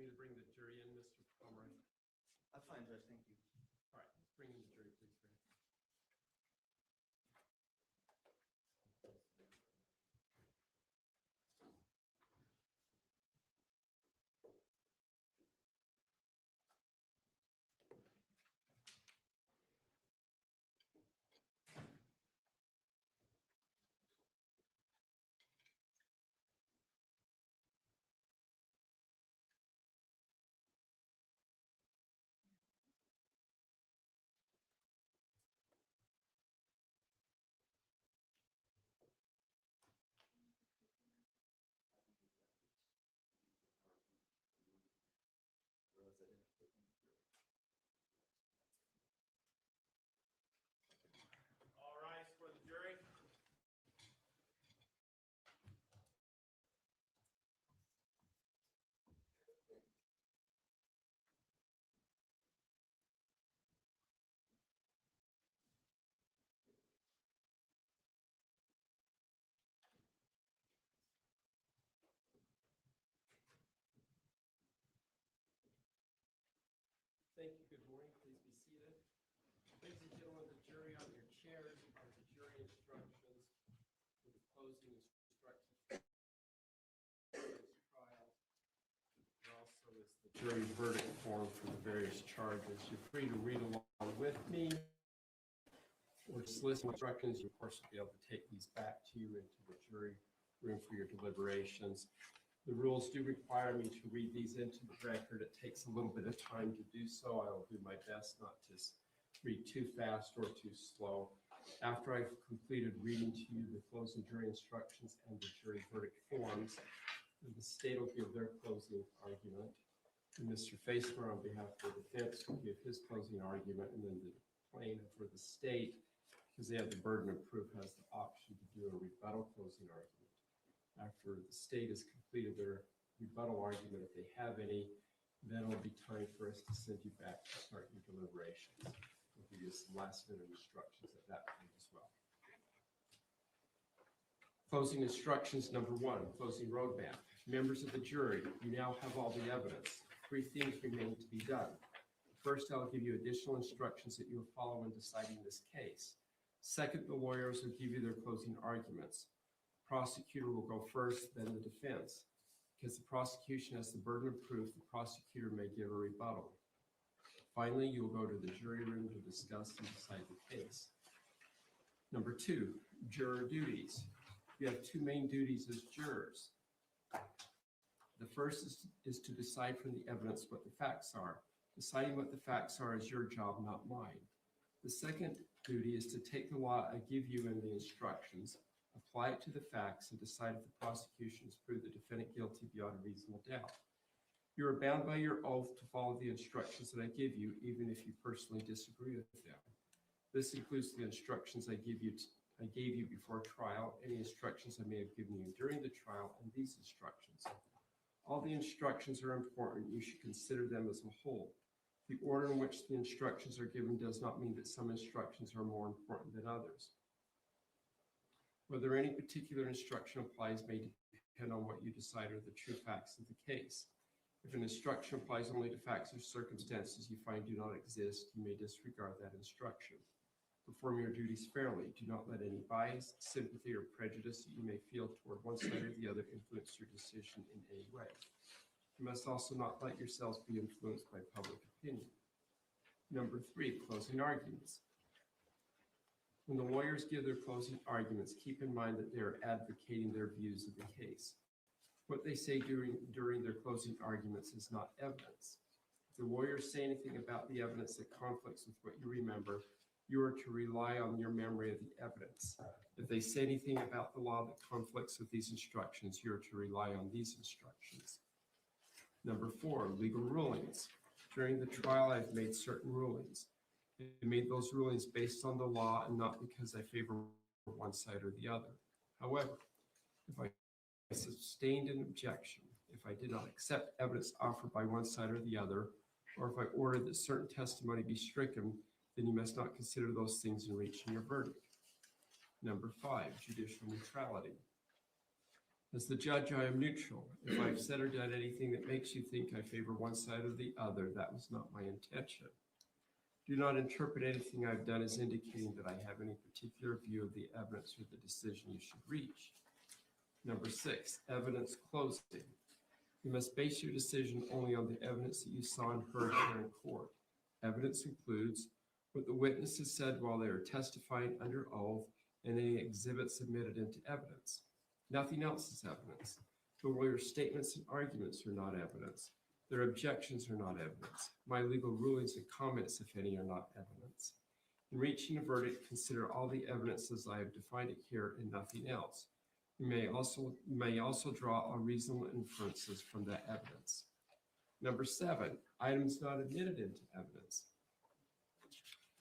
to bring the jury in, Mr. Pomeroy? That's fine, Judge, thank you. All right, bring in the jury, please, Grant. All rise for the jury. Thank you. Good morning. Please be seated. Ladies and gentlemen, the jury on your chairs are the jury instructions for the closing instructions for this trial. There also is the jury verdict form for the various charges. You're free to read along with me or just listen to instructions. You, of course, will be able to take these back to you into the jury room for your deliberations. The rules do require me to read these into the record. It takes a little bit of time to do so. I will do my best not to read too fast or too slow. After I've completed reading to you the closing jury instructions and the jury verdict forms, the state will give their closing argument. And Mr. Facemer, on behalf of the defense, will give his closing argument, and then the plaintiff for the state, because they have the burden of proof, has the option to do a rebuttal closing argument. After the state has completed their rebuttal argument, if they have any, then it'll be time for us to send you back to start your deliberations. We'll give you some last minute instructions at that point as well. Closing instructions number 1, closing roadmap. Members of the jury, you now have all the evidence. 3 things remain to be done. First, I'll give you additional instructions that you will follow in deciding this case. Second, the lawyers will give you their closing arguments. Prosecutor will go first, then the defense. Because the prosecution has the burden of proof, the prosecutor may give a rebuttal. Finally, you will go to the jury room to discuss and decide the case. Number 2, juror duties. You have 2 main duties as jurors. The first is to decide from the evidence what the facts are. Deciding what the facts are is your job, not mine. The second duty is to take the law I give you in the instructions, apply it to the facts, and decide if the prosecution has proved the defendant guilty beyond a reasonable doubt. You are bound by your oath to follow the instructions that I give you, even if you personally disagree with them. This includes the instructions I gave you before trial, any instructions I may have given you during the trial, and these instructions. All the instructions are important. You should consider them as a whole. The order in which the instructions are given does not mean that some instructions are more important than others. Whether any particular instruction applies may depend on what you decide are the true facts of the case. If an instruction applies only to facts or circumstances you find do not exist, you may disregard that instruction. Perform your duties fairly. Do not let any bias, sympathy, or prejudice that you may feel toward one side or the other influence your decision in any way. You must also not let yourselves be influenced by public opinion. Number 3, closing arguments. When the lawyers give their closing arguments, keep in mind that they are advocating their views of the case. What they say during their closing arguments is not evidence. If the lawyers say anything about the evidence that conflicts with what you remember, you are to rely on your memory of the evidence. If they say anything about the law that conflicts with these instructions, you are to rely on these instructions. Number 4, legal rulings. During the trial, I've made certain rulings. I made those rulings based on the law and not because I favor one side or the other. However, if I sustained an objection, if I did not accept evidence offered by one side or the other, or if I ordered that certain testimony be stricken, then you must not consider those things in reaching your verdict. Number 5, judicial neutrality. As the judge, I am neutral. If I've said or done anything that makes you think I favor one side or the other, that was not my intention. Do not interpret anything I've done as indicating that I have any particular view of the evidence or the decision you should reach. Number 6, evidence closing. You must base your decision only on the evidence that you saw and heard here in court. Evidence includes what the witnesses said while they were testifying under oath and any exhibits submitted into evidence. Nothing else is evidence. The lawyer's statements and arguments are not evidence. Their objections are not evidence. My legal rulings and comments, if any, are not evidence. In reaching a verdict, consider all the evidence as I have defined it here and nothing else. You may also draw a reasonable inferences from that evidence. Number 7, items not admitted into evidence.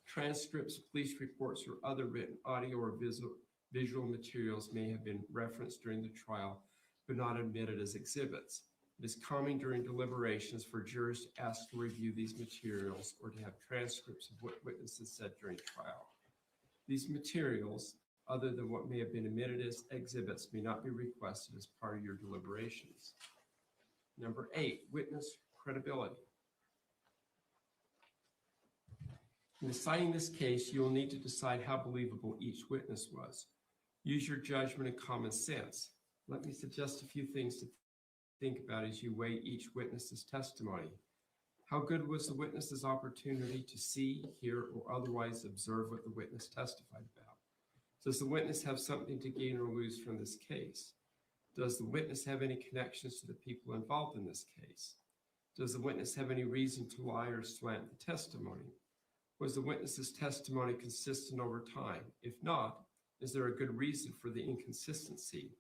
Transcripts, police reports, or other written audio or visual materials may have been referenced during the trial, but not admitted as exhibits. It is common during deliberations for jurors to ask to review these materials or to have transcripts of what witnesses said during trial. These materials, other than what may have been admitted as exhibits, may not be requested as part of your deliberations. Number 8, witness credibility. In deciding this case, you will need to decide how believable each witness was. Use your judgment and common sense. Let me suggest a few things to think about as you weigh each witness's testimony. How good was the witness's opportunity to see, hear, or otherwise observe what the witness testified about? Does the witness have something to gain or lose from this case? Does the witness have any connections to the people involved in this case? Does the witness have any reason to lie or slant the testimony? Was the witness's testimony consistent over time? If not, is there a good reason for the inconsistency?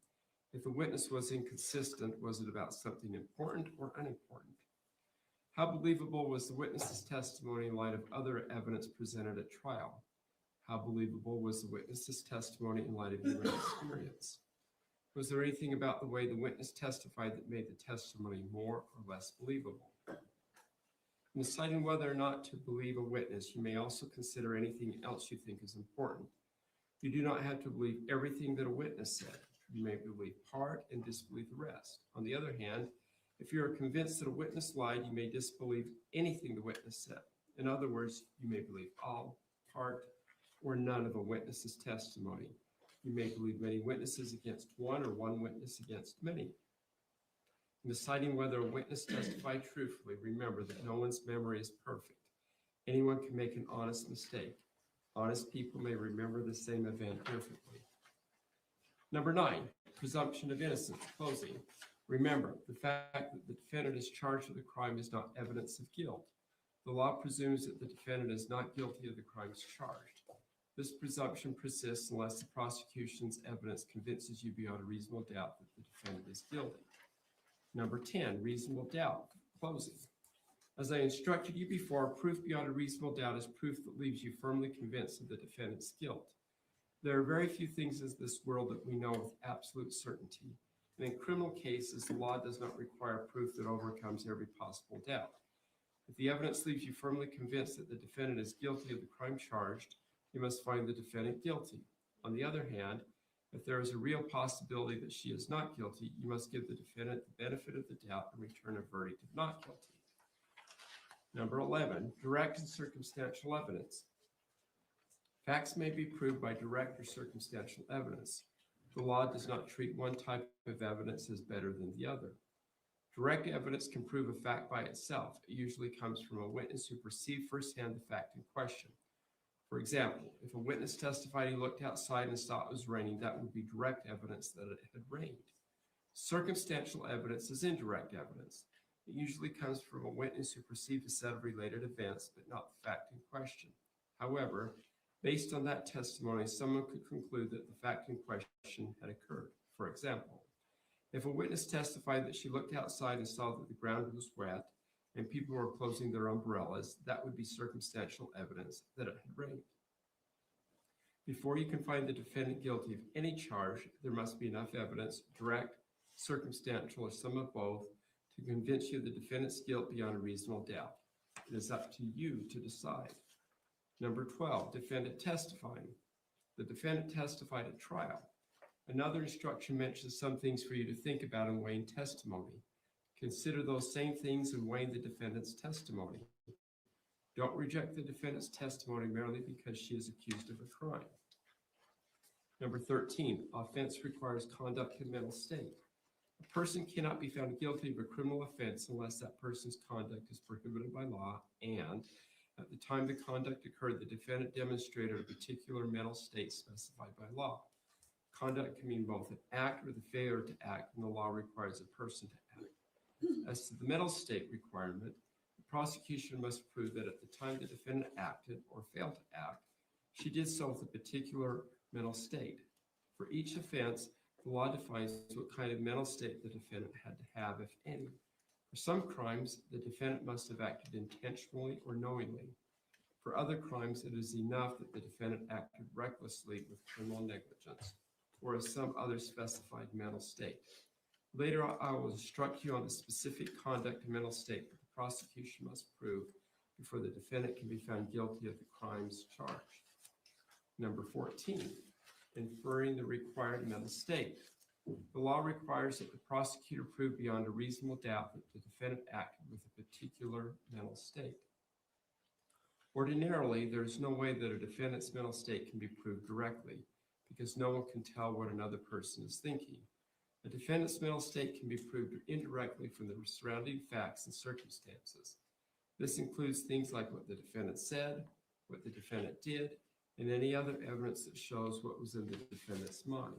If the witness was inconsistent, was it about something important or unimportant? How believable was the witness's testimony in light of other evidence presented at trial? How believable was the witness's testimony in light of your own experience? Was there anything about the way the witness testified that made the testimony more or less believable? In deciding whether or not to believe a witness, you may also consider anything else you think is important. You do not have to believe everything that a witness said. You may believe part and disbelieve the rest. On the other hand, if you are convinced that a witness lied, you may disbelieve anything the witness said. In other words, you may believe all, part, or none of a witness's testimony. You may believe many witnesses against one or one witness against many. In deciding whether a witness testified truthfully, remember that no one's memory is perfect. Anyone can make an honest mistake. Honest people may remember the same event differently. Number 9, presumption of innocence, closing. Remember, the fact that the defendant is charged with a crime is not evidence of guilt. The law presumes that the defendant is not guilty of the crimes charged. This presumption persists unless the prosecution's evidence convinces you beyond a reasonable doubt that the defendant is guilty. Number 10, reasonable doubt, closing. As I instructed you before, proof beyond a reasonable doubt is proof that leaves you firmly convinced of the defendant's guilt. There are very few things in this world that we know with absolute certainty. And in criminal cases, the law does not require proof that overcomes every possible doubt. If the evidence leaves you firmly convinced that the defendant is guilty of the crime charged, you must find the defendant guilty. On the other hand, if there is a real possibility that she is not guilty, you must give the defendant the benefit of the doubt and return a verdict of not guilty. Number 11, direct and circumstantial evidence. Facts may be proved by direct or circumstantial evidence. The law does not treat one type of evidence as better than the other. Direct evidence can prove a fact by itself. It usually comes from a witness who perceived firsthand the fact in question. For example, if a witness testified he looked outside and saw it was raining, that would be direct evidence that it had rained. Circumstantial evidence is indirect evidence. It usually comes from a witness who perceived a set of related events, but not the fact in question. However, based on that testimony, someone could conclude that the fact in question had occurred. For example, if a witness testified that she looked outside and saw that the ground was wet and people were closing their umbrellas, that would be circumstantial evidence that it had rained. Before you can find the defendant guilty of any charge, there must be enough evidence, direct, circumstantial, or some of both, to convince you of the defendant's guilt beyond a reasonable doubt. It is up to you to decide. Number 12, defendant testifying. The defendant testified at trial. Another instruction mentions some things for you to think about in weighing testimony. Consider those same things in weighing the defendant's testimony. Don't reject the defendant's testimony merely because she is accused of a crime. Number 13, offense requires conduct and mental state. A person cannot be found guilty of a criminal offense unless that person's conduct is prohibited by law and, at the time the conduct occurred, the defendant demonstrated a particular mental state specified by law. Conduct can mean both an act or the failure to act, and the law requires a person to act. As to the mental state requirement, the prosecution must prove that at the time the defendant acted or failed to act, she did so with a particular mental state. For each offense, the law defines what kind of mental state the defendant had to have, if any. For some crimes, the defendant must have acted intentionally or knowingly. For other crimes, it is enough that the defendant acted recklessly with criminal negligence or as some other specified mental state. Later, I will instruct you on the specific conduct and mental state that the prosecution must prove before the defendant can be found guilty of the crimes charged. Number 14, inferring the required mental state. The law requires that the prosecutor prove beyond a reasonable doubt that the defendant acted with a particular mental state. Ordinarily, there is no way that a defendant's mental state can be proved directly, because no one can tell what another person is thinking. A defendant's mental state can be proved indirectly from the surrounding facts and circumstances. This includes things like what the defendant said, what the defendant did, and any other evidence that shows what was in the defendant's mind.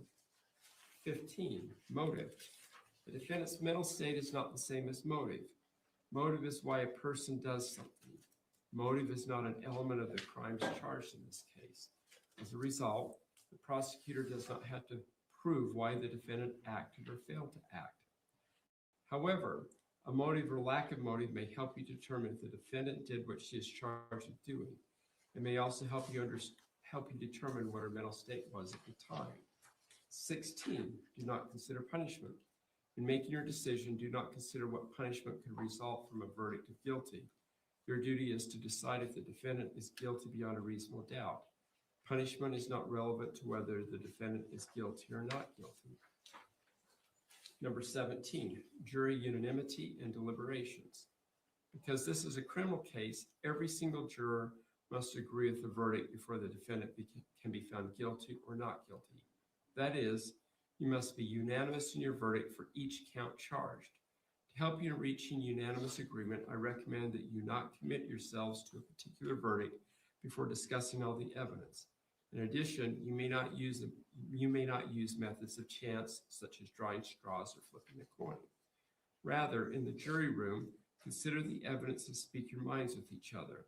15, motive. The defendant's mental state is not the same as motive. Motive is why a person does something. Motive is not an element of the crimes charged in this case. As a result, the prosecutor does not have to prove why the defendant acted or failed to act. However, a motive or lack of motive may help you determine if the defendant did what she is charged with doing. It may also help you determine what her mental state was at the time. 16, do not consider punishment. In making your decision, do not consider what punishment could result from a verdict of guilty. Your duty is to decide if the defendant is guilty beyond a reasonable doubt. Punishment is not relevant to whether the defendant is guilty or not guilty. Number 17, jury unanimity and deliberations. Because this is a criminal case, every single juror must agree with the verdict before the defendant can be found guilty or not guilty. That is, you must be unanimous in your verdict for each count charged. To help you in reaching unanimous agreement, I recommend that you not commit yourselves to a particular verdict before discussing all the evidence. In addition, you may not use methods of chance, such as drawing straws or flipping a coin. Rather, in the jury room, consider the evidence and speak your minds with each other.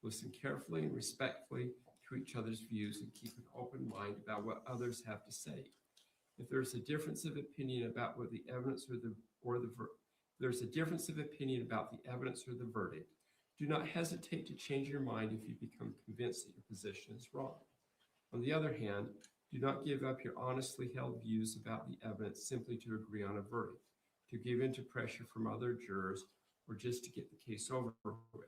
Listen carefully and respectfully to each other's views and keep an open mind about what others have to say. If there's a difference of opinion about what the evidence there's a difference of opinion about the evidence or the verdict, do not hesitate to change your mind if you become convinced that your position is wrong. On the other hand, do not give up your honestly held views about the evidence simply to agree on a verdict, to give in to pressure from other jurors, or just to get the case over with.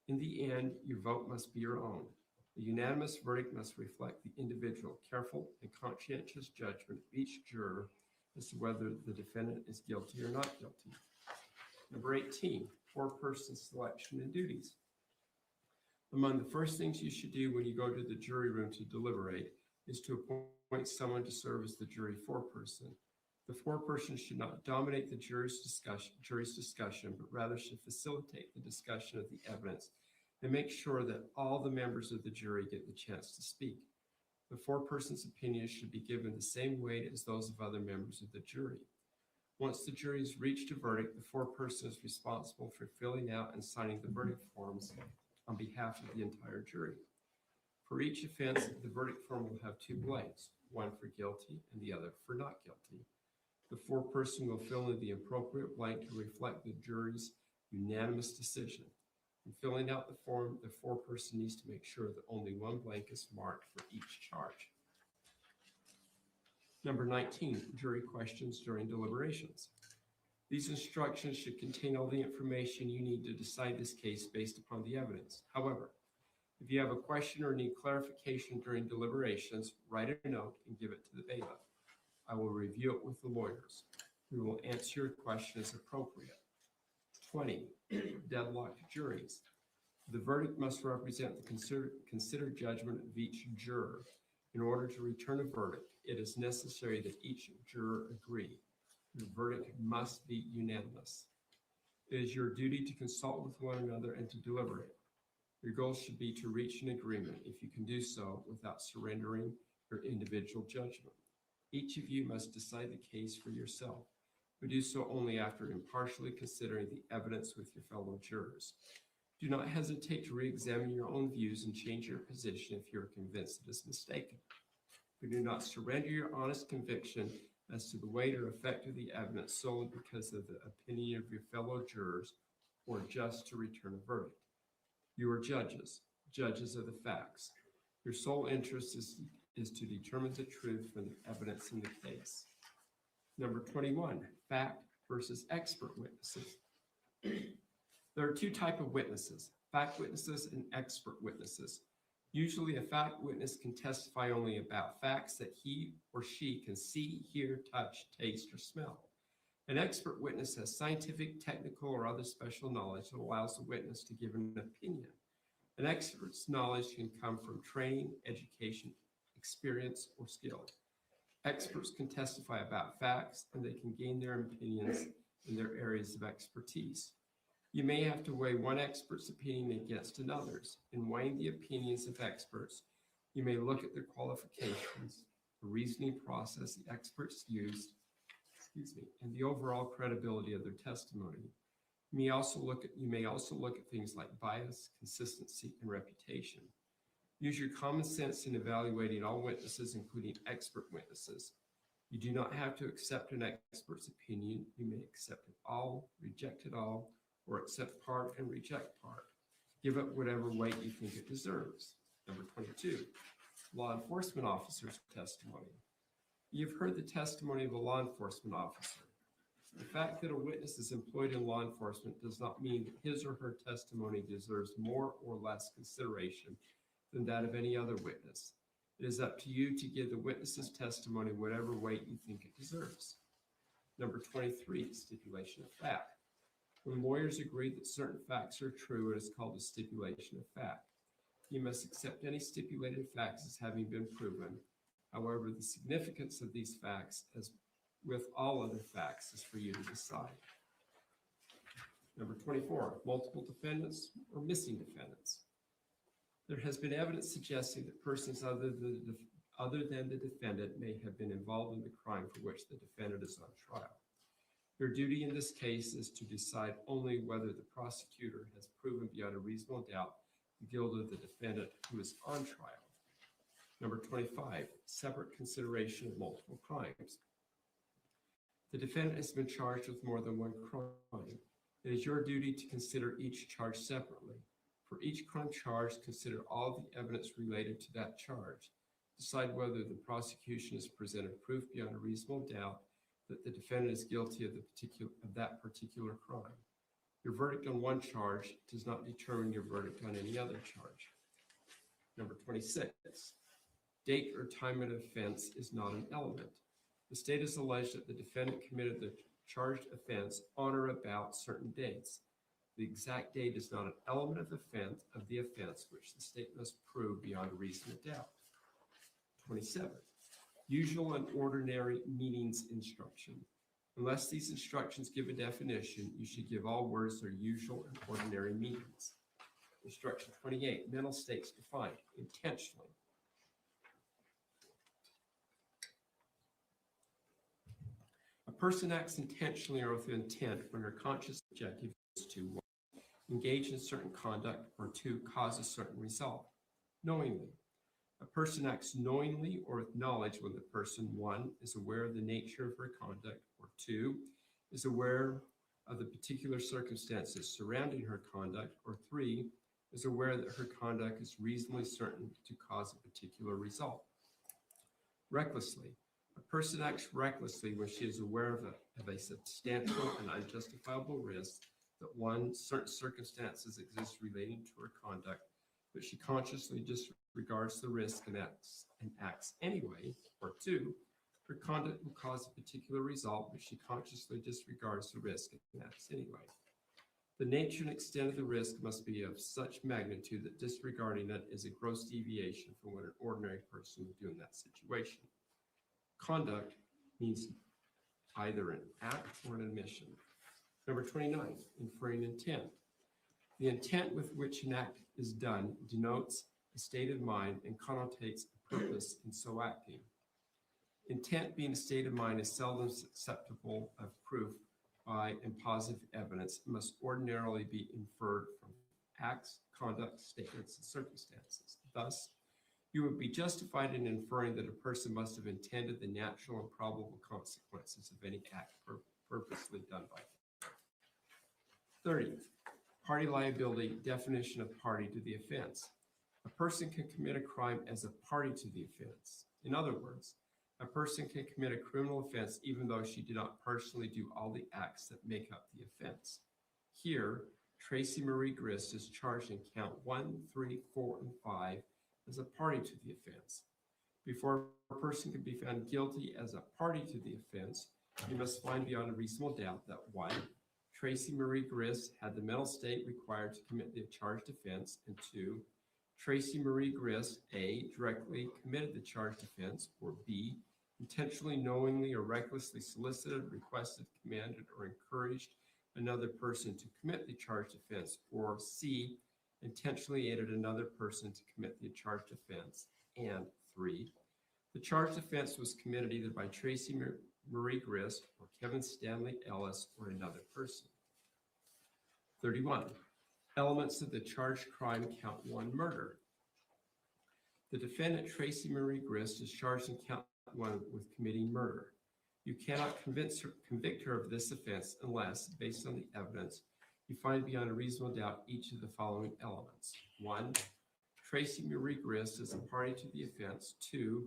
In the end, your vote must be your own. A unanimous verdict must reflect the individual, careful, and conscientious judgment of each juror as to whether the defendant is guilty or not guilty. Number 18, four-person selection and duties. Among the first things you should do when you go to the jury room to deliberate is to appoint someone to serve as the jury foreperson. The foreperson should not dominate the jury's discussion, but rather should facilitate the discussion of the evidence and make sure that all the members of the jury get the chance to speak. The foreperson's opinions should be given the same weight as those of other members of the jury. Once the jury has reached a verdict, the foreperson is responsible for filling out and signing the verdict forms on behalf of the entire jury. For each offense, the verdict form will have two blanks, one for guilty and the other for not guilty. The foreperson will fill in the appropriate blank to reflect the jury's unanimous decision. In filling out the form, the foreperson needs to make sure that only one blank is marked for each charge. Number 19, jury questions during deliberations. These instructions should contain all the information you need to decide this case based upon the evidence. However, if you have a question or need clarification during deliberations, write a note and give it to the bailiff. I will review it with the lawyers. We will answer your question as appropriate. 20, deadlocked juries. The verdict must represent the considered judgment of each juror. In order to return a verdict, it is necessary that each juror agree. The verdict must be unanimous. It is your duty to consult with one another and to deliberate. Your goal should be to reach an agreement if you can do so without surrendering your individual judgment. Each of you must decide the case for yourself, but do so only after impartially considering the evidence with your fellow jurors. Do not hesitate to re-examine your own views and change your position if you are convinced it is mistaken. But do not surrender your honest conviction as to the weight or effect of the evidence solely because of the opinion of your fellow jurors or just to return a verdict. You are judges of the facts. Your sole interest is to determine the truth from the evidence in the case. Number 21, fact versus expert witnesses. There are two types of witnesses, fact witnesses and expert witnesses. Usually a fact witness can testify only about facts that he or she can see, hear, touch, taste, or smell. An expert witness has scientific, technical, or other special knowledge that allows the witness to give an opinion. An expert's knowledge can come from training, education, experience, or skill. Experts can testify about facts, and they can gain their opinions in their areas of expertise. You may have to weigh one expert's opinion against another's. In weighing the opinions of experts, you may look at their qualifications, the reasoning process the experts used, and the overall credibility of their testimony. You may also look at things like bias, consistency, and reputation. Use your common sense in evaluating all witnesses, including expert witnesses. You do not have to accept an expert's opinion. You may accept it all, reject it all, or accept part and reject part. Give it whatever weight you think it deserves. Number 22, law enforcement officer's testimony. You've heard the testimony of a law enforcement officer. The fact that a witness is employed in law enforcement does not mean that his or her testimony deserves more or less consideration than that of any other witness. It is up to you to give the witness's testimony whatever weight you think it deserves. Number 23, stipulation of fact. When lawyers agree that certain facts are true, it is called a stipulation of fact. You must accept any stipulated facts as having been proven. However, the significance of these facts, as with all other facts, is for you to decide. Number 24, multiple defendants or missing defendants. There has been evidence suggesting that persons other than the defendant may have been involved in the crime for which the defendant is on trial. Your duty in this case is to decide only whether the prosecutor has proven beyond a reasonable doubt the guilt of the defendant who is on trial. Number 25, separate consideration of multiple crimes. The defendant has been charged with more than one crime. It is your duty to consider each charge separately. For each crime charged, consider all the evidence related to that charge. Decide whether the prosecution has presented proof beyond a reasonable doubt that the defendant is guilty of that particular crime. Your verdict on one charge does not determine your verdict on any other charge. Number 26, date or time of offense is not an element. The state has alleged that the defendant committed the charged offense on or about certain dates. The exact date is not an element of the offense which the state must prove beyond a reasonable doubt. 27, usual and ordinary meanings instruction. Unless these instructions give a definition, you should give all words their usual and ordinary meanings. Instruction 28, mental states defined intentionally. A person acts intentionally or with intent when her conscious objective is to 1, engage in certain conduct, or 2, cause a certain result. Knowingly. A person acts knowingly or with knowledge when the person 1, is aware of the nature of her conduct, or 2, is aware of the particular circumstances surrounding her conduct, or 3, is aware that her conduct is reasonably certain to cause a particular result. Recklessly. A person acts recklessly when she is aware of a substantial and unjustifiable risk that 1, certain circumstances exist relating to her conduct, but she consciously disregards the risk and acts anyway, or 2, Her conduct will cause a particular result, but she consciously disregards the risk and acts anyway. The nature and extent of the risk must be of such magnitude that disregarding it is a gross deviation from what an ordinary person would do in that situation. Conduct means either an act or an admission. Number 29, inferring intent. The intent with which an act is done denotes a state of mind and connotates a purpose in so acting. Intent being a state of mind is seldom susceptible of proof by and positive evidence. It must ordinarily be inferred from acts, conduct, statements, and circumstances. Thus, you would be justified in inferring that a person must have intended the natural and probable consequences of any act purposely done by him. 30. Party liability, definition of party to the offense. A person can commit a crime as a party to the offense. In other words, a person can commit a criminal offense even though she did not personally do all the acts that make up the offense. Here, Tracy Marie Grist is charged in count 1, 3, 4, and 5 as a party to the offense. Before a person can be found guilty as a party to the offense, you must find beyond a reasonable doubt that 1, Tracy Marie Grist had the mental state required to commit the charged offense, and 2, Tracy Marie Grist, A, directly committed the charged offense, or B, intentionally, knowingly, or recklessly solicited, requested, commanded, or encouraged another person to commit the charged offense, or C, intentionally aided another person to commit the charged offense, and 3, the charged offense was committed either by Tracy Marie Grist or Kevin Stanley Ellis or another person. 31. Elements of the charged crime, count 1, murder. The defendant, Tracy Marie Grist, is charged in count 1 with committing murder. You cannot convict her of this offense unless, based on the evidence, you find beyond a reasonable doubt each of the following elements. 1, Tracy Marie Grist is a party to the offense. 2,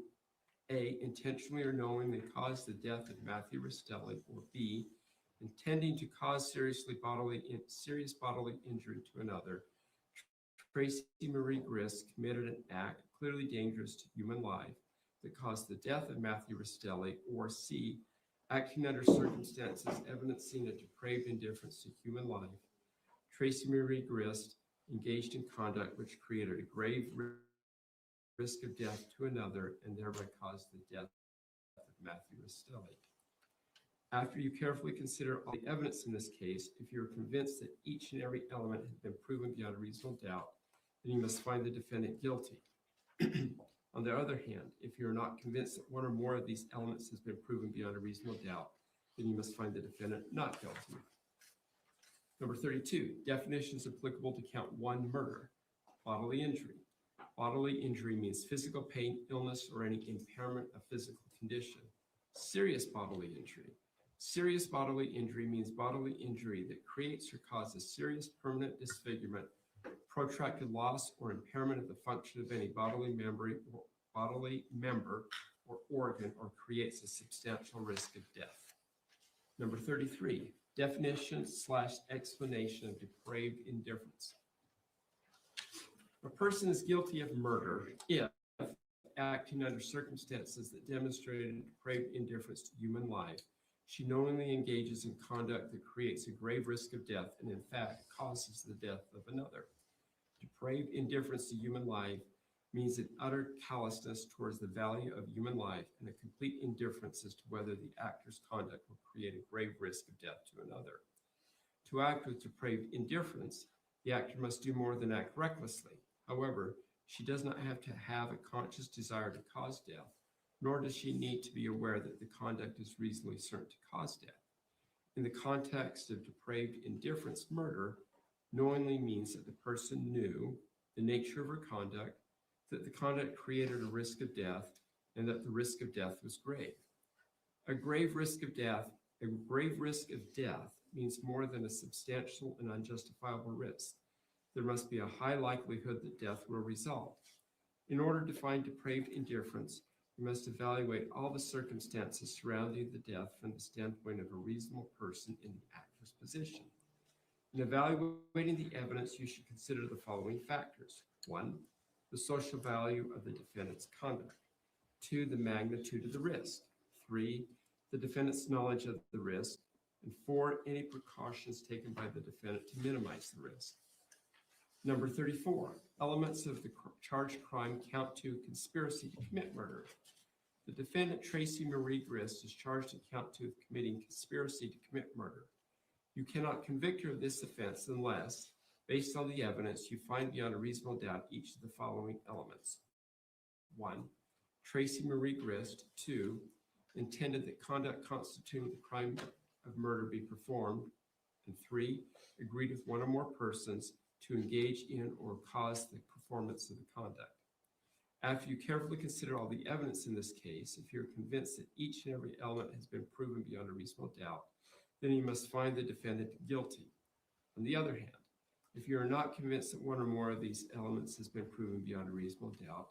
A, intentionally or knowingly caused the death of Matthew Rastelli, or B, intending to cause serious bodily injury to another. Tracy Marie Grist committed an act clearly dangerous to human life that caused the death of Matthew Rastelli, or C, acting under circumstances evidencing a depraved indifference to human life. Tracy Marie Grist engaged in conduct which created a grave risk of death to another and thereby caused the death of Matthew Rastelli. After you carefully consider all the evidence in this case, if you are convinced that each and every element has been proven beyond a reasonable doubt, then you must find the defendant guilty. On the other hand, if you are not convinced that one or more of these elements has been proven beyond a reasonable doubt, then you must find the defendant not guilty. Number 32, definitions applicable to count 1, murder. Bodily injury. Bodily injury means physical pain, illness, or any impairment of physical condition. Serious bodily injury. Serious bodily injury means bodily injury that creates or causes serious permanent disfigurement, protracted loss or impairment of the function of any bodily member or organ, or creates a substantial risk of death. Number 33, definition/explanation of depraved indifference. A person is guilty of murder if, acting under circumstances that demonstrated depraved indifference to human life, she knowingly engages in conduct that creates a grave risk of death and in fact causes the death of another. Depraved indifference to human life means an utter callousness towards the value of human life and a complete indifference as to whether the actor's conduct will create a grave risk of death to another. To act with depraved indifference, the actor must do more than act recklessly. However, she does not have to have a conscious desire to cause death, nor does she need to be aware that the conduct is reasonably certain to cause death. In the context of depraved indifference, murder knowingly means that the person knew the nature of her conduct, that the conduct created a risk of death, and that the risk of death was grave. A grave risk of death means more than a substantial and unjustifiable risk. There must be a high likelihood that death will result. In order to find depraved indifference, you must evaluate all the circumstances surrounding the death from the standpoint of a reasonable person in the actor's position. In evaluating the evidence, you should consider the following factors. 1, the social value of the defendant's conduct. 2, the magnitude of the risk. 3, the defendant's knowledge of the risk, and 4, any precautions taken by the defendant to minimize the risk. Number 34, elements of the charged crime count to conspiracy to commit murder. The defendant, Tracy Marie Grist, is charged in count 2 of committing conspiracy to commit murder. You cannot convict her of this offense unless, based on the evidence, you find beyond a reasonable doubt each of the following elements. 1, Tracy Marie Grist. 2, intended that conduct constituting the crime of murder be performed. And 3, agreed with one or more persons to engage in or cause the performance of the conduct. After you carefully consider all the evidence in this case, if you're convinced that each and every element has been proven beyond a reasonable doubt, then you must find the defendant guilty. On the other hand, if you are not convinced that one or more of these elements has been proven beyond a reasonable doubt,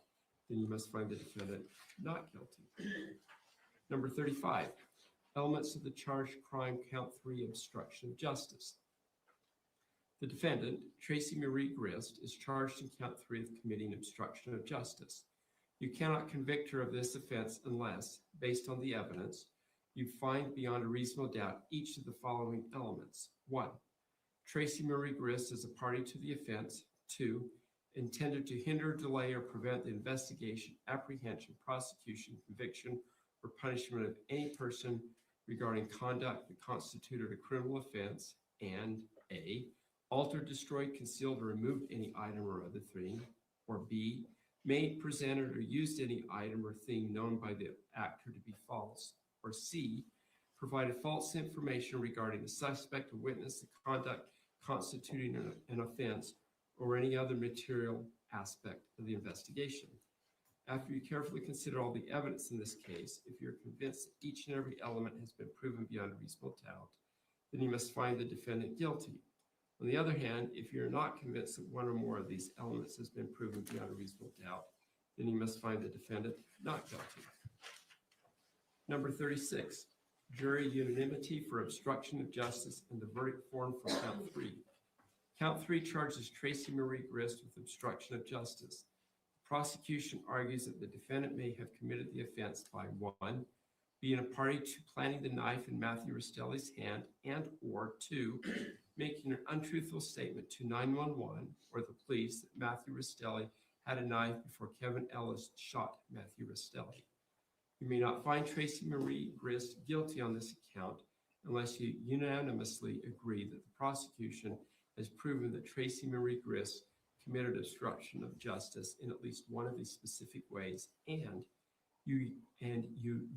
then you must find the defendant not guilty. Number 35, elements of the charged crime count 3, obstruction of justice. The defendant, Tracy Marie Grist, is charged in count 3 of committing obstruction of justice. You cannot convict her of this offense unless, based on the evidence, you find beyond a reasonable doubt each of the following elements. 1, Tracy Marie Grist is a party to the offense. 2, intended to hinder, delay, or prevent the investigation, apprehension, prosecution, conviction, or punishment of any person regarding conduct that constituted a criminal offense, and A, altered, destroyed, concealed, or removed any item or other thing, or B, made, presented, or used any item or thing known by the actor to be false, or C, provided false information regarding the suspect or witness, the conduct constituting an offense, or any other material aspect of the investigation. After you carefully consider all the evidence in this case, if you're convinced that each and every element has been proven beyond a reasonable doubt, then you must find the defendant guilty. On the other hand, if you're not convinced that one or more of these elements has been proven beyond a reasonable doubt, then you must find the defendant not guilty. Number 36, jury unanimity for obstruction of justice and the verdict form for count 3. Count 3 charges Tracy Marie Grist with obstruction of justice. The prosecution argues that the defendant may have committed the offense by 1, being a party to planting the knife in Matthew Rastelli's hand, and or 2, making an untruthful statement to 911 or the police that Matthew Rastelli had a knife before Kevin Ellis shot Matthew Rastelli. You may not find Tracy Marie Grist guilty on this account unless you unanimously agree that the prosecution has proven that Tracy Marie Grist committed obstruction of justice in at least one of these specific ways, and you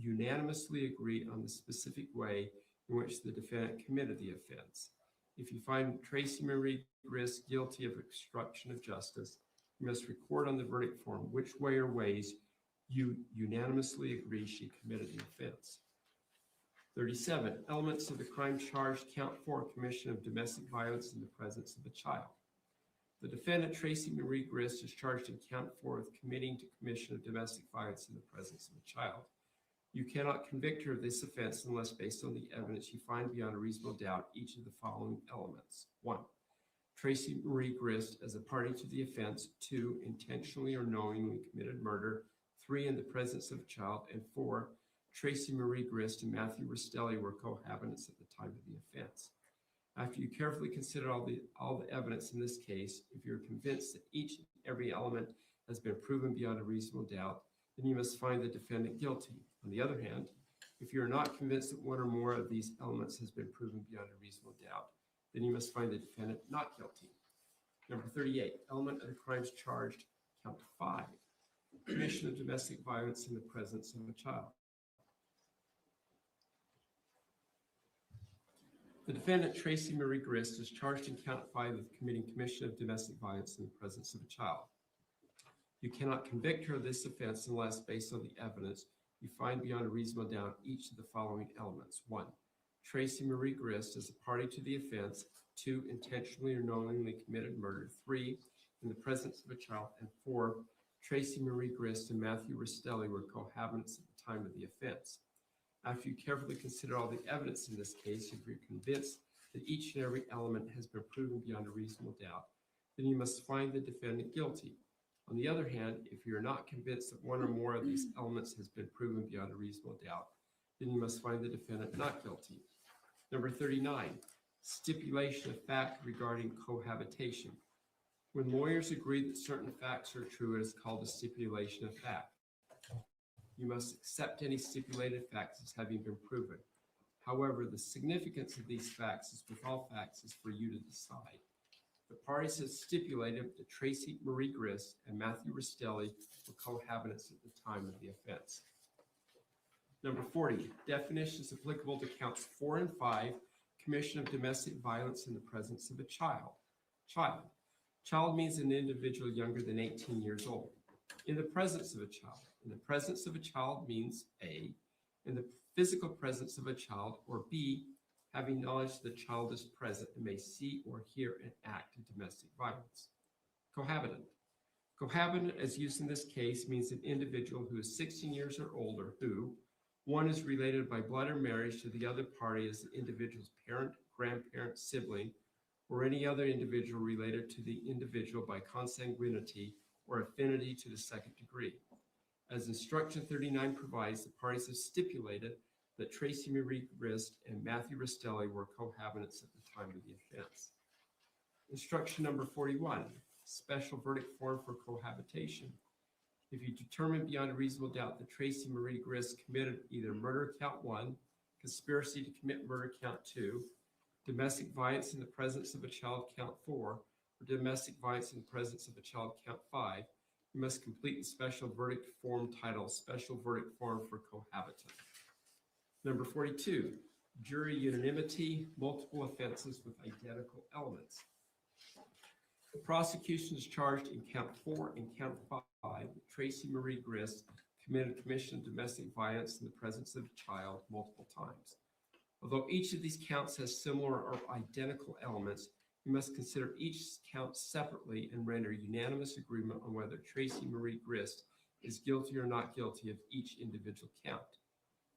unanimously agree on the specific way in which the defendant committed the offense. If you find Tracy Marie Grist guilty of obstruction of justice, you must record on the verdict form which way or ways you unanimously agree she committed the offense. 37, elements of the crime charged count 4, commission of domestic violence in the presence of a child. The defendant, Tracy Marie Grist, is charged in count 4 of committing to commission of domestic violence in the presence of a child. You cannot convict her of this offense unless, based on the evidence, you find beyond a reasonable doubt each of the following elements. 1, Tracy Marie Grist as a party to the offense. 2, intentionally or knowingly committed murder. 3, in the presence of a child. And 4, Tracy Marie Grist and Matthew Rastelli were cohabitants at the time of the offense. After you carefully consider all the evidence in this case, if you're convinced that each and every element has been proven beyond a reasonable doubt, then you must find the defendant guilty. On the other hand, if you are not convinced that one or more of these elements has been proven beyond a reasonable doubt, then you must find the defendant not guilty. Number 38, element of the crimes charged, count 5, commission of domestic violence in the presence of a child. The defendant, Tracy Marie Grist, is charged in count 5 of committing commission of domestic violence in the presence of a child. You cannot convict her of this offense unless, based on the evidence, you find beyond a reasonable doubt each of the following elements. 1, Tracy Marie Grist as a party to the offense. 2, intentionally or knowingly committed murder. 3, in the presence of a child. And 4, Tracy Marie Grist and Matthew Rastelli were cohabitants at the time of the offense. After you carefully consider all the evidence in this case, if you're convinced that each and every element has been proven beyond a reasonable doubt, then you must find the defendant guilty. On the other hand, if you're not convinced that one or more of these elements has been proven beyond a reasonable doubt, then you must find the defendant not guilty. Number 39, stipulation of fact regarding cohabitation. When lawyers agree that certain facts are true, it is called a stipulation of fact. You must accept any stipulated facts as having been proven. However, the significance of these facts, as with all facts, is for you to decide. The parties have stipulated that Tracy Marie Grist and Matthew Rastelli were cohabitants at the time of the offense. Number 40, definitions applicable to counts 4 and 5, commission of domestic violence in the presence of a child. Child means an individual younger than 18 years old. In the presence of a child. In the presence of a child means A, in the physical presence of a child, or B, having knowledge the child is present and may see or hear an act of domestic violence. Cohabitant. Cohabitant, as used in this case, means an individual who is 16 years or older who, one, is related by blood or marriage to the other party as the individual's parent, grandparent, sibling, or any other individual related to the individual by consanguinity or affinity to the second degree. As Instruction 39 provides, the parties have stipulated that Tracy Marie Grist and Matthew Rastelli were cohabitants at the time of the offense. Instruction number 41, special verdict form for cohabitation. If you determine beyond a reasonable doubt that Tracy Marie Grist committed either murder count 1, conspiracy to commit murder count 2, domestic violence in the presence of a child count 4, or domestic violence in the presence of a child count 5, you must complete the special verdict form titled Special Verdict Form for Cohabitant. Number 42, jury unanimity, multiple offenses with identical elements. The prosecution is charged in count 4 and count 5 that Tracy Marie Grist committed commission of domestic violence in the presence of a child multiple times. Although each of these counts has similar or identical elements, you must consider each count separately and render unanimous agreement on whether Tracy Marie Grist is guilty or not guilty of each individual count.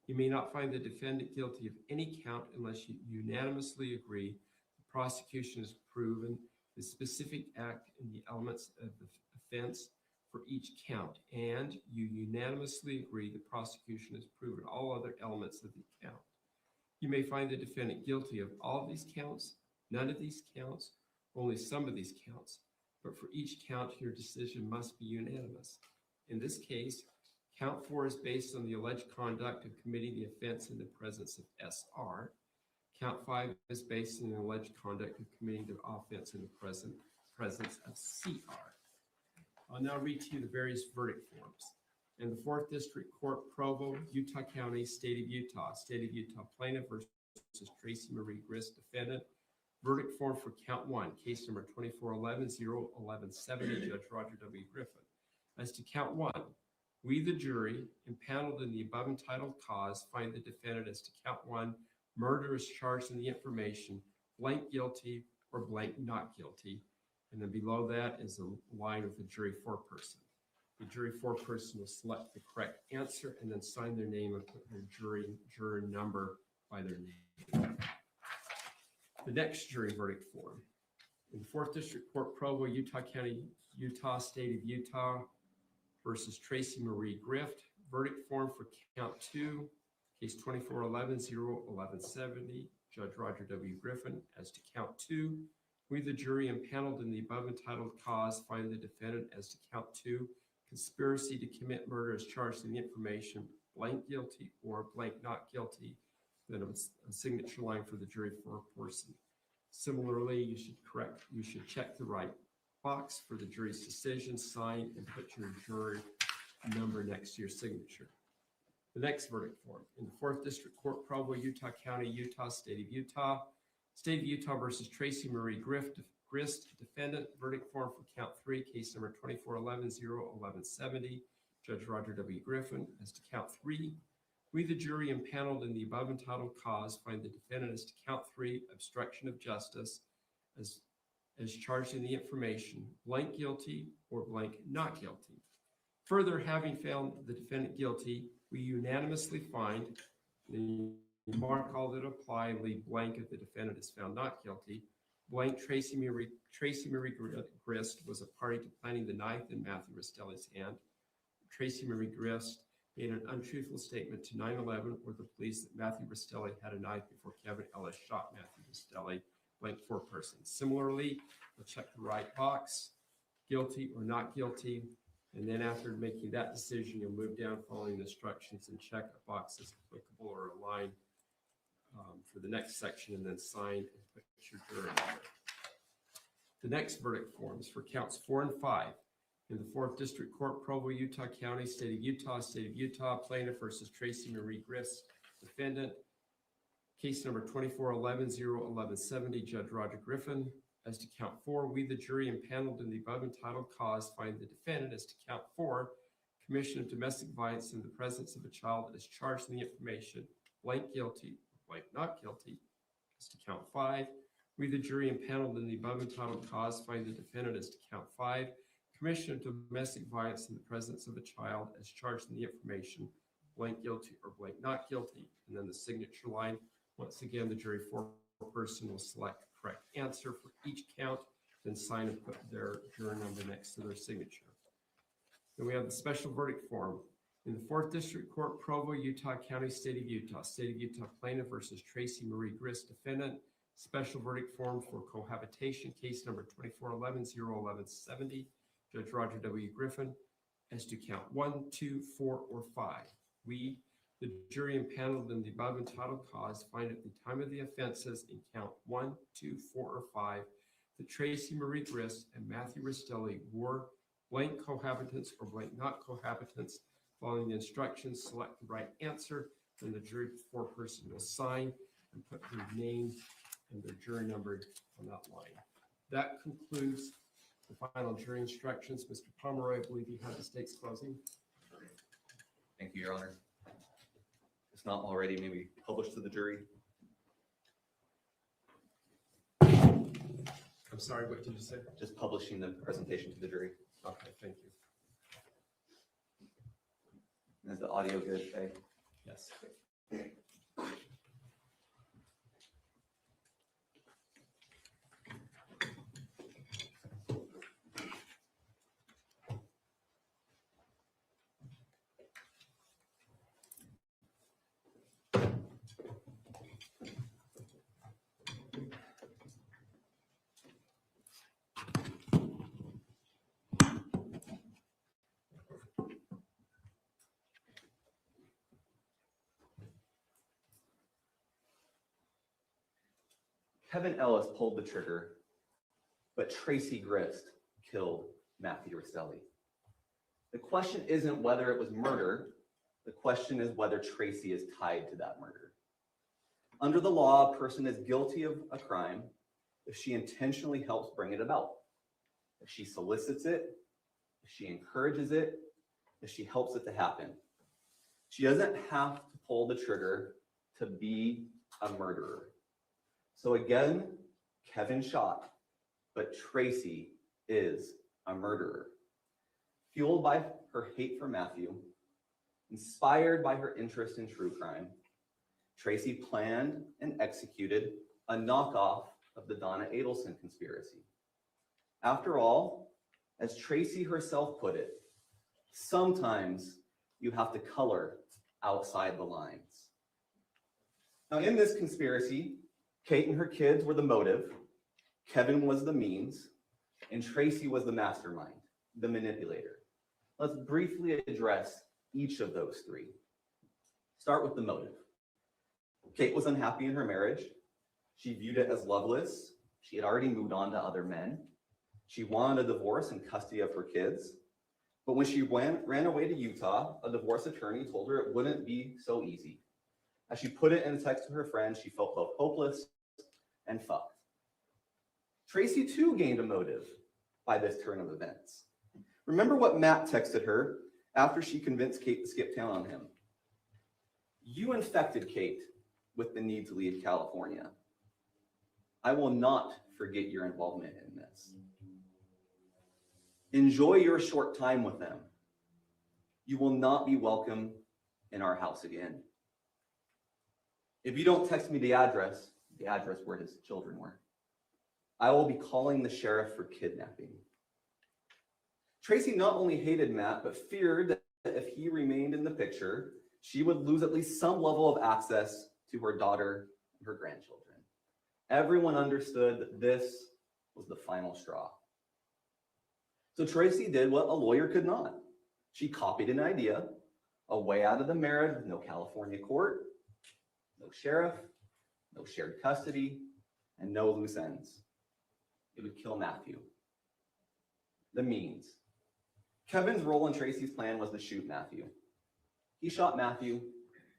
You may not find the defendant guilty of any count unless you unanimously agree the prosecution has proven the specific act and the elements of the offense for each count, and you unanimously agree the prosecution has proven all other elements of the count. You may find the defendant guilty of all of these counts, none of these counts, only some of these counts, but for each count, your decision must be unanimous. In this case, count 4 is based on the alleged conduct of committing the offense in the presence of SR. Count 5 is based on the alleged conduct of committing the offense in the presence of CR. I'll now read to you the various verdict forms. In the 4th District Court, Provo, Utah County, State of Utah plaintiff versus Tracy Marie Grist, defendant. Verdict form for count 1, case number 2411-01170, Judge Roger W. Griffin. As to count 1, we, the jury, impaneled in the above entitled cause, find the defendant as to count 1, murder is charged in the information, blank guilty or blank not guilty. And then below that is a line with the jury foreperson. The jury foreperson will select the correct answer and then sign their name and put their juror number by their name. The next jury verdict form. In the 4th District Court, Provo, Utah County, Utah, State of Utah versus Tracy Marie Grist. Verdict form for count 2, case 2411-01170, Judge Roger W. Griffin. As to count 2, we, the jury, impaneled in the above entitled cause, find the defendant as to count 2, conspiracy to commit murder is charged in the information, blank guilty or blank not guilty. Then a signature line for the jury foreperson. Similarly, you should check the right box for the jury's decision, sign, and put your jury number next to your signature. The next verdict form. In the 4th District Court, Provo, Utah County, Utah, State of Utah versus Tracy Marie Grist, defendant. Verdict form for count 3, case number 2411-01170, Judge Roger W. Griffin. As to count 3, we, the jury, impaneled in the above entitled cause, find the defendant as to count 3, obstruction of justice, as charged in the information, blank guilty or blank not guilty. Further, having found the defendant guilty, we unanimously find the mark all that apply and leave blank if the defendant is found not guilty. Blank Tracy Marie Grist was a party to planting the knife in Matthew Rastelli's hand. Tracy Marie Grist made an untruthful statement to 9/11 or the police that Matthew Rastelli had a knife before Kevin Ellis shot Matthew Rastelli, blank for person. Similarly, we'll check the right box, guilty or not guilty. And then after making that decision, you'll move down following the instructions and check a box that's applicable or a line for the next section, and then sign and put your jury number. The next verdict forms for counts 4 and 5 in the 4th District Court, Provo, Utah County, State of Utah, plaintiff versus Tracy Marie Griss, defendant. Case number 24-11-01170, Judge Roger Griffin. As to count 4, we, the jury, impaneled in the above entitled cause, find the defendant as to count 4, commission of domestic violence in the presence of a child as charged in the information, blank guilty, blank not guilty. As to count 5, we, the jury, impaneled in the above entitled cause, find the defendant as to count 5, commission of domestic violence in the presence of a child as charged in the information, blank guilty or blank not guilty. And then the signature line. Once again, the jury foreperson will select the correct answer for each count, then sign and put their juror number next to their signature. Then we have the special verdict form. In the 4th District Court, Provo, Utah County, State of Utah plaintiff versus Tracy Marie Griss, defendant. Special verdict form for cohabitation, case number 24-11-01170, Judge Roger W. Griffin. As to count 1, 2, 4, or 5, we, the jury impaneled in the above entitled cause, find at the time of the offenses in count 1, 2, 4, or 5 that Tracy Marie Griss and Matthew Rastelli were blank cohabitants or blank not cohabitants. Following the instructions, select the right answer, then the jury foreperson will sign and put their name and their jury number on that line. That concludes the final jury instructions. Mr. Pomeroy, I believe you have the state's closing. Thank you, Your Honor. It's not already maybe published to the jury. I'm sorry, what did you say? Just publishing the presentation to the jury. Okay, thank you. Is the audio good? Okay. Yes. Kevin Ellis pulled the trigger, but Tracy Griss killed Matthew Rastelli. The question isn't whether it was murder. The question is whether Tracy is tied to that murder. Under the law, a person is guilty of a crime if she intentionally helps bring it about, if she solicits it, if she encourages it, if she helps it to happen. She doesn't have to pull the trigger to be a murderer. So again, Kevin shot, but Tracy is a murderer. Fueled by her hate for Matthew, inspired by her interest in true crime, Tracy planned and executed a knockoff of the Donna Adelson conspiracy. After all, as Tracy herself put it, sometimes you have to color outside the lines. Now, in this conspiracy, Kate and her kids were the motive, Kevin was the means, and Tracy was the mastermind, the manipulator. Let's briefly address each of those three. Start with the motive. Kate was unhappy in her marriage. She viewed it as loveless. She had already moved on to other men. She wanted a divorce and custody of her kids. But when she ran away to Utah, a divorce attorney told her it wouldn't be so easy. As she put it in a text to her friend, she felt both hopeless and fucked. Tracy too gained a motive by this turn of events. Remember what Matt texted her after she convinced Kate to skip town on him. You infected Kate with the need to leave California. I will not forget your involvement in this. Enjoy your short time with them. You will not be welcome in our house again. If you don't text me the address where his children were, I will be calling the sheriff for kidnapping. Tracy not only hated Matt, but feared if he remained in the picture, she would lose at least some level of access to her daughter and her grandchildren. Everyone understood that this was the final straw. So Tracy did what a lawyer could not. She copied an idea, a way out of the marriage with no California court, no sheriff, no shared custody, and no loose ends. It would kill Matthew. The means. Kevin's role in Tracy's plan was to shoot Matthew. He shot Matthew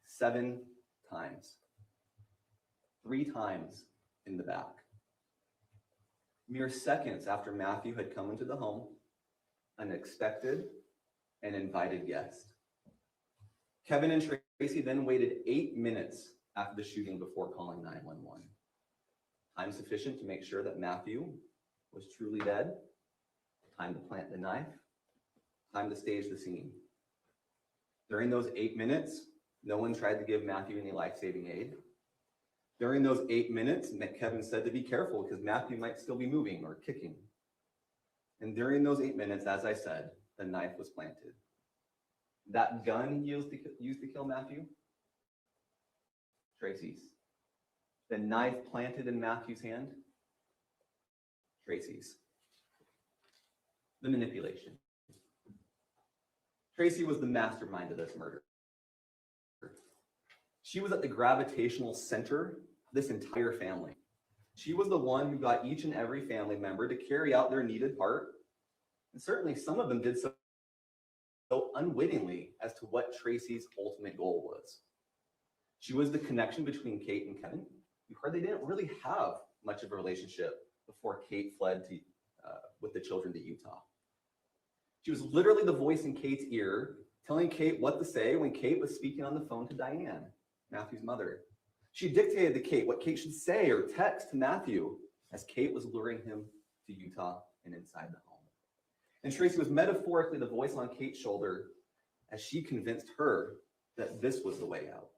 7 times. 3 times in the back. Mere seconds after Matthew had come into the home, an expected and invited guest. Kevin and Tracy then waited 8 minutes after the shooting before calling 911. Time sufficient to make sure that Matthew was truly dead. Time to plant the knife. Time to stage the scene. During those 8 minutes, no one tried to give Matthew any life-saving aid. During those 8 minutes, Kevin said to be careful because Matthew might still be moving or kicking. And during those 8 minutes, as I said, the knife was planted. That gun he used to kill Matthew, Tracy's. The knife planted in Matthew's hand, Tracy's. The manipulation. Tracy was the mastermind of this murder. She was at the gravitational center of this entire family. She was the one who got each and every family member to carry out their needed part. And certainly some of them did so unwittingly as to what Tracy's ultimate goal was. She was the connection between Kate and Kevin. You heard they didn't really have much of a relationship before Kate fled with the children to Utah. She was literally the voice in Kate's ear, telling Kate what to say when Kate was speaking on the phone to Diane, Matthew's mother. She dictated to Kate what Kate should say or text to Matthew as Kate was luring him to Utah and inside the home. And Tracy was metaphorically the voice on Kate's shoulder as she convinced her that this was the way out.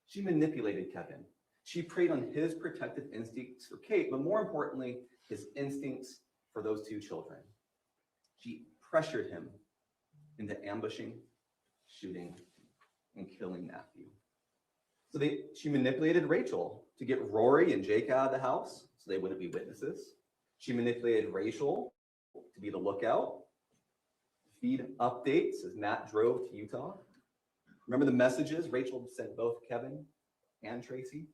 She manipulated Kevin. She preyed on his protective instincts for Kate, but more importantly, his instincts for those 2 children. She pressured him into ambushing, shooting, and killing Matthew. So she manipulated Rachel to get Rory and Jake out of the house so they wouldn't be witnesses. She manipulated Rachel to be the lookout, feed updates as Matt drove to Utah. Remember the messages Rachel sent both Kevin and Tracy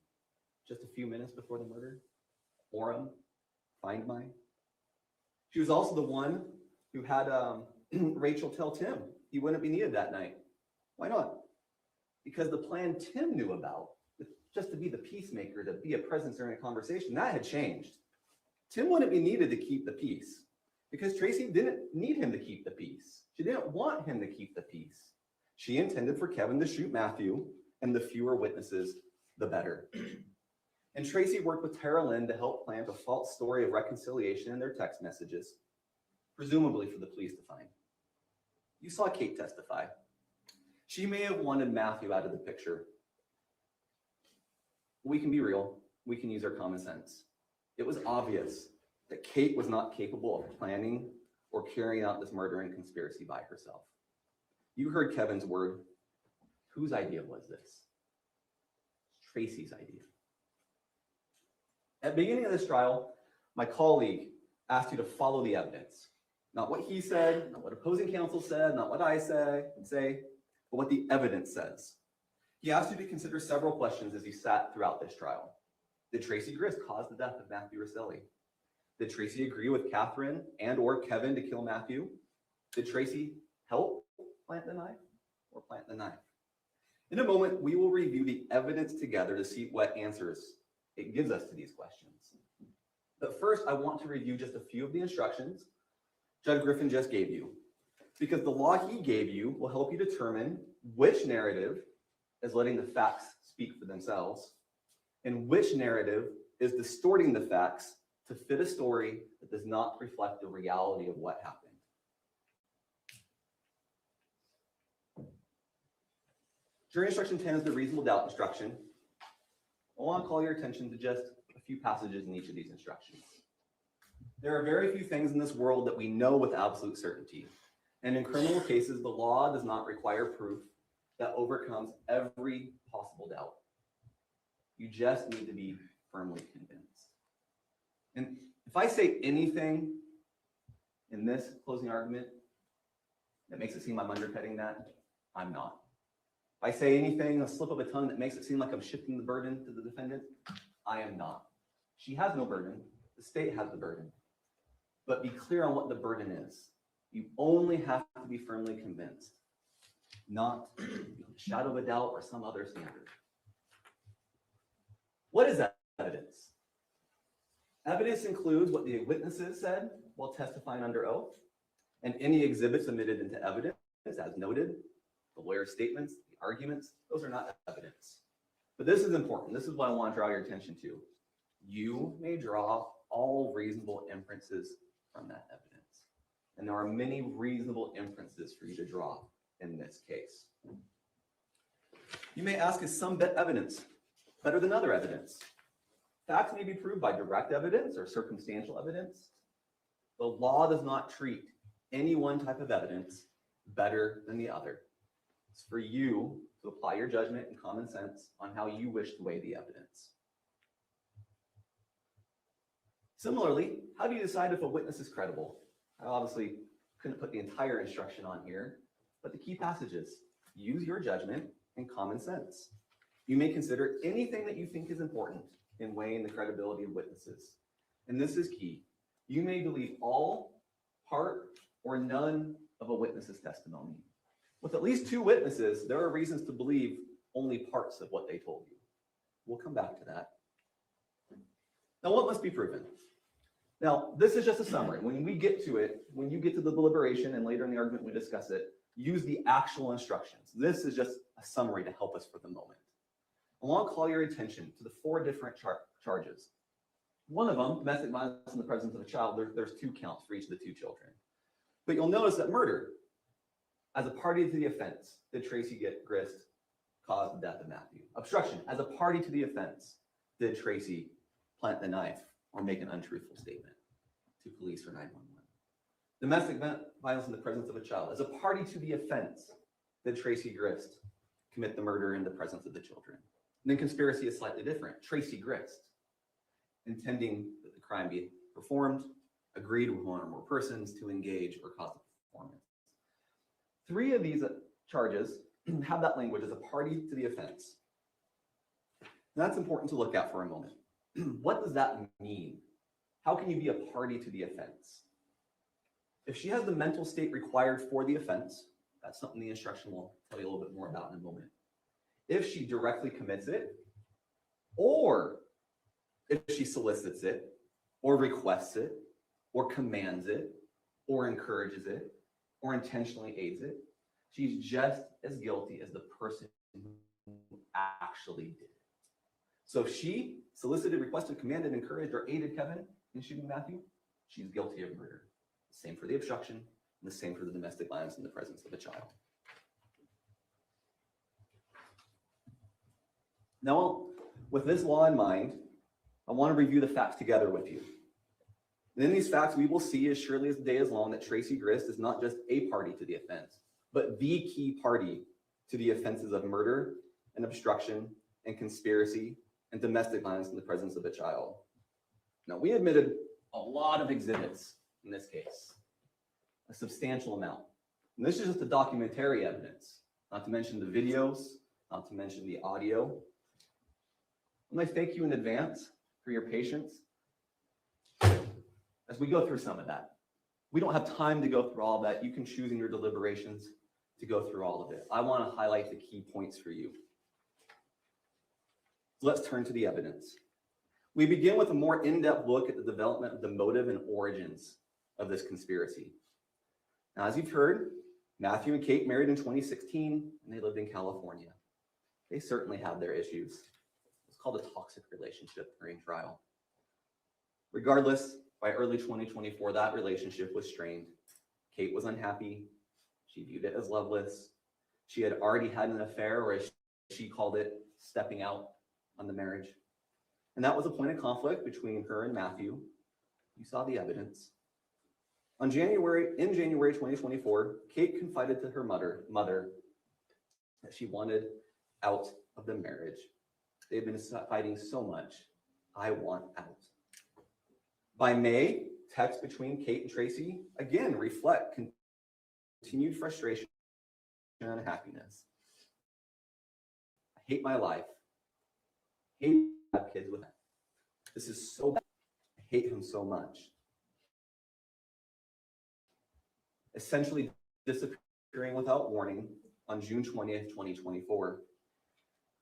just a few minutes before the murder? Orem, find mine. She was also the one who had Rachel tell Tim he wouldn't be needed that night. Why not? Because the plan Tim knew about, just to be the peacemaker, to be a presence during a conversation, that had changed. Tim wouldn't be needed to keep the peace because Tracy didn't need him to keep the peace. She didn't want him to keep the peace. She intended for Kevin to shoot Matthew, and the fewer witnesses, the better. And Tracy worked with Tara Lynn to help plant a false story of reconciliation in their text messages, presumably for the police to find. You saw Kate testify. She may have wanted Matthew out of the picture. We can be real. We can use our common sense. It was obvious that Kate was not capable of planning or carrying out this murdering conspiracy by herself. You heard Kevin's word. Whose idea was this? Tracy's idea. At the beginning of this trial, my colleague asked you to follow the evidence. Not what he said, not what opposing counsel said, not what I say, but what the evidence says. He asked you to consider several questions as you sat throughout this trial. Did Tracy Grist cause the death of Matthew Rosselli? Did Tracy agree with Catherine and or Kevin to kill Matthew? Did Tracy help plant the knife or plant the knife? In a moment, we will review the evidence together to see what answers it gives us to these questions. But first, I want to review just a few of the instructions Judge Griffin just gave you, because the law he gave you will help you determine which narrative is letting the facts speak for themselves and which narrative is distorting the facts to fit a story that does not reflect the reality of what happened. Jury instruction 10 is the reasonable doubt instruction. I want to call your attention to just a few passages in each of these instructions. There are very few things in this world that we know with absolute certainty. And in criminal cases, the law does not require proof that overcomes every possible doubt. You just need to be firmly convinced. And if I say anything in this closing argument that makes it seem I'm undercutting that, I'm not. If I say anything, a slip of a tongue that makes it seem like I'm shifting the burden to the defendant, I am not. She has no burden. The state has the burden. But be clear on what the burden is. You only have to be firmly convinced, not the shadow of a doubt or some other standard. What is that evidence? Evidence includes what the witnesses said while testifying under oath, and any exhibits admitted into evidence, as noted, the lawyer's statements, the arguments, those are not evidence. But this is important. This is what I want to draw your attention to. You may draw all reasonable inferences from that evidence. And there are many reasonable inferences for you to draw in this case. You may ask, is some evidence better than other evidence? Facts may be proved by direct evidence or circumstantial evidence. The law does not treat any one type of evidence better than the other. It's for you to apply your judgment and common sense on how you wish to weigh the evidence. Similarly, how do you decide if a witness is credible? I obviously couldn't put the entire instruction on here, but the key passages: use your judgment and common sense. You may consider anything that you think is important in weighing the credibility of witnesses. And this is key. You may believe all, part, or none of a witness's testimony. With at least 2 witnesses, there are reasons to believe only parts of what they told you. We'll come back to that. Now, what must be proven? Now, this is just a summary. When we get to it, when you get to the deliberation and later in the argument we discuss it, use the actual instructions. This is just a summary to help us for the moment. I want to call your attention to the 4 different charges. One of them, domestic violence in the presence of a child, there's 2 counts for each of the 2 children. But you'll notice that murder, as a party to the offense, did Tracy Grist cause the death of Matthew? Obstruction, as a party to the offense, did Tracy plant the knife or make an untruthful statement to police or 911? Domestic violence in the presence of a child, as a party to the offense, did Tracy Grist commit the murder in the presence of the children? And then conspiracy is slightly different. Tracy Grist, intending that the crime be performed, agreed with 1 or more persons to engage or cause the performance. 3 of these charges have that language as a party to the offense. And that's important to look at for a moment. What does that mean? How can you be a party to the offense? If she has the mental state required for the offense, that's something the instruction will tell you a little bit more about in a moment. If she directly commits it, or if she solicits it, or requests it, or commands it, or encourages it, or intentionally aids it, she's just as guilty as the person who actually did it. So if she solicited, requested, commanded, encouraged, or aided Kevin in shooting Matthew, she's guilty of murder. The same for the obstruction, and the same for the domestic violence in the presence of a child. Now, with this law in mind, I want to review the facts together with you. And in these facts, we will see, as surely as the day is long, that Tracy Grist is not just a party to the offense, but the key party to the offenses of murder and obstruction and conspiracy and domestic violence in the presence of a child. Now, we admitted a lot of exhibits in this case, a substantial amount. And this is just the documentary evidence, not to mention the videos, not to mention the audio. And I thank you in advance for your patience as we go through some of that. We don't have time to go through all of that. You can choose in your deliberations to go through all of it. I want to highlight the key points for you. Let's turn to the evidence. We begin with a more in-depth look at the development of the motive and origins of this conspiracy. Now, as you've heard, Matthew and Kate married in 2016, and they lived in California. They certainly had their issues. It's called a toxic relationship during trial. Regardless, by early 2024, that relationship was strained. Kate was unhappy. She viewed it as loveless. She had already had an affair, or as she called it, stepping out on the marriage. And that was a point of conflict between her and Matthew. You saw the evidence. In January 2024, Kate confided to her mother that she wanted out of the marriage. They've been fighting so much. I want out. By May, texts between Kate and Tracy again reflect continued frustration and unhappiness. I hate my life. I hate to have kids with him. This is so bad. I hate him so much. Essentially disappearing without warning on June 20th, 2024.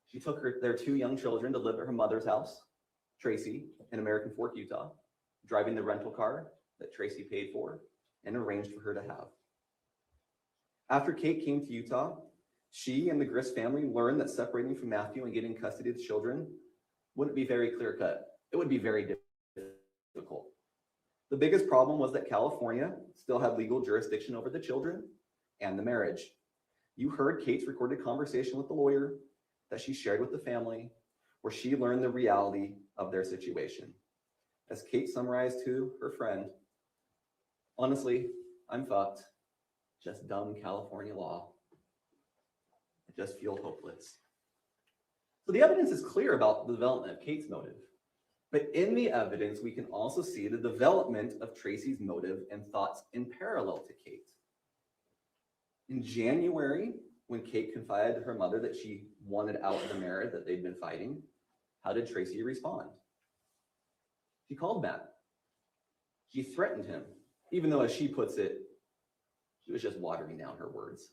She took their two young children to live at her mother's house, Tracy, in American Fork, Utah, driving the rental car that Tracy paid for and arranged for her to have. After Kate came to Utah, she and the Grist family learned that separating from Matthew and getting custody of the children wouldn't be very clear-cut. It would be very difficult. The biggest problem was that California still had legal jurisdiction over the children and the marriage. You heard Kate's recorded conversation with the lawyer that she shared with the family, where she learned the reality of their situation. As Kate summarized to her friend, honestly, I'm fucked. Just dumb California law. I just feel hopeless. So the evidence is clear about the development of Kate's motive. But in the evidence, we can also see the development of Tracy's motive and thoughts in parallel to Kate. In January, when Kate confided to her mother that she wanted out of the marriage that they'd been fighting, how did Tracy respond? She called Matt. She threatened him, even though, as she puts it, she was just watering down her words.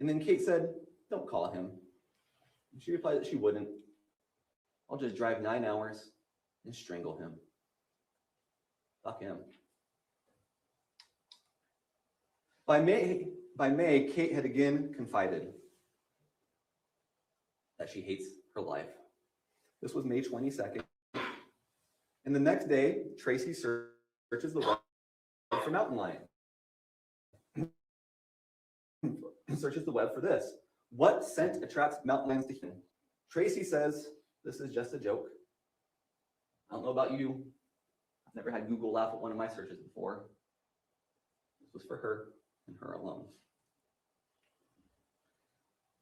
And then Kate said, "Don't call him." And she replied that she wouldn't. "I'll just drive 9 hours and strangle him. Fuck him." By May, Kate had again confided that she hates her life. This was May 22nd. And the next day, Tracy searches the web for mountain lion. Searches the web for this. What scent attracts mountain lions to humans? Tracy says, this is just a joke. I don't know about you. I've never had Google laugh at one of my searches before. This was for her and her alone.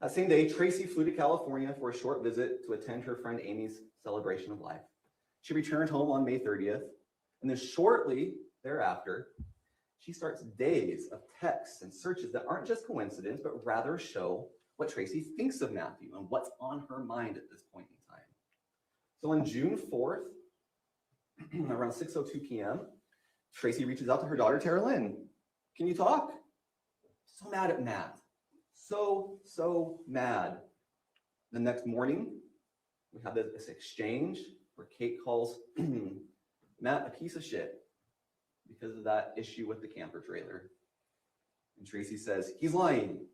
That same day, Tracy flew to California for a short visit to attend her friend Amy's celebration of life. She returned home on May 30th, and then shortly thereafter, she starts days of texts and searches that aren't just coincidence, but rather show what Tracy thinks of Matthew and what's on her mind at this point in time. So on June 4th, around 6:02 p.m., Tracy reaches out to her daughter, Tara Lynn. "Can you talk?" So mad at Matt. So mad. The next morning, we have this exchange where Kate calls Matt a piece of shit because of that issue with the camper trailer. And Tracy says, "He's lying."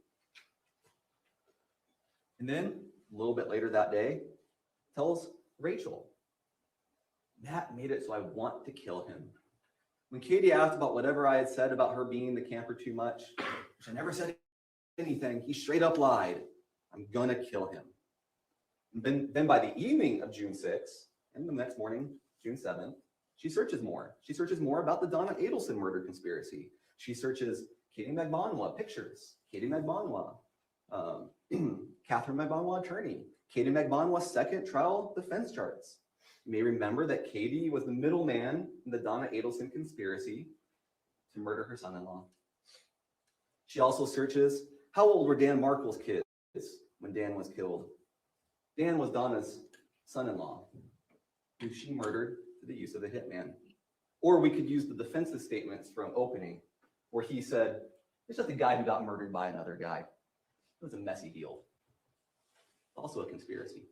And then a little bit later that day, tells Rachel, "Matt made it so I want to kill him. When Katie asked about whatever I had said about her being the camper too much, which I never said anything, he straight up lied. I'm gonna kill him." And then by the evening of June 6th, and the next morning, June 7th, she searches more. She searches more about the Donna Adelson murder conspiracy. She searches Katie Magbanwa pictures, Katie Magbanwa, Catherine Magbanwa attorney, Katie Magbanwa's second trial defense charts. You may remember that Katie was the middleman in the Donna Adelson conspiracy to murder her son-in-law. She also searches, how old were Dan Markle's kids when Dan was killed? Dan was Donna's son-in-law, who she murdered through the use of a hitman. Or we could use the defense's statements from opening, where he said, "It's just a guy who got murdered by another guy." It was a messy deal. Also a conspiracy.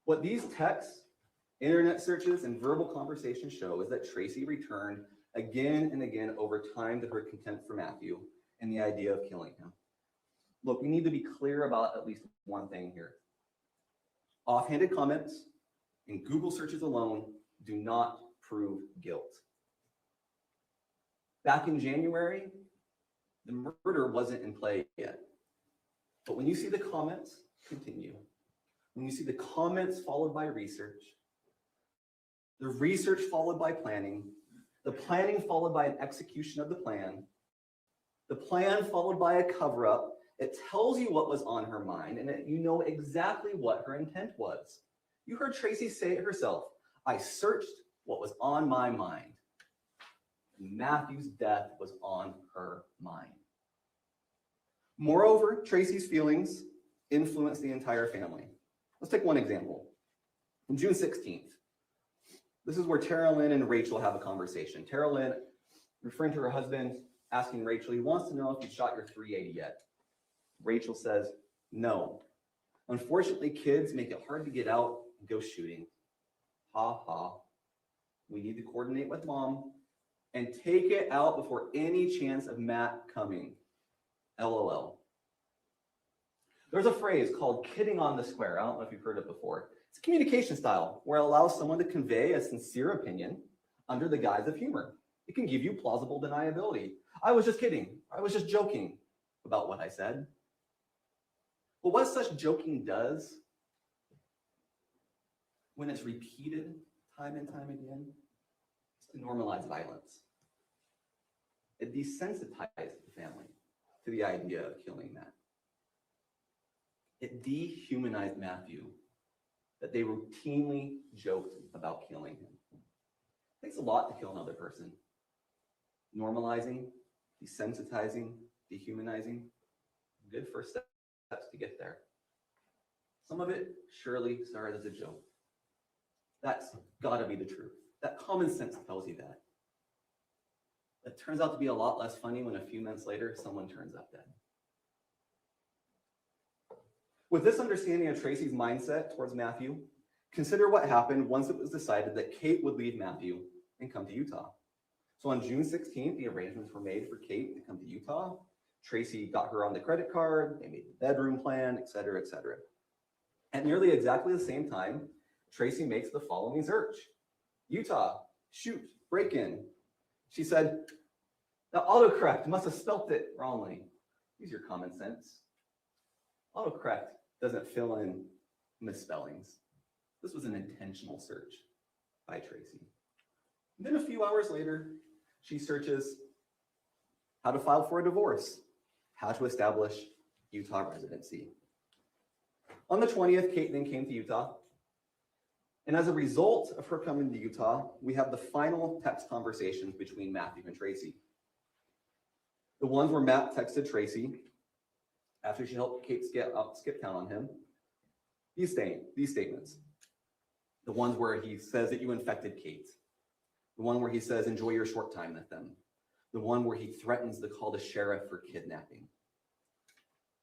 What these texts, internet searches, and verbal conversations show is that Tracy returned again and again over time to her contempt for Matthew and the idea of killing him. Look, we need to be clear about at least one thing here. Offhanded comments and Google searches alone do not prove guilt. Back in January, the murder wasn't in play yet. But when you see the comments continue, when you see the comments followed by research, the research followed by planning, the planning followed by an execution of the plan followed by a cover-up. It tells you what was on her mind, and you know exactly what her intent was. You heard Tracy say it herself. I searched what was on my mind. Matthew's death was on her mind. Moreover, Tracy's feelings influenced the entire family. Let's take one example. On June 16th, this is where Tara Lynn and Rachel have a conversation. Tara Lynn, referring to her husband, asking Rachel, he wants to know if you shot your 380 yet. Rachel says, no. Unfortunately, kids make it hard to get out and go shooting. Ha ha. We need to coordinate with mom and take it out before any chance of Matt coming. LOL. There's a phrase called kidding on the square. I don't know if you've heard it before. It's a communication style where it allows someone to convey a sincere opinion under the guise of humor. It can give you plausible deniability. I was just kidding. I was just joking about what I said. But what such joking does, when it's repeated time and time again, is to normalize violence. It desensitized the family to the idea of killing Matt. It dehumanized Matthew, that they routinely joked about killing him. It takes a lot to kill another person. Normalizing, desensitizing, dehumanizing, good first steps to get there. Some of it surely started as a joke. That's gotta be the truth. That common sense tells you that. It turns out to be a lot less funny when a few months later, someone turns up dead. With this understanding of Tracy's mindset towards Matthew, consider what happened once it was decided that Kate would leave Matthew and come to Utah. So on June 16th, the arrangements were made for Kate to come to Utah. Tracy got her on the credit card, they made the bedroom plan, et cetera, et cetera. At nearly exactly the same time, Tracy makes the following search. Utah, shoot, break in. She said, the autocorrect must have spelt it wrongly. Use your common sense. Autocorrect doesn't fill in misspellings. This was an intentional search by Tracy. And then a few hours later, she searches how to file for a divorce, how to establish Utah residency. On the 20th, Kate then came to Utah. And as a result of her coming to Utah, we have the final text conversations between Matthew and Tracy. The ones where Matt texted Tracy after she helped Kate skip town on him. These statements. The ones where he says that you infected Kate. The one where he says, enjoy your short time with them. The one where he threatens to call the sheriff for kidnapping.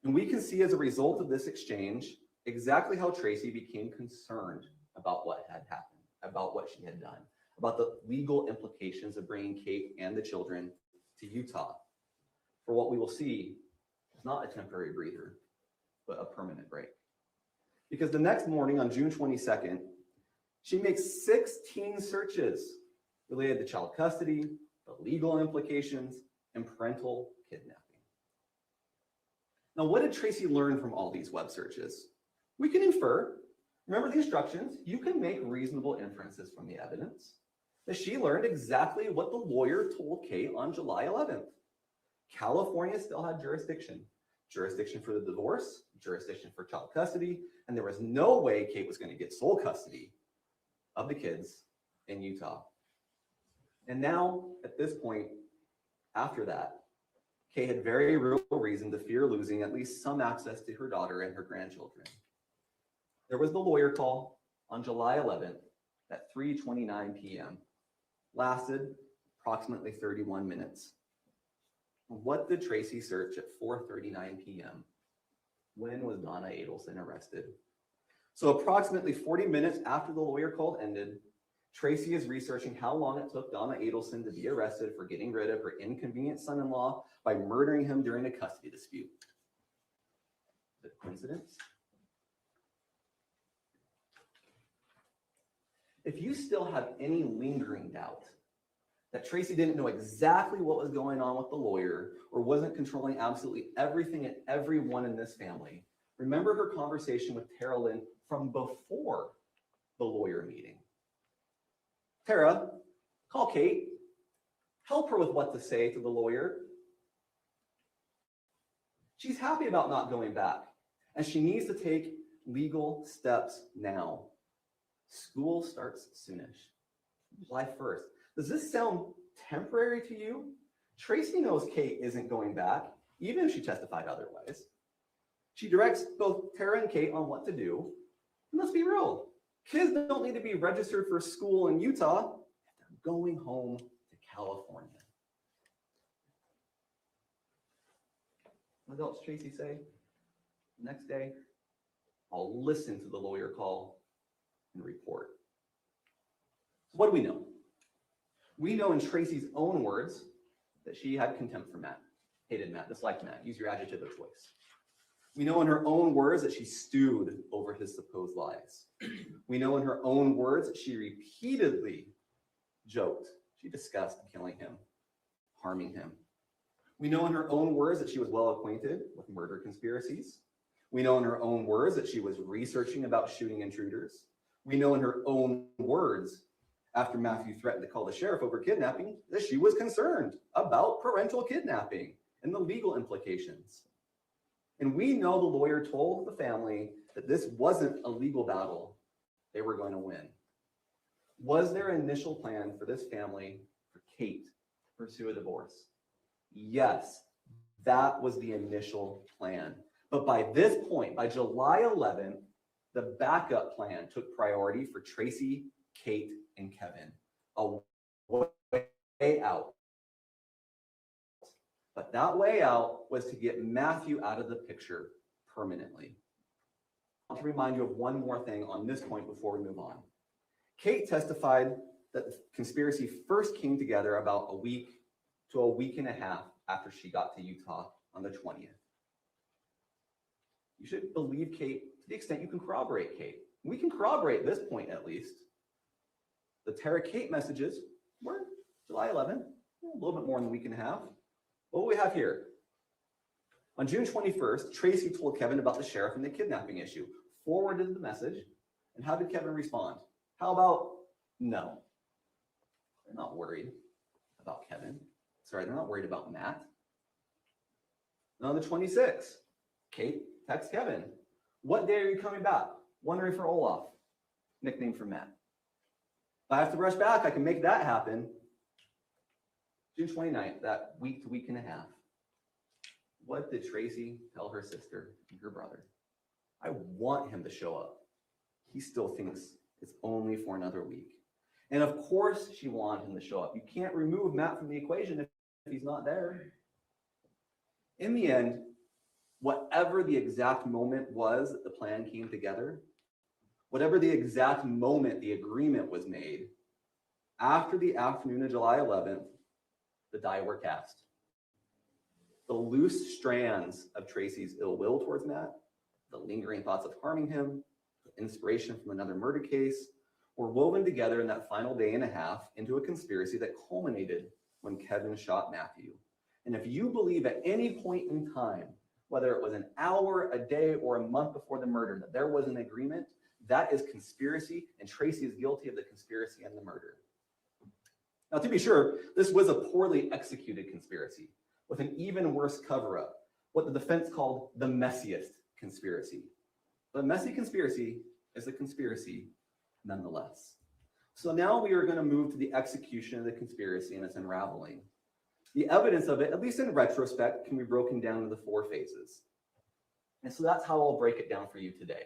And we can see as a result of this exchange, exactly how Tracy became concerned about what had happened, about what she had done, about the legal implications of bringing Kate and the children to Utah. For what we will see is not a temporary breather, but a permanent break. Because the next morning on June 22nd, she makes 16 searches related to child custody, the legal implications, and parental kidnapping. Now, what did Tracy learn from all these web searches? We can infer, remember the instructions, you can make reasonable inferences from the evidence, that she learned exactly what the lawyer told Kate on July 11th. California still had jurisdiction. Jurisdiction for the divorce, jurisdiction for child custody, and there was no way Kate was going to get sole custody of the kids in Utah. And now, at this point, after that, Kate had very real reason to fear losing at least some access to her daughter and her grandchildren. There was the lawyer call on July 11th at 3:29 p.m. Lasted approximately 31 minutes. What did Tracy search at 4:39 p.m.? When was Donna Adelson arrested? So approximately 40 minutes after the lawyer call ended, Tracy is researching how long it took Donna Adelson to be arrested for getting rid of her inconvenient son-in-law by murdering him during a custody dispute. Is it a coincidence? If you still have any lingering doubt that Tracy didn't know exactly what was going on with the lawyer or wasn't controlling absolutely everything and everyone in this family, remember her conversation with Tara Lynn from before the lawyer meeting. Tara, call Kate. Help her with what to say to the lawyer. She's happy about not going back, and she needs to take legal steps now. School starts soonish, July 1st. Does this sound temporary to you? Tracy knows Kate isn't going back, even if she testified otherwise. She directs both Tara and Kate on what to do. And let's be real, kids don't need to be registered for school in Utah if they're going home to California. What else Tracy say? Next day, I'll listen to the lawyer call and report. So what do we know? We know in Tracy's own words that she had contempt for Matt, hated Matt, disliked Matt. Use your adjective of choice. We know in her own words that she stewed over his supposed lies. We know in her own words that she repeatedly joked. She discussed killing him, harming him. We know in her own words that she was well acquainted with murder conspiracies. We know in her own words that she was researching about shooting intruders. We know in her own words, after Matthew threatened to call the sheriff over kidnapping, that she was concerned about parental kidnapping and the legal implications. And we know the lawyer told the family that this wasn't a legal battle they were going to win. Was there an initial plan for this family, for Kate, to pursue a divorce? Yes, that was the initial plan. But by this point, by July 11th, the backup plan took priority for Tracy, Kate, and Kevin. A way out. But that way out was to get Matthew out of the picture permanently. I want to remind you of one more thing on this point before we move on. Kate testified that the conspiracy first came together about a week to a week and a half after she got to Utah on the 20th. You should believe Kate to the extent you can corroborate Kate. We can corroborate this point at least. The Tara Kate messages were July 11th, a little bit more than a week and a half. What do we have here? On June 21st, Tracy told Kevin about the sheriff and the kidnapping issue, forwarded the message, and how did Kevin respond? How about no? They're not worried about Kevin. Sorry, they're not worried about Matt. And on the 26th, Kate texts Kevin, what day are you coming back? Wondering for Olaf, nickname for Matt. If I have to rush back, I can make that happen. June 29th, that week to week and a half. What did Tracy tell her sister and her brother? I want him to show up. He still thinks it's only for another week. And of course she wanted him to show up. You can't remove Matt from the equation if he's not there. In the end, whatever the exact moment was that the plan came together, whatever the exact moment the agreement was made, after the afternoon of July 11th, the die were cast. The loose strands of Tracy's ill will towards Matt, the lingering thoughts of harming him, the inspiration from another murder case, were woven together in that final day and a half into a conspiracy that culminated when Kevin shot Matthew. And if you believe at any point in time, whether it was an hour, a day, or a month before the murder, that there was an agreement, that is conspiracy, and Tracy is guilty of the conspiracy and the murder. Now, to be sure, this was a poorly executed conspiracy with an even worse cover-up, what the defense called the messiest conspiracy. But a messy conspiracy is a conspiracy nonetheless. So now we are going to move to the execution of the conspiracy and its unraveling. The evidence of it, at least in retrospect, can be broken down into 4 phases. And so that's how I'll break it down for you today.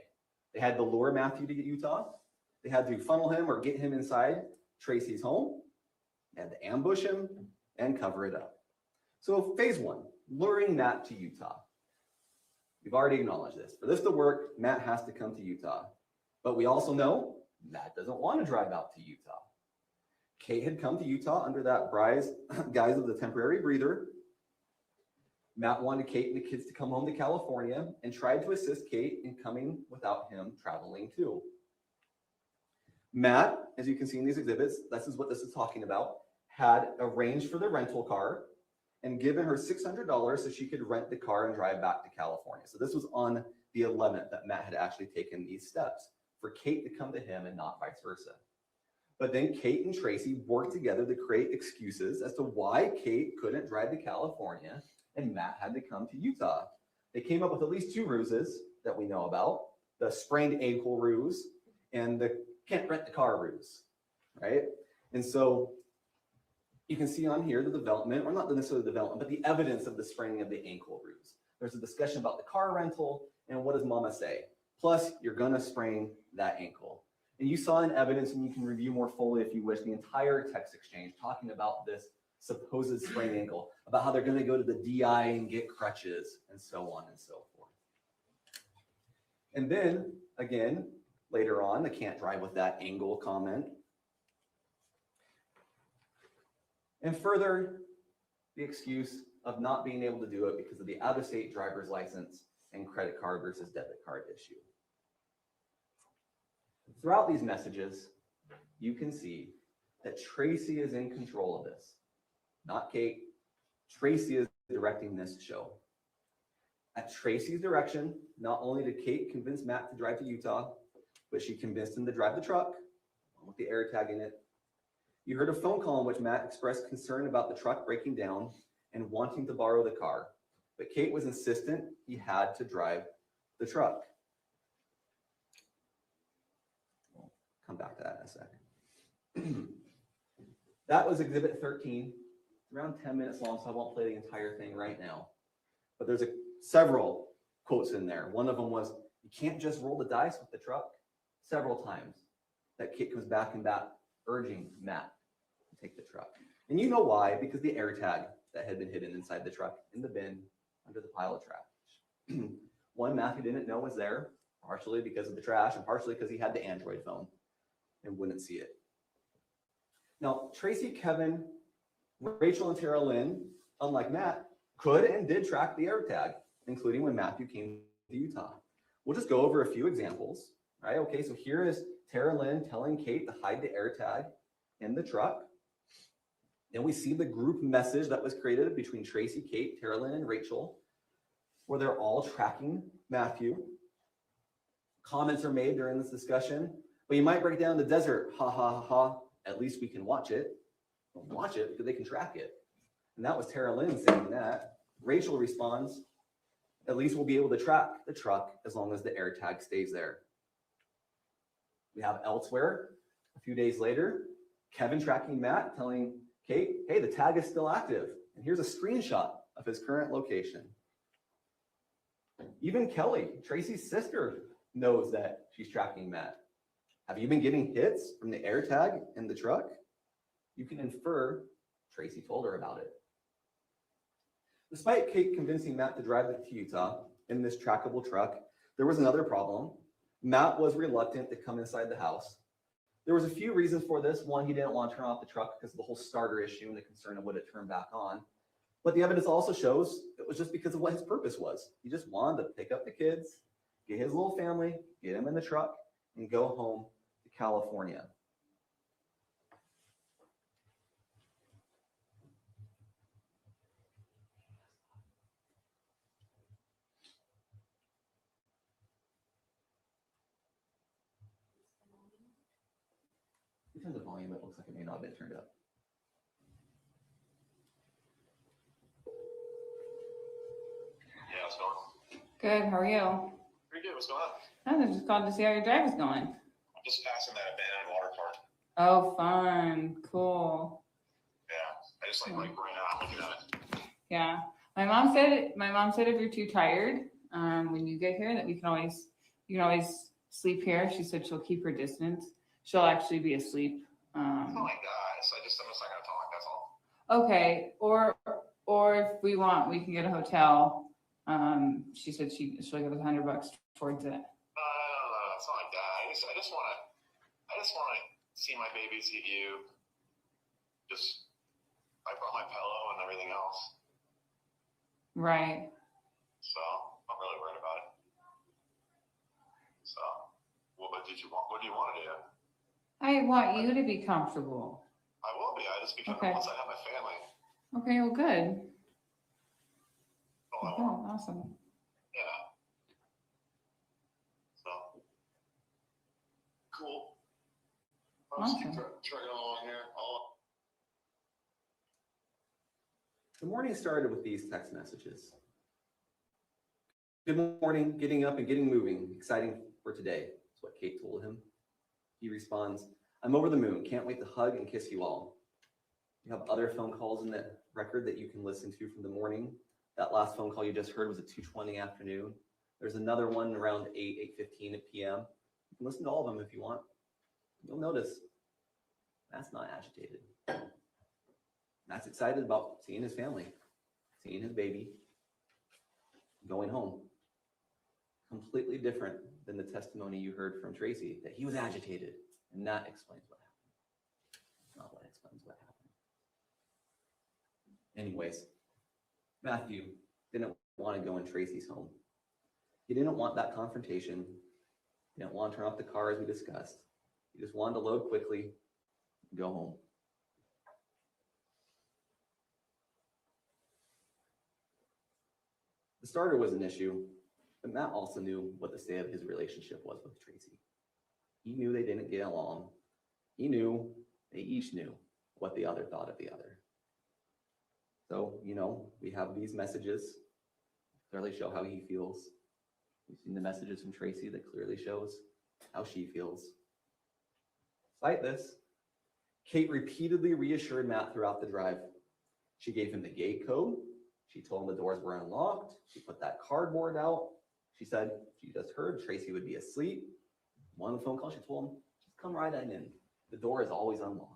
They had to lure Matthew to Utah. They had to funnel him or get him inside Tracy's home. They had to ambush him and cover it up. So phase 1, luring Matt to Utah. We've already acknowledged this. For this to work, Matt has to come to Utah. But we also know Matt doesn't want to drive out to Utah. Kate had come to Utah under that guise of the temporary breather. Matt wanted Kate and the kids to come home to California and tried to assist Kate in coming without him traveling too. Matt, as you can see in these exhibits, this is what this is talking about, had arranged for the rental car and given her $600 so she could rent the car and drive back to California. So this was on the 11th that Matt had actually taken these steps for Kate to come to him and not vice versa. But then Kate and Tracy worked together to create excuses as to why Kate couldn't drive to California and Matt had to come to Utah. They came up with at least 2 ruses that we know about, the sprained ankle ruse and the can't rent the car ruse, right? And so you can see on here the development, or not necessarily the development, but the evidence of the spraining of the ankle ruse. There's a discussion about the car rental and what does mama say? Plus, you're gonna sprain that ankle. And you saw in evidence, and you can review more fully if you wish, the entire text exchange talking about this supposed sprained ankle, about how they're gonna go to the DI and get crutches and so on and so forth. And then, again, later on, the can't drive with that angle comment. And further, the excuse of not being able to do it because of the out-of-state driver's license and credit card versus debit card issue. Throughout these messages, you can see that Tracy is in control of this, not Kate. Tracy is directing this show. At Tracy's direction, not only did Kate convince Matt to drive to Utah, but she convinced him to drive the truck with the air tag in it. You heard a phone call in which Matt expressed concern about the truck breaking down and wanting to borrow the car, but Kate was insistent he had to drive the truck. We'll come back to that in a second. That was exhibit 13. It's around 10 minutes long, so I won't play the entire thing right now. But there's several quotes in there. One of them was, "You can't just roll the dice with the truck," several times. That Kate comes back and back, urging Matt to take the truck. And you know why, because the air tag that had been hidden inside the truck in the bin under the pile of trash. One, Matthew didn't know was there, partially because of the trash and partially because he had the Android phone and wouldn't see it. Now, Tracy, Kevin, Rachel, and Tara Lynn, unlike Matt, could and did track the air tag, including when Matthew came to Utah. We'll just go over a few examples, right? Okay, so here is Tara Lynn telling Kate to hide the air tag in the truck. Then we see the group message that was created between Tracy, Kate, Tara Lynn, and Rachel, where they're all tracking Matthew. Comments are made during this discussion. But you might break down the desert, ha ha ha ha. At least we can watch it. We'll watch it because they can track it. And that was Tara Lynn saying that. Rachel responds, at least we'll be able to track the truck as long as the air tag stays there. We have elsewhere, a few days later, Kevin tracking Matt, telling Kate, hey, the tag is still active. And here's a screenshot of his current location. Even Kelly, Tracy's sister, knows that she's tracking Matt. Have you been getting hits from the air tag in the truck? You can infer Tracy told her about it. Despite Kate convincing Matt to drive to Utah in this trackable truck, there was another problem. Matt was reluctant to come inside the house. There was a few reasons for this. One, he didn't want to turn off the truck because of the whole starter issue and the concern of would it turn back on. But the evidence also shows it was just because of what his purpose was. He just wanted to pick up the kids, get his little family, get him in the truck, and go home to California. Turn the volume, it looks like it may not have been turned up. Yeah, what's going on? Good, how are you? Pretty good, what's going on? I just called to see how your drive is going. I'm just passing that abandoned water park. Oh, fun, cool. Yeah, I just like ran out looking at it. Yeah, my mom said if you're too tired, when you get here, that you can always sleep here. She said she'll keep her distance. She'll actually be asleep. Oh my gosh, I'm just not gonna talk, that's all. Okay, or if we want, we can get a hotel. She said she'll give us $100 towards it. No, it's not like that. I just wanna see my baby, see you. I brought my pillow and everything else. Right. So I'm really worried about it. So, what do you want to do? I want you to be comfortable. I will be, Okay. once I have my family. Okay, well, good. Oh, I Okay, want. awesome. Yeah. So, cool. I'll just keep Awesome. trucking along here. The morning started with these text messages. Good morning, getting up and getting moving. Exciting for today. That's what Kate told him. He responds, I'm over the moon. Can't wait to hug and kiss you all. You have other phone calls in the record that you can listen to from the morning. That last phone call you just heard was at 2:20 afternoon. There's another one around 8:15 p.m. You can listen to all of them if you want. You'll notice Matt's not agitated. Matt's excited about seeing his family, seeing his baby, going home. Completely different than the testimony you heard from Tracy that he was agitated, and that explains what happened. Not what explains what happened. Anyways, Matthew didn't want to go in Tracy's home. He didn't want that confrontation. He didn't want to turn off the car as we discussed. He just wanted to load quickly and go home. The starter was an issue, but Matt also knew what the state of his relationship was with Tracy. He knew they didn't get along. He knew they each knew what the other thought of the other. So, we have these messages clearly show how he feels. We've seen the messages from Tracy that clearly shows how she feels. Despite this, Kate repeatedly reassured Matt throughout the drive. She gave him the gate code. She told him the doors were unlocked. She put that cardboard out. She said she just heard Tracy would be asleep. One phone call, she told him, just come right on in. The door is always unlocked.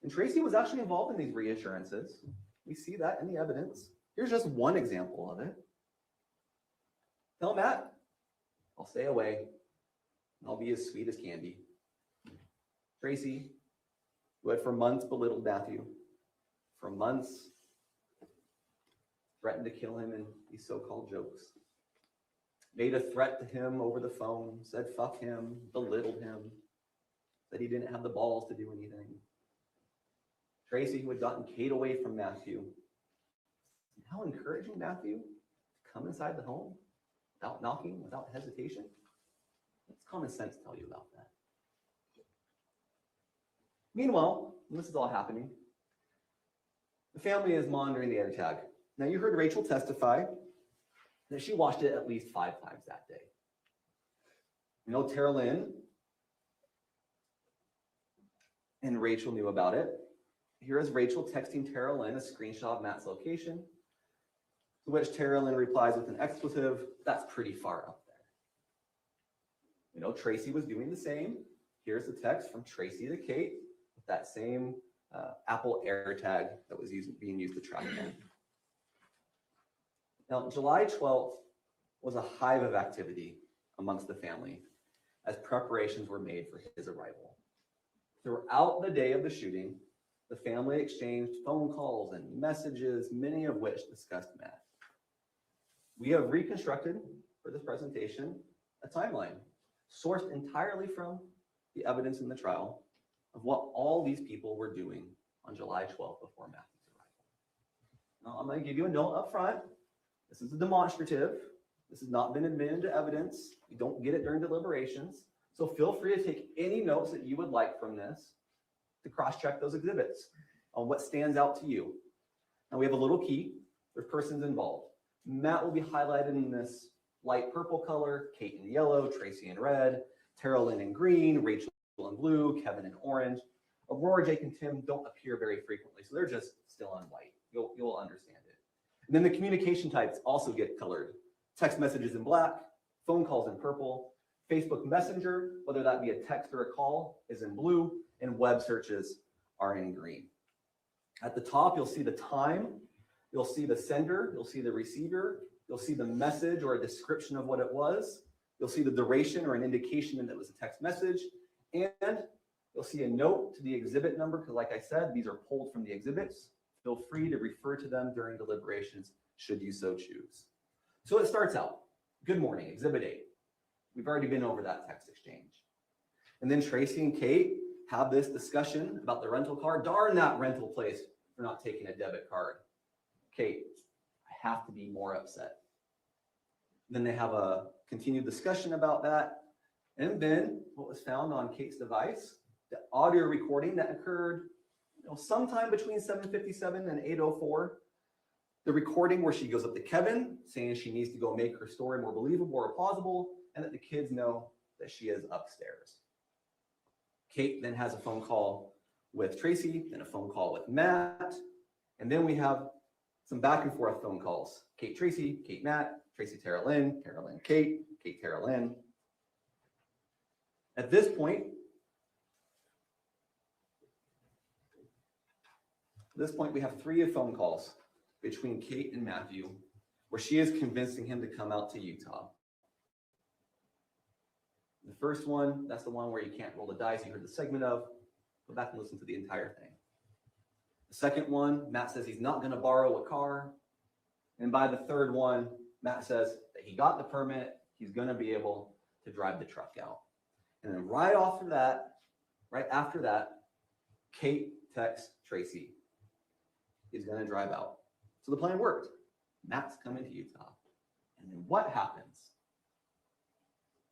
And Tracy was actually involved in these reassurances. We see that in the evidence. Here's just one example of it. Tell Matt, I'll stay away. And I'll be as sweet as candy. Tracy, who had for months belittled Matthew, for months threatened to kill him in these so-called jokes, made a threat to him over the phone, said fuck him, belittled him, said he didn't have the balls to do anything. Tracy, who had gotten Kate away from Matthew, now encouraging Matthew to come inside the home without knocking, without hesitation. What's common sense tell you about that? Meanwhile, when this is all happening, the family is monitoring the AirTag. Now, you heard Rachel testify that she watched it at least 5 times that day. Tara Lynn and Rachel knew about it. Here is Rachel texting Tara Lynn a screenshot of Matt's location, to which Tara Lynn replies with an expletive, that's pretty far up there. Tracy was doing the same. Here's the text from Tracy to Kate with that same Apple AirTag that was being used to track him. Now, July 12th was a hive of activity amongst the family as preparations were made for his arrival. Throughout the day of the shooting, the family exchanged phone calls and messages, many of which discussed Matt. We have reconstructed for this presentation a timeline sourced entirely from the evidence in the trial of what all these people were doing on July 12th before Matthew's arrival. Now, I'm going to give you a note up front. This is a demonstrative. This has not been admitted into evidence. You don't get it during deliberations. So feel free to take any notes that you would like from this to cross-check those exhibits on what stands out to you. Now we have a little key. There's persons involved. Matt will be highlighted in this light purple color, Kate in yellow, Tracy in red, Tara Lynn in green, Rachel in blue, Kevin in orange. Aurora, Jake, and Tim don't appear very frequently, so they're just still on white. You'll understand it. And then the communication types also get colored. Text messages in black, phone calls in purple, Facebook Messenger, whether that be a text or a call, is in blue, and web searches are in green. At the top, you'll see the time, you'll see the sender, you'll see the receiver, you'll see the message or a description of what it was, you'll see the duration or an indication that it was a text message, and you'll see a note to the exhibit number, because like I said, these are pulled from the exhibits. Feel free to refer to them during deliberations, should you so choose. So it starts out, good morning, exhibit 8. We've already been over that text exchange. And then Tracy and Kate have this discussion about the rental car. Darn that rental place for not taking a debit card. Kate, I have to be more upset. Then they have a continued discussion about that. And then what was found on Kate's device the audio recording that occurred sometime between 7:57 and 8:04. The recording where she goes up to Kevin saying she needs to go make her story more believable or plausible, and that the kids know that she is upstairs. Kate then has a phone call with Tracy, then a phone call with Matt, and then we have some back and forth phone calls. Kate, Tracy, Kate, Matt, Tracy, Tara Lynn, Kate, Kate, Tara Lynn. At this point, we have 3 phone calls between Kate and Matthew, where she is convincing him to come out to Utah. The first one, that's the one where you can't roll the dice. You heard the segment of. Go back and listen to the entire thing. The second one, Matt says he's not going to borrow a car. And by the third one, Matt says that he got the permit. He's going to be able to drive the truck out. And then right after that, Kate texts Tracy. He's going to drive out. So the plan worked. Matt's coming to Utah. And then what happens?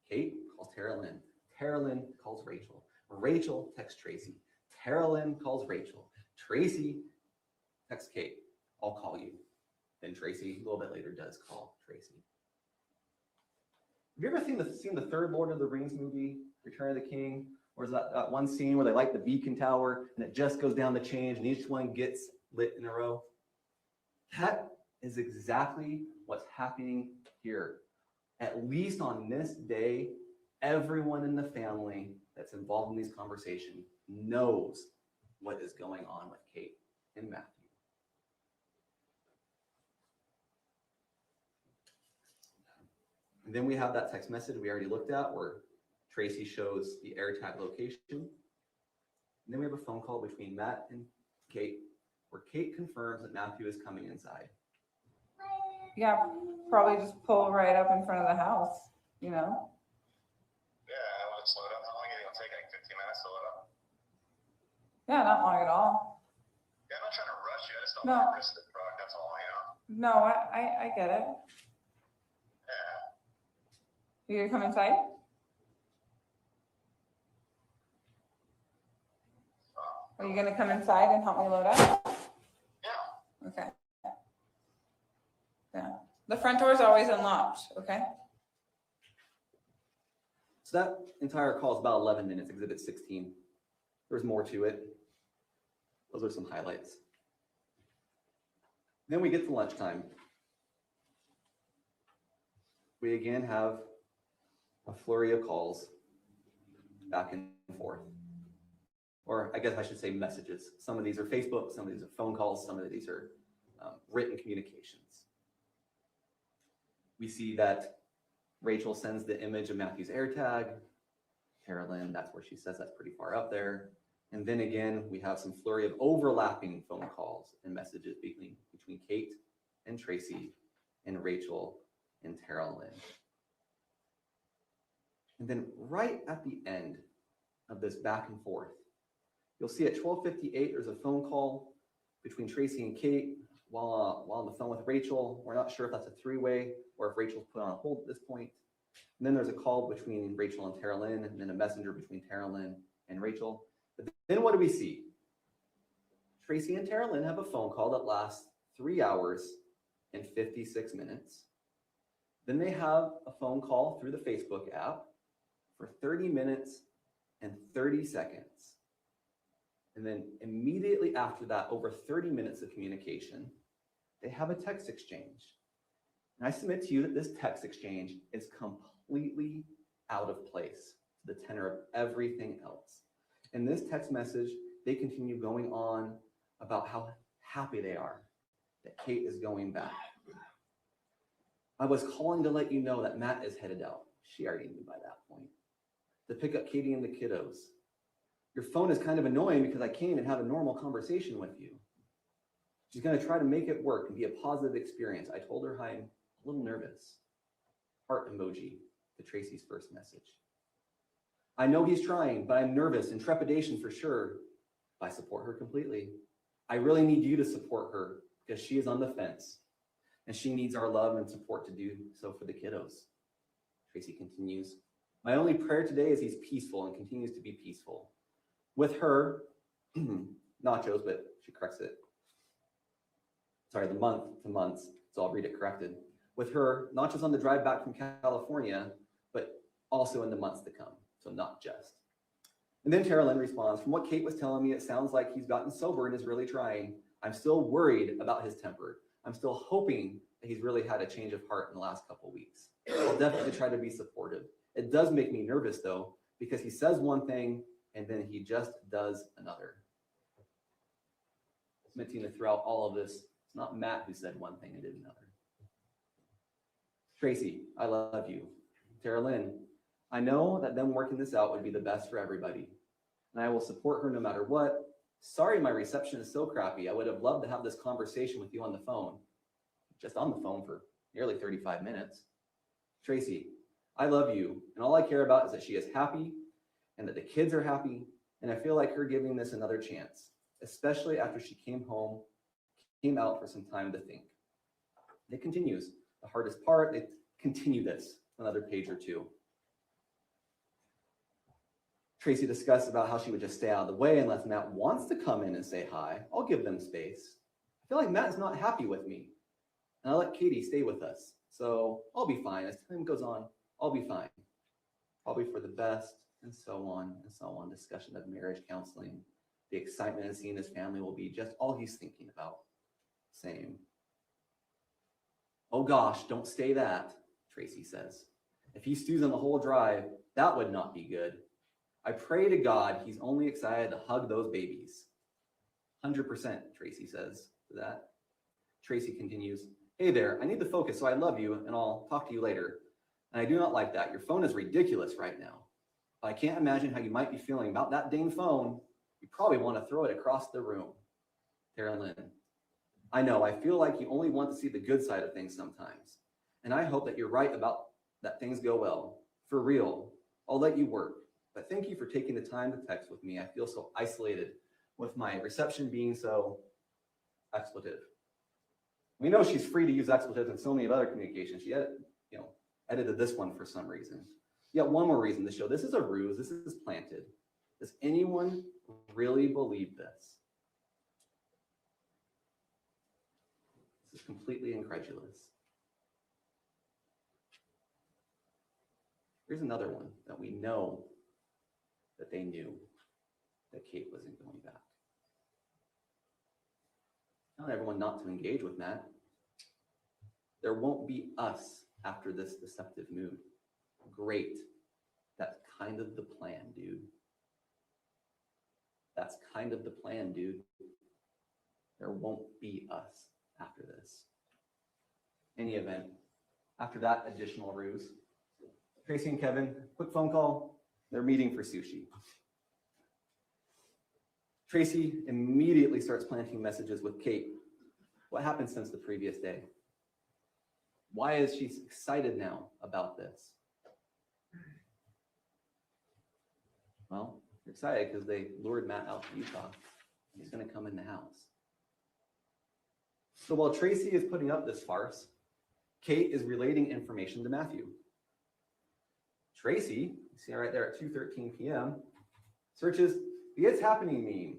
Kate calls Tara Lynn. Tara Lynn calls Rachel. Rachel texts Tracy. Tara Lynn calls Rachel. Tracy texts Kate. I'll call you. Then Tracy, a little bit later, does call Tracy. Have you ever seen the third Lord of the Rings movie, Return of the King? Or is that one scene where they light the beacon tower and it just goes down the chain and each one gets lit in a row? That is exactly what's happening here. At least on this day, everyone in the family that's involved in these conversations knows what is going on with Kate and Matthew. And then we have that text message we already looked at where Tracy shows the AirTag location. And then we have a phone call between Matt and Kate where Kate confirms that Matthew is coming inside. Yeah, probably just pull right up in front of the house, Yeah, let's load up. How long is it going to take? Like 15 minutes to load up? Yeah, not long at all. Yeah, I'm not trying to rush you. I just don't No. want to risk the truck. That's all, No, I get it. Yeah. You gonna come inside? Are you gonna come inside and help me load up? Yeah. Okay. Yeah. The front door is always unlocked, okay? So that entire call is about 11 minutes, exhibit 16. There's more to it. Those are some highlights. Then we get to lunchtime. We again have a flurry of calls back and forth. Or I guess I should say messages. Some of these are Facebook, some of these are phone calls, some of these are written communications. We see that Rachel sends the image of Matthew's AirTag. Carolyn, that's where she says that's pretty far up there. And then again, we have some flurry of overlapping phone calls and messages between Kate and Tracy and Rachel and Carolyn. And then right at the end of this back and forth, you'll see at 12:58, there's a phone call between Tracy and Kate while on the phone with Rachel. We're not sure if that's a 3-way or if Rachel's put on a hold at this point. And then there's a call between Rachel and Tara Lynn, and then a messenger between Tara Lynn and Rachel. But then what do we see? Tracy and Tara Lynn have a phone call that lasts 3 hours and 56 minutes. Then they have a phone call through the Facebook app for 30 minutes and 30 seconds. And then immediately after that, over 30 minutes of communication, they have a text exchange. And I submit to you that this text exchange is completely out of place to the tenor of everything else. In this text message, they continue going on about how happy they are that Kate is going back. I was calling to let you know that Matt is headed out. She already knew by that point. To pick up Katie and the kiddos. Your phone is kind of annoying because I came and had a normal conversation with you. She's going to try to make it work and be a positive experience. I told her I'm a little nervous. Heart emoji to Tracy's first message. I know he's trying, but I'm nervous and trepidation for sure. I support her completely. I really need you to support her because she is on the fence and she needs our love and support to do so for the kiddos. Tracy continues, my only prayer today is he's peaceful and continues to be peaceful. With her, nachos, but she corrects it. Sorry, the month to months, so I'll read it corrected. With her, nachos on the drive back from California, but also in the months to come, so not just. And then Tara Lynn responds, from what Kate was telling me, it sounds like he's gotten sober and is really trying. I'm still worried about his temper. I'm still hoping that he's really had a change of heart in the last couple of weeks. I'll definitely try to be supportive. It does make me nervous though, because he says one thing and then he just does another. Mentioning to throughout all of this, it's not Matt who said one thing and did another. Tracy, I love you. Tara Lynn, I know that them working this out would be the best for everybody, and I will support her no matter what. Sorry my reception is so crappy. I would have loved to have this conversation with you on the phone. Just on the phone for nearly 35 minutes. Tracy, I love you, and all I care about is that she is happy and that the kids are happy, and I feel like her giving this another chance, especially after she came out for some time to think. It continues. The hardest part, they continue this another page or two. Tracy discussed about how she would just stay out of the way unless Matt wants to come in and say hi. I'll give them space. I feel like Matt is not happy with me. And I'll let Katie stay with us. So I'll be fine. As time goes on, I'll be fine. Probably for the best, and so on and so on. Discussion of marriage counseling. The excitement of seeing his family will be just all he's thinking about. Same. Oh gosh, don't say that, Tracy says. If he stews on the whole drive, that would not be good. I pray to God he's only excited to hug those babies. 100%, Tracy says to that. Tracy continues, hey there, I need to focus, so I love you, and I'll talk to you later. And I do not like that. Your phone is ridiculous right now. I can't imagine how you might be feeling about that dang phone. You probably want to throw it across the room. Tara Lynn, I know, I feel like you only want to see the good side of things sometimes. And I hope that you're right about that things go well. For real, I'll let you work. But thank you for taking the time to text with me. I feel so isolated with my reception being so expletive. We know she's free to use expletives in so many other communications. She edited this one for some reason. Yet one more reason to show this is a ruse, this is planted. Does anyone really believe this? This is completely incredulous. Here's another one that we know that they knew that Kate wasn't going back. Tell everyone not to engage with Matt. There won't be us after this deceptive mood. Great. That's kind of the plan, dude. That's kind of the plan, dude. There won't be us after this. Any event, after that additional ruse, Tracy and Kevin, quick phone call. They're meeting for sushi. Tracy immediately starts planting messages with Kate. What happened since the previous day? Why is she excited now about this? Well, they're excited because they lured Matt out to Utah. He's going to come in the house. So while Tracy is putting up this farce, Kate is relating information to Matthew. Tracy, you see right there at 2:13 p.m., searches the It's Happening meme.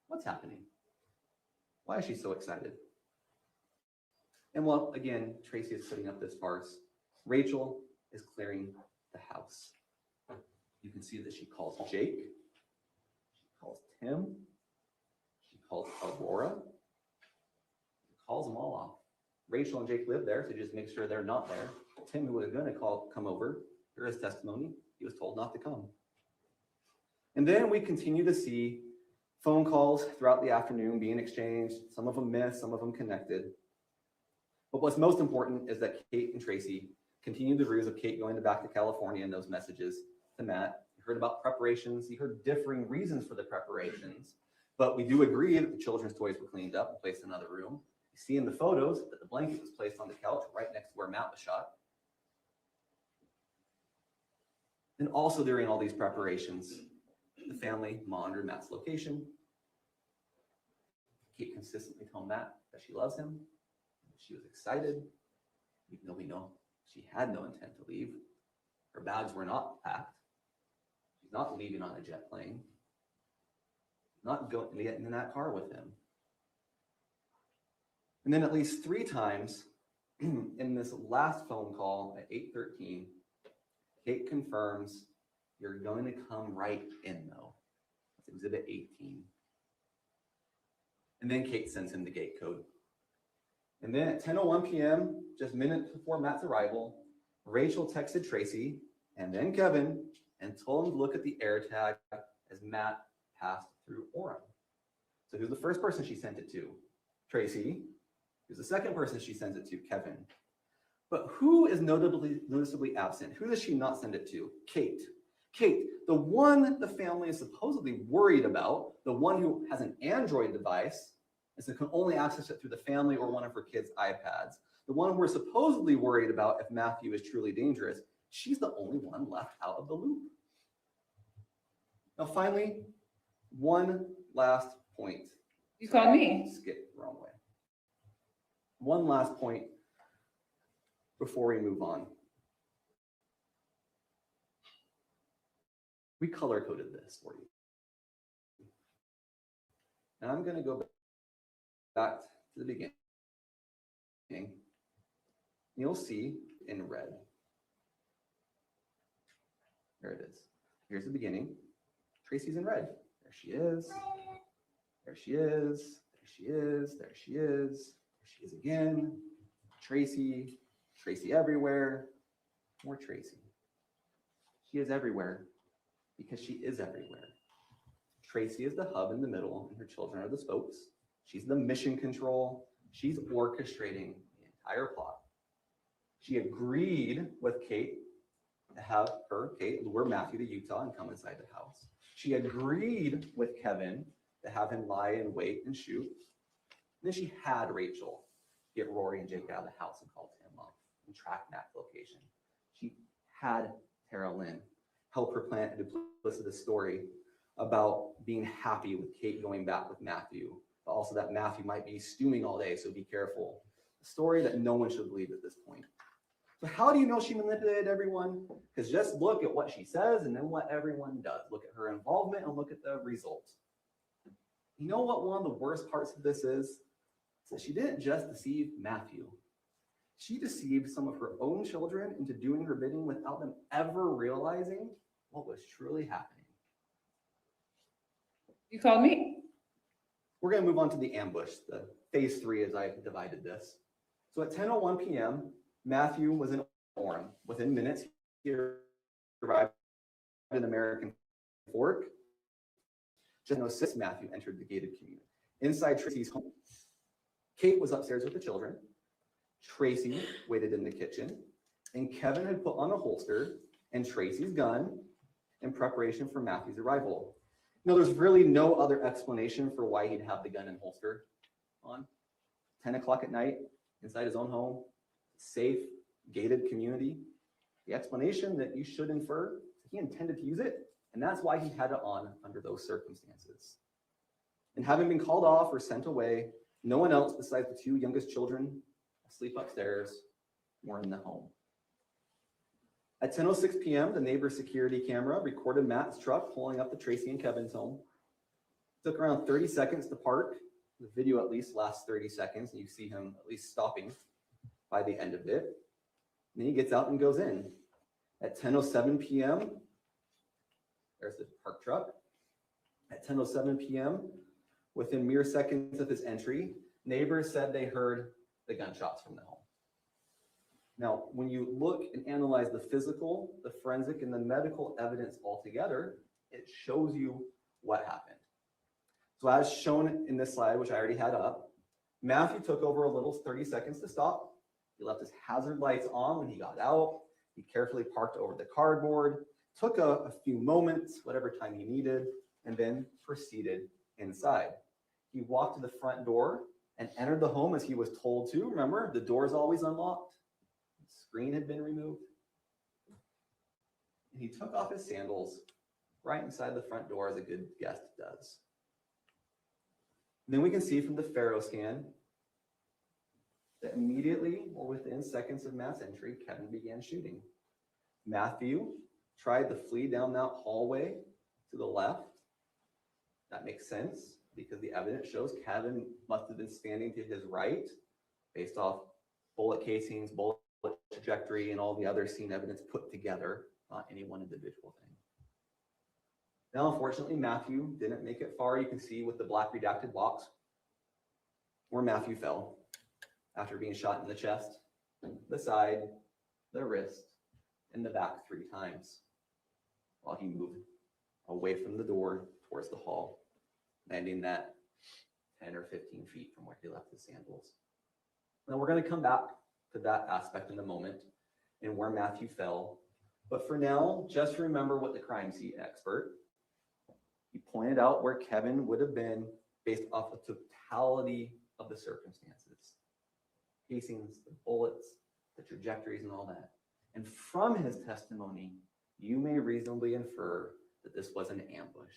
What's happening? Why is she so excited? And while, again, Tracy is putting up this farce, Rachel is clearing the house. You can see that she calls Jake, she calls Tim, she calls Aurora, she calls them all off. Rachel and Jake live there, so just make sure they're not there. Tim, who was going to come over, hear his testimony, he was told not to come. And then we continue to see phone calls throughout the afternoon being exchanged, some of them missed, some of them connected. But what's most important is that Kate and Tracy continue the ruse of Kate going back to California and those messages to Matt. You heard about preparations, you heard differing reasons for the preparations, but we do agree that the children's toys were cleaned up and placed in another room. You see in the photos that the blanket was placed on the couch right next to where Matt was shot. And also during all these preparations, the family monitored Matt's location. Kate consistently told Matt that she loves him. She was excited, even though we know she had no intent to leave. Her bags were not packed. She's not leaving on a jet plane. not getting in that car with him. And then at least 3 times in this last phone call at 8:13, Kate confirms, you're going to come right in though. That's exhibit 18. And then Kate sends him the gate code. And then at 10:01 p.m., just minutes before Matt's arrival, Rachel texted Tracy and then Kevin and told him to look at the air tag as Matt passed through Orem. So who's the first person she sent it to? Tracy. Who's the second person she sends it to? Kevin. But who is noticeably absent? Who does she not send it to? Kate. Kate, the one the family is supposedly worried about, the one who has an Android device, and so can only access it through the family or one of her kids' iPads. The one we're supposedly worried about if Matthew is truly dangerous, she's the only one left out of the loop. Now finally, one last point. You called me. Skip the wrong way. One last point before we move on. We color coded this for you. And I'm going to go back to the beginning. You'll see in red. There it is. Here's the beginning. Tracy's in red. There she is. There she is. There she is. There she is. There she is again. Tracy. Tracy everywhere. More Tracy. She is everywhere because she is everywhere. Tracy is the hub in the middle, and her children are the spokes. She's the mission control. She's orchestrating the entire plot. She agreed with Kate to have her, Kate, lure Matthew to Utah and come inside the house. She agreed with Kevin to have him lie in wait and shoot. And then she had Rachel get Rory and Jake out of the house and call Tim up and track Matt's location. She had Tara Lynn help her plant a duplicitous story about being happy with Kate going back with Matthew, but also that Matthew might be stewing all day, so be careful. A story that no one should believe at this point. So how do you know she manipulated everyone? Because just look at what she says and then what everyone does. Look at her involvement and look at the results. You know what one of the worst parts of this is? It's that she didn't just deceive Matthew. She deceived some of her own children into doing her bidding without them ever realizing what was truly happening. You called me. We're going to move on to the ambush, the phase 3 as I divided this. So at 10:01 p.m., Matthew was in Orem. Within minutes, he arrived in American Fork. Just no 6, Matthew entered the gated community. Inside Tracy's home, Kate was upstairs with the children. Tracy waited in the kitchen, and Kevin had put on a holster and Tracy's gun in preparation for Matthew's arrival. Now, there's really no other explanation for why he'd have the gun and holster on. 10 o'clock at night, inside his own home, safe, gated community. The explanation that you should infer is he intended to use it, and that's why he had it on under those circumstances. And having been called off or sent away, no one else besides the 2 youngest children asleep upstairs were in the home. At 10:06 p.m., the neighbor's security camera recorded Matt's truck pulling up to Tracy and Kevin's home. It took around 30 seconds to park. The video at least lasts 30 seconds, and you see him at least stopping by the end of it. And then he gets out and goes in. At 10:07 p.m., there's the parked truck. At 10:07 p.m., within mere seconds of his entry, neighbors said they heard the gunshots from the home. Now, when you look and analyze the physical, the forensic, and the medical evidence all together, it shows you what happened. So as shown in this slide, which I already had up, Matthew took over a little 30 seconds to stop. He left his hazard lights on when he got out. He carefully parked over the cardboard, took a few moments, whatever time he needed, and then proceeded inside. He walked to the front door and entered the home as he was told to. Remember, the door is always unlocked. The screen had been removed. And he took off his sandals right inside the front door as a good guest does. And then we can see from the Faro scan that immediately or within seconds of Matt's entry, Kevin began shooting. Matthew tried to flee down that hallway to the left That makes sense because the evidence shows Kevin must have been standing to his right based off bullet casings, bullet trajectory, and all the other scene evidence put together, not any one individual thing. Now, unfortunately, Matthew didn't make it far. You can see with the black redacted box where Matthew fell after being shot in the chest, the side, the wrist, and the back 3 times while he moved away from the door towards the hall, landing that 10 or 15 feet from where he left his sandals. Now we're going to come back to that aspect in a moment and where Matthew fell. But for now, just remember what the crime scene expert, he pointed out where Kevin would have been based off the totality of the circumstances. Casings, the bullets, the trajectories, and all that. And from his testimony, you may reasonably infer that this was an ambush.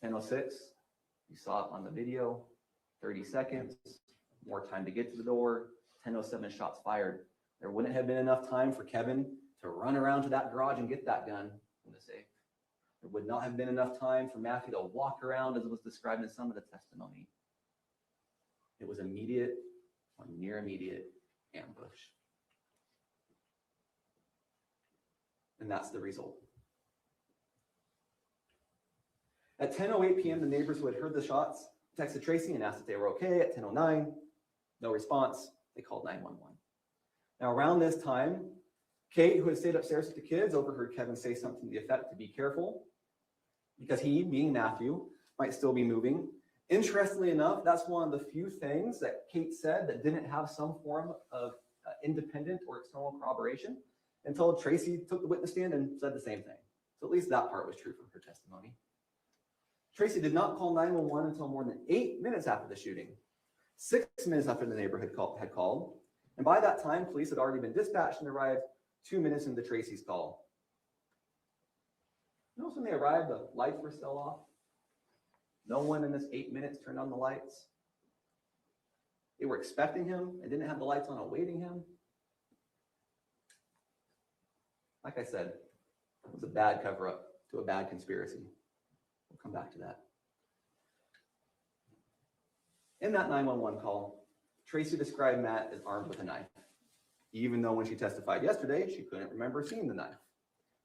10:06, you saw it on the video, 30 seconds, more time to get to the door, 10:07 shots fired. There wouldn't have been enough time for Kevin to run around to that garage and get that gun from the safe. There would not have been enough time for Matthew to walk around as it was described in some of the testimony. It was immediate or near immediate ambush. And that's the result. At 10:08 p.m., the neighbors who had heard the shots texted Tracy and asked if they were okay. At 10:09, no response. They called 911. Now, around this time, Kate, who had stayed upstairs with the kids, overheard Kevin say something to the effect to be careful because he, being Matthew, might still be moving. Interestingly enough, that's one of the few things that Kate said that didn't have some form of independent or external corroboration until Tracy took the witness stand and said the same thing. So at least that part was true from her testimony. Tracy did not call 911 until more than 8 minutes after the shooting, 6 minutes after the neighbor had called. And by that time, police had already been dispatched and arrived 2 minutes into Tracy's call. Notice when they arrived, the lights were still off. No one in this 8 minutes turned on the lights. They were expecting him and didn't have the lights on awaiting him. Like I said, it was a bad cover-up to a bad conspiracy. We'll come back to that. In that 911 call, Tracy described Matt as armed with a knife, even though when she testified yesterday, she couldn't remember seeing the knife.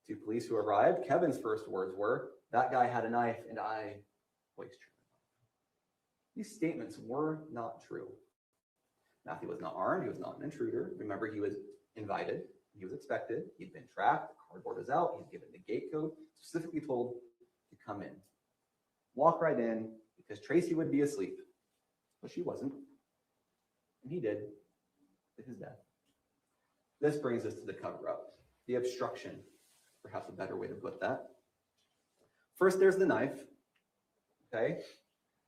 To police who arrived, Kevin's first words were, "That guy had a knife and I hoisted him." These statements were not true. Matthew was not armed. He was not an intruder. Remember, he was invited. He was expected. He'd been tracked. The cardboard was out. He'd given the gate code, specifically told to come in. Walk right in because Tracy would be asleep, but she wasn't. And he did to his death. This brings us to the cover-up, the obstruction, perhaps a better way to put that. First, there's the knife. Okay.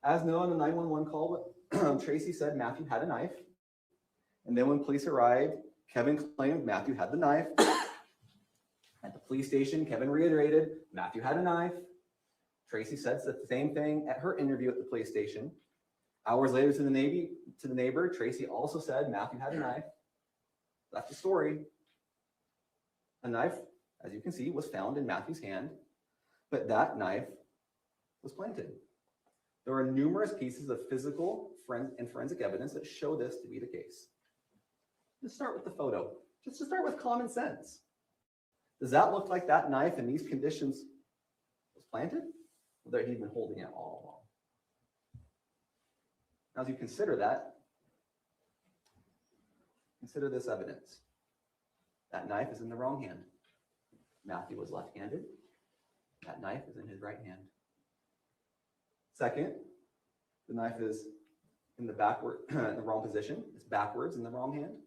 As known on the 911 call, Tracy said Matthew had a knife. And then when police arrived, Kevin claimed Matthew had the knife. At the police station, Kevin reiterated Matthew had a knife. Tracy said the same thing at her interview at the police station. Hours later to the neighbor, Tracy also said Matthew had a knife. That's the story. A knife, as you can see, was found in Matthew's hand, but that knife was planted. There are numerous pieces of physical and forensic evidence that show this to be the case. Let's start with the photo, just to start with common sense. Does that look like that knife in these conditions was planted? Or that he'd been holding it all along? Now, as you consider that, consider this evidence. That knife is in the wrong hand. Matthew was left-handed. That knife is in his right hand. Second, the knife is in the wrong position. It's backwards in the wrong hand.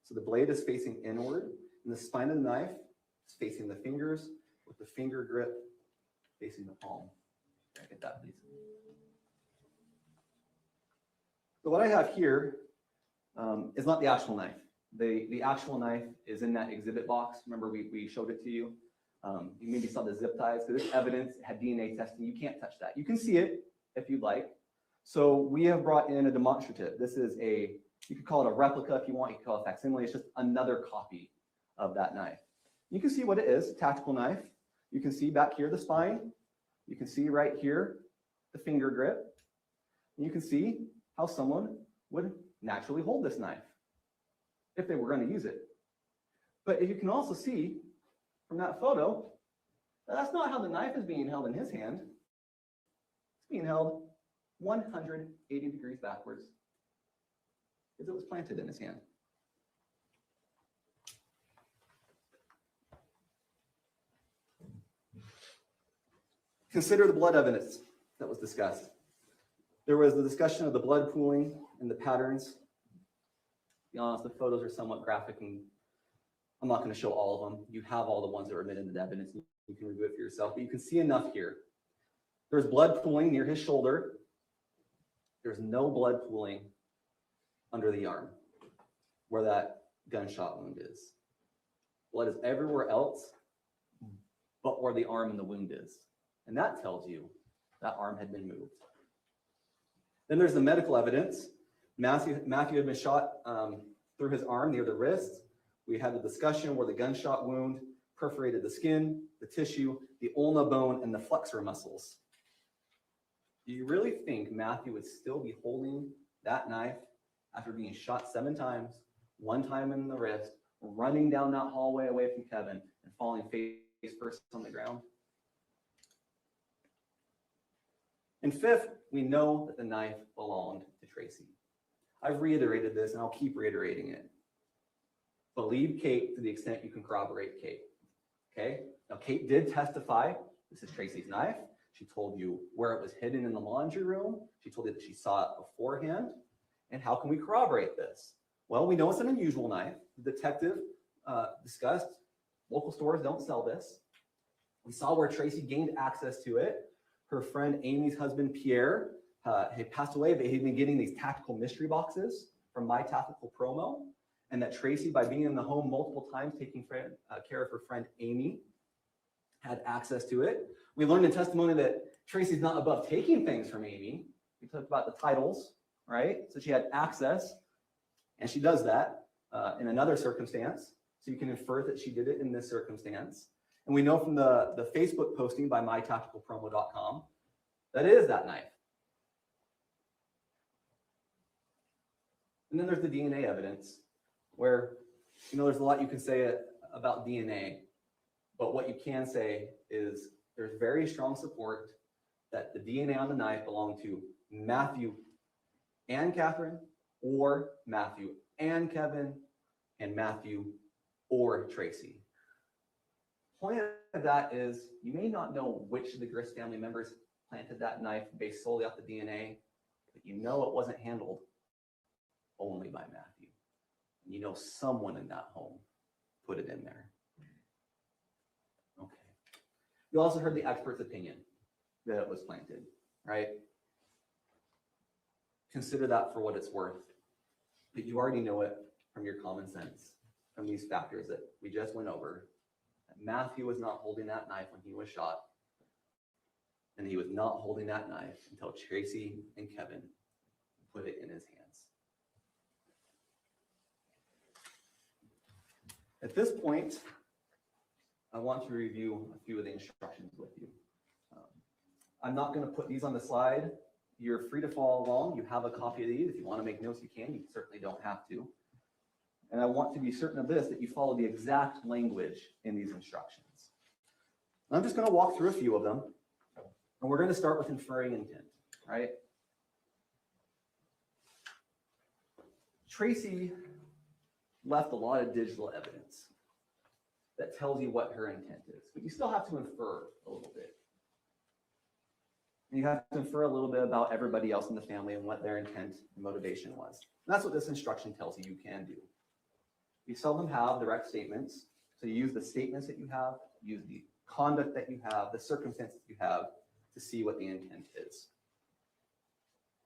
So the blade is facing inward, and the spine of the knife is facing the fingers with the finger grip facing the palm. Can I get that, please? So what I have here is not the actual knife. The actual knife is in that exhibit box. Remember, we showed it to you. You maybe saw the zip ties. So this evidence had DNA testing. You can't touch that. You can see it if you'd like. So we have brought in a demonstrative. This is you could call it a replica if you want. You could call it a facsimile. It's just another copy of that knife. You can see what it is, a tactical knife. You can see back here the spine. You can see right here the finger grip. And you can see how someone would naturally hold this knife if they were going to use it. But you can also see from that photo, that's not how the knife is being held in his hand. It's being held 180 degrees backwards because it was planted in his hand. Consider the blood evidence that was discussed. There was the discussion of the blood pooling and the patterns. To be honest, the photos are somewhat graphic, and I'm not going to show all of them. You have all the ones that were admitted into evidence. You can review it for yourself, but you can see enough here. There's blood pooling near his shoulder. There's no blood pooling under the arm where that gunshot wound is. Blood is everywhere else but where the arm and the wound is. And that tells you that arm had been moved. Then there's the medical evidence. Matthew had been shot through his arm near the wrist. We had the discussion where the gunshot wound perforated the skin, the tissue, the ulna bone, and the flexor muscles. Do you really think Matthew would still be holding that knife after being shot 7 times, 1 time in the wrist, running down that hallway away from Kevin, and falling face first on the ground? And fifth, we know that the knife belonged to Tracy. I've reiterated this, and I'll keep reiterating it. Believe Kate to the extent you can corroborate Kate. Okay? Now, Kate did testify. This is Tracy's knife. She told you where it was hidden in the laundry room. She told you that she saw it beforehand. And how can we corroborate this? Well, we know it's an unusual knife. The detective discussed local stores don't sell this. We saw where Tracy gained access to it. Her friend Amy's husband, Pierre, had passed away, but he'd been getting these tactical mystery boxes from My Tactical Promo. And that Tracy, by being in the home multiple times, taking care of her friend Amy, had access to it. We learned in testimony that Tracy's not above taking things from Amy. We talked about the titles, right? So she had access, and she does that in another circumstance. So you can infer that she did it in this circumstance. And we know from the Facebook posting by mytacticalpromo.com that it is that knife. And then there's the DNA evidence, where, there's a lot you can say about DNA, but what you can say is there's very strong support that the DNA on the knife belonged to Matthew and Catherine, or Matthew and Kevin, and Matthew or Tracy. Point of that is you may not know which of the Grist family members planted that knife based solely off the DNA, but you know it wasn't handled only by Matthew. And you know someone in that home put it in there. Okay. You also heard the expert's opinion that it was planted, right? Consider that for what it's worth. But you already know it from your common sense, from these factors that we just went over. Matthew was not holding that knife when he was shot, and he was not holding that knife until Tracy and Kevin put it in his hands. At this point, I want to review a few of the instructions with you. I'm not going to put these on the slide. You're free to follow along. You have a copy of these. If you want to make notes, you can. You certainly don't have to. And I want to be certain of this, that you follow the exact language in these instructions. I'm just going to walk through a few of them, and we're going to start with inferring intent, right? Tracy left a lot of digital evidence that tells you what her intent is, but you still have to infer a little bit. And you have to infer a little bit about everybody else in the family and what their intent and motivation was. And that's what this instruction tells you can do. You seldom have direct statements, so you use the statements that you have, use the conduct that you have, the circumstances you have to see what the intent is.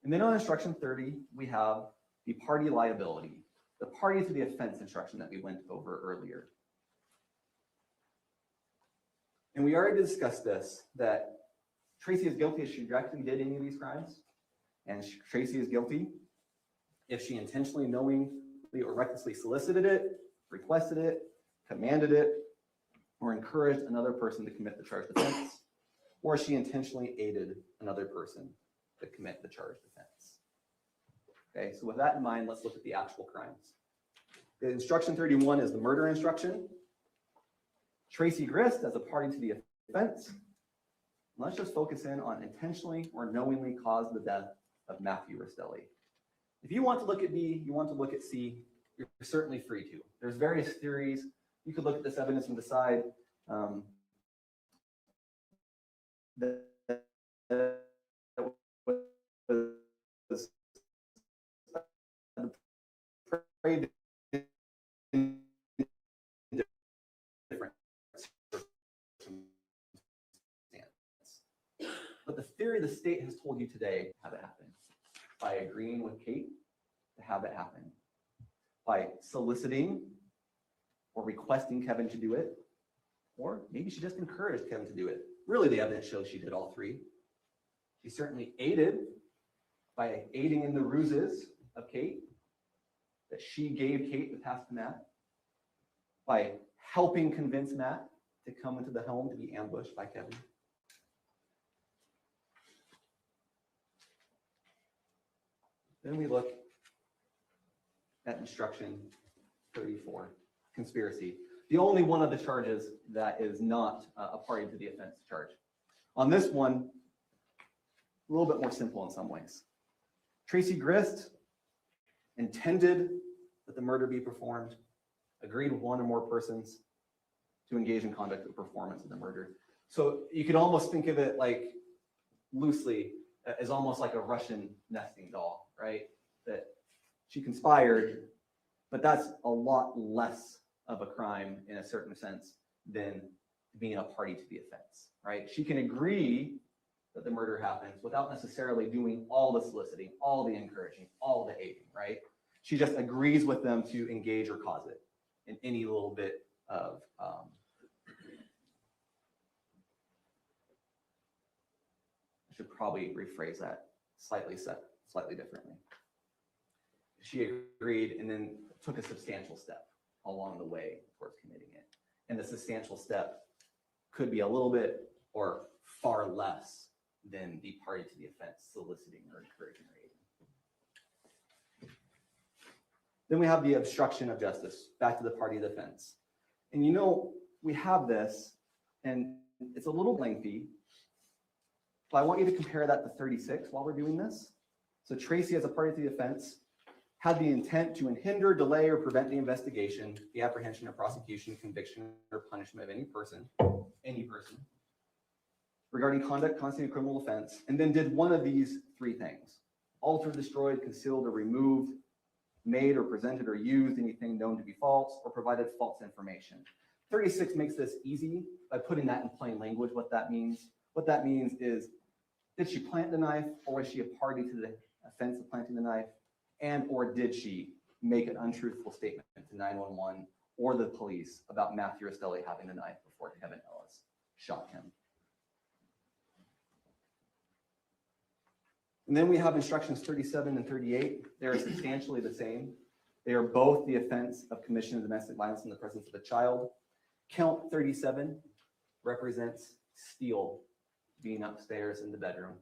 And then on instruction 30, we have the party liability, the party to the offense instruction that we went over earlier. And we already discussed this, that Tracy is guilty if she directly did any of these crimes, and Tracy is guilty if she intentionally, knowingly, or recklessly solicited it, requested it, commanded it, or encouraged another person to commit the charged offense. or she intentionally aided another person to commit the charged offense. Okay, so with that in mind, let's look at the actual crimes. The instruction 31 is the murder instruction. Tracy Grist as a party to the offense. Let's just focus in on intentionally or knowingly caused the death of Matthew Rastelli. If you want to look at B, you want to look at C, you're certainly free to. There's various theories. You could look at this evidence and decide that was prayed in different circumstances. But the theory the state has told you today how to happen by agreeing with Kate to have it happen, by soliciting or requesting Kevin to do it, or maybe she just encouraged Kevin to do it. Really, the evidence shows she did all three. She certainly aided by aiding in the ruses of Kate, that she gave Kate to pass to Matt, by helping convince Matt to come into the home to be ambushed by Kevin. Then we look at instruction 34, conspiracy. The only one of the charges that is not a party to the offense charge. On this one, a little bit more simple in some ways. Tracy Grist intended that the murder be performed, agreed with one or more persons to engage in conduct or performance of the murder. So you could almost think of it like loosely as almost like a Russian nesting doll, right? That she conspired, but that's a lot less of a crime in a certain sense than being a party to the offense, right? She can agree that the murder happens without necessarily doing all the soliciting, all the encouraging, all the aiding, right? She just agrees with them to engage or cause it in any little bit of I should probably rephrase that slightly differently. She agreed and then took a substantial step along the way towards committing it. And the substantial step could be a little bit or far less than the party to the offense soliciting or encouraging or aiding. Then we have the obstruction of justice, back to the party of the offense. And you know, we have this, and it's a little lengthy, but I want you to compare that to 36 while we're doing this. So Tracy, as a party to the offense, had the intent to hinder, delay, or prevent the investigation, the apprehension or prosecution, conviction, or punishment of any person, regarding conduct constituting a criminal offense, and then did one of these three things: altered, destroyed, concealed, or removed, made or presented or used anything known to be false, or provided false information. 36 makes this easy by putting that in plain language, what that means. What that means is, did she plant the knife, or was she a party to the offense of planting the knife? And or did she make an untruthful statement to 911 or the police about Matthew Rastelli having the knife before Kevin Ellis shot him? And then we have instructions 37 and 38. They are substantially the same. They are both the offense of commission of domestic violence in the presence of a child. Count 37 represents Steele being upstairs in the bedroom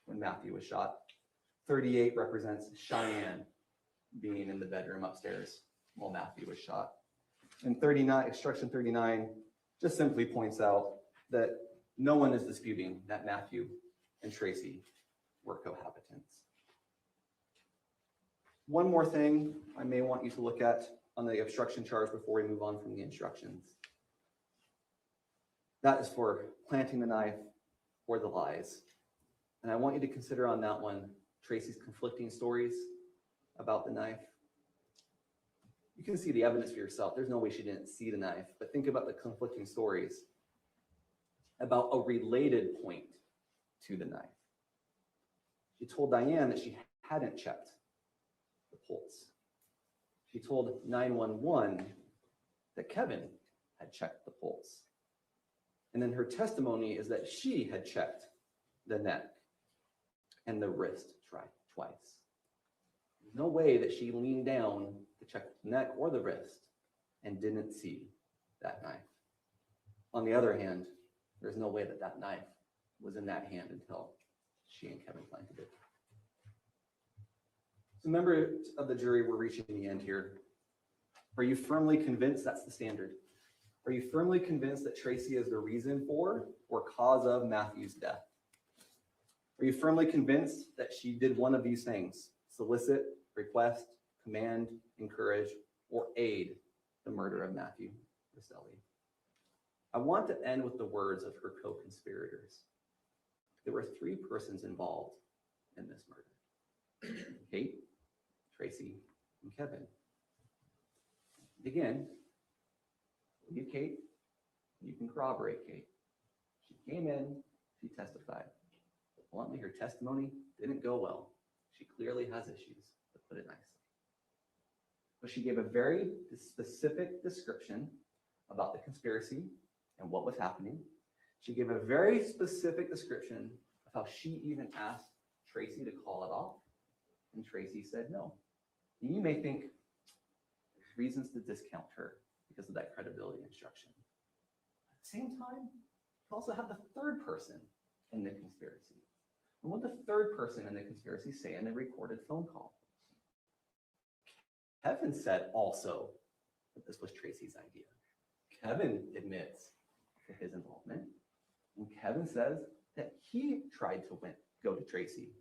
when Matthew was shot. 38 represents Cheyenne being in the bedroom upstairs while Matthew was shot. And 39, instruction 39, just simply points out that no one is disputing that Matthew and Tracy were cohabitants. One more thing I may want you to look at on the obstruction charge before we move on from the instructions. That is for planting the knife or the lies. And I want you to consider on that one Tracy's conflicting stories about the knife. You can see the evidence for yourself. There's no way she didn't see the knife, but think about the conflicting stories about a related point to the knife. She told Diane that she hadn't checked the pulse. She told 911 that Kevin had checked the pulse. And then her testimony is that she had checked the neck and the wrist twice. There's no way that she leaned down to check the neck or the wrist and didn't see that knife. On the other hand, there's no way that that knife was in that hand until she and Kevin planted it. So members of the jury, we're reaching the end here. Are you firmly convinced that's the standard? Are you firmly convinced that Tracy is the reason for or cause of Matthew's death? Are you firmly convinced that she did one of these things: solicit, request, command, encourage, or aid the murder of Matthew Roselli? I want to end with the words of her co-conspirators. There were 3 persons involved in this murder: Kate, Tracy, and Kevin. Again, you, Kate, you can corroborate Kate. She came in, she testified. But bluntly, her testimony didn't go well. She clearly has issues, to put it nicely. But she gave a very specific description about the conspiracy and what was happening. She gave a very specific description of how she even asked Tracy to call it off, and Tracy said no. And you may think there's reasons to discount her because of that credibility instruction. At the same time, you also have the 3rd person in the conspiracy. And what did the 3rd person in the conspiracy say in the recorded phone call? Kevin said also that this was Tracy's idea. Kevin admits to his involvement, and Kevin says that he tried to go to Tracy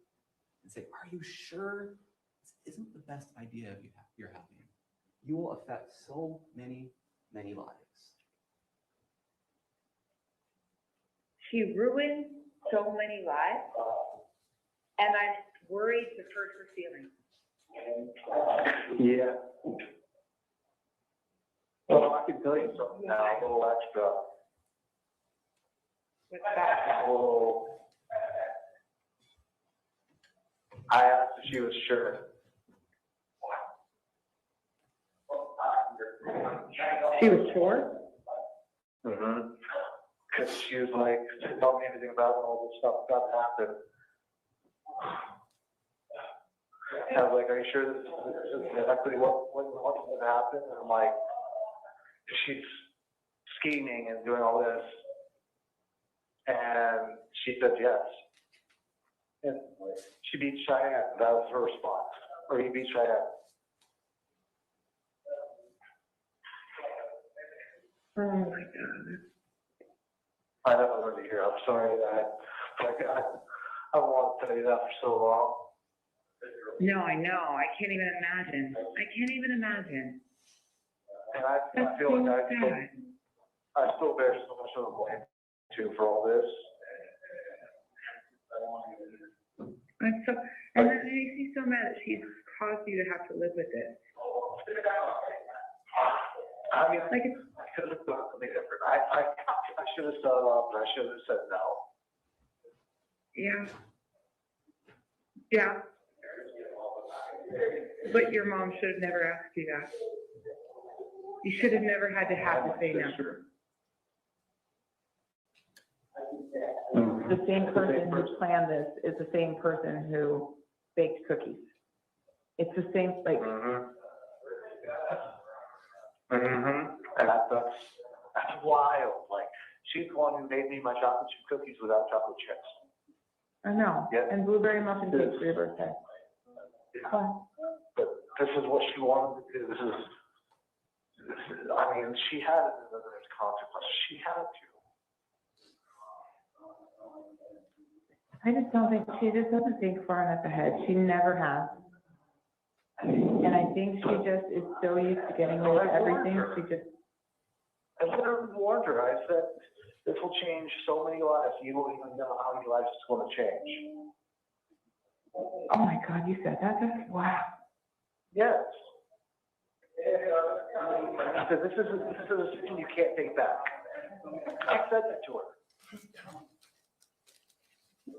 and say, "Are you sure this isn't the best idea you're having? You will affect so many, many lives." She ruined so many lives, and I'm worried to hurt her feelings. Yeah. Well, I can tell you something now, a little extra. What's that? Oh. I asked if she was sure. She was sure? Mm-hmm. Because she was like, tell me anything about all this stuff that happened. And I was like, are you sure this is exactly what's going to happen? And I'm like, she's scheming and doing all this. And she said yes. And she beat Cheyenne. That was her response. Or he beat Cheyenne. Oh my God. I never wanted to hear. I'm sorry that I wanted to tell you that for so long. No, I know. I can't even imagine. And I That's feel so like sad. I still bear so much of the blame too for all this. And that makes me so mad that she's caused you to have to live with it. I mean, Like, I could have done something different. I should have set it up, and I should have said no. yeah. Yeah. But your mom should have never asked you that. You should have never had to have to say no. The same person who planned this is the same person who baked cookies. It's the same, like, And that's wild. Like, she's the one who made me my chocolate chip cookies without chocolate chips. I know, Yeah. and blueberry muffin cake for your birthday. Fun. But this is what she wanted to do. This is I mean, she had it, there's consequences. She had to. I just don't think, she just doesn't think far enough ahead. She never has. And I think she just is so used to getting away with everything, she just, I literally warned her. I said, this will change so many lives. You don't even know how many lives it's going to change. oh my God, you said that? That's, wow. Yes. I said, this is a decision you can't take back. I said that to her.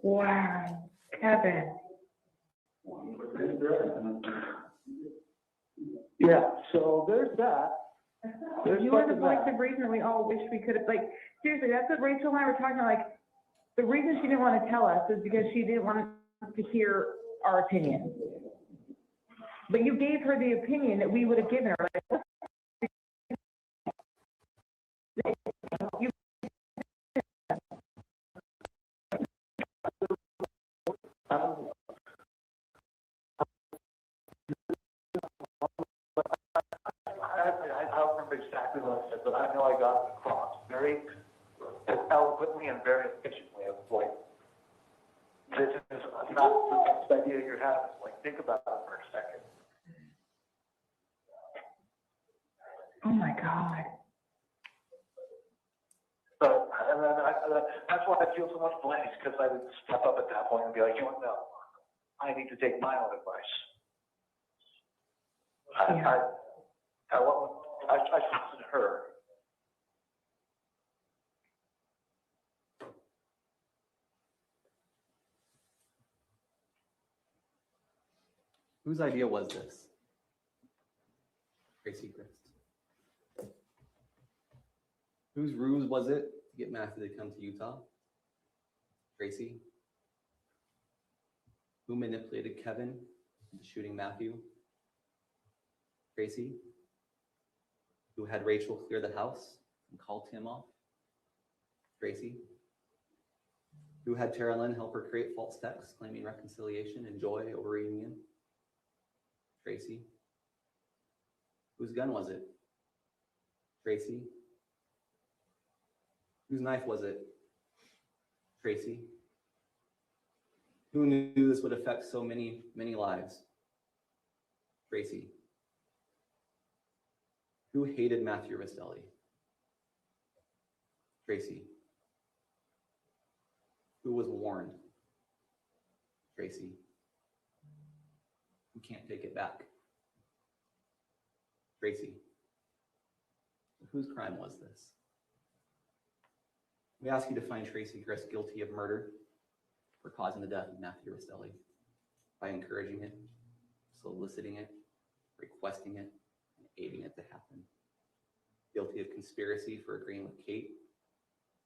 Wow, Kevin. Yeah, so there's that. You are the voice of reason we all wish we could have, like, seriously, that's what Rachel and I were talking about, like, the reason she didn't want to tell us is because she didn't want us to hear our opinion. But you gave her the opinion that we would have given her, like, you what I said, but I know I got it across very eloquently and very efficiently. Of like, this is not the best idea you're having. Like, think about it for a second. Oh my God. So, and then that's why I feel so much blame, because I would step up at that point and be like, you know what, no, I need to take my own advice. Yeah. I trusted her. Whose idea was this? Tracy Grist. Whose ruse was it to get Matthew to come to Utah? Tracy. Who manipulated Kevin into shooting Matthew? Tracy. Who had Rachel clear the house and call Tim off? Tracy. Who had Tara Lynn help her create false texts claiming reconciliation and joy over reunion? Tracy. Whose gun was it? Tracy. Whose knife was it? Tracy. Who knew this would affect so many, many lives? Tracy. Who hated Matthew Rastelli? Tracy. Who was warned? Tracy. Who can't take it back? Tracy. Whose crime was this? We ask you to find Tracy Grist guilty of murder for causing the death of Matthew Rastelli by encouraging it, soliciting it, requesting it, and aiding it to happen. Guilty of conspiracy for agreeing with Kate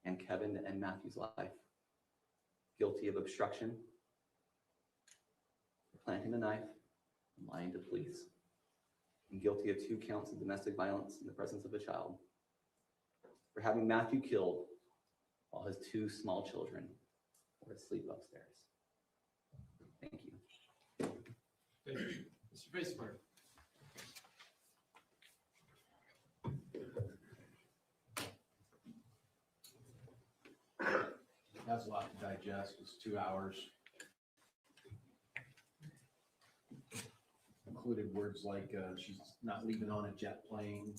and Kevin to end Matthew's life. Guilty of obstruction, planting the knife, and lying to police. And guilty of 2 counts of domestic violence in the presence of a child. For having Matthew killed while his 2 small children were asleep upstairs. Thank you. Thank you. Mr. Baseball. That's a lot to digest. It's 2 hours. Included words like she's not leaving on a jet plane,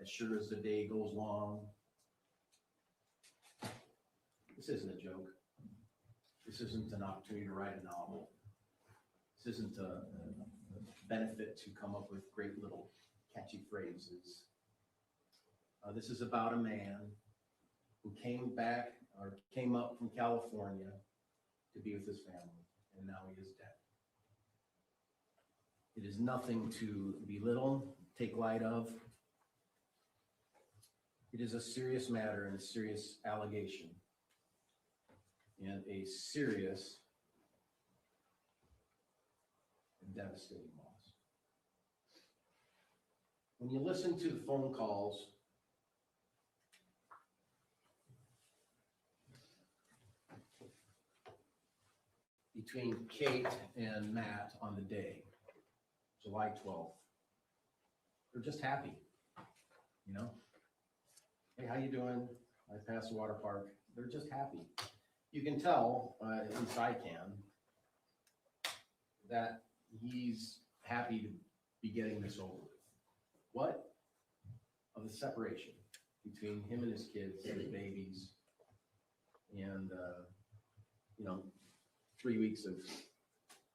as sure as the day goes long. This isn't a joke. This isn't an opportunity to write a novel. This isn't a benefit to come up with great little catchy phrases. This is about a man who came up from California to be with his family, and now he is dead. It is nothing to belittle, take light of. It is a serious matter and a serious allegation and a serious and devastating loss. When you listen to the phone calls between Kate and Matt on the day, July 12th, they're just happy, you know? Hey, how you doing? I passed the water park. They're just happy. You can tell, at least I can, that he's happy to be getting this over with. What? Of the separation between him and his kids, his babies, and, 3 weeks of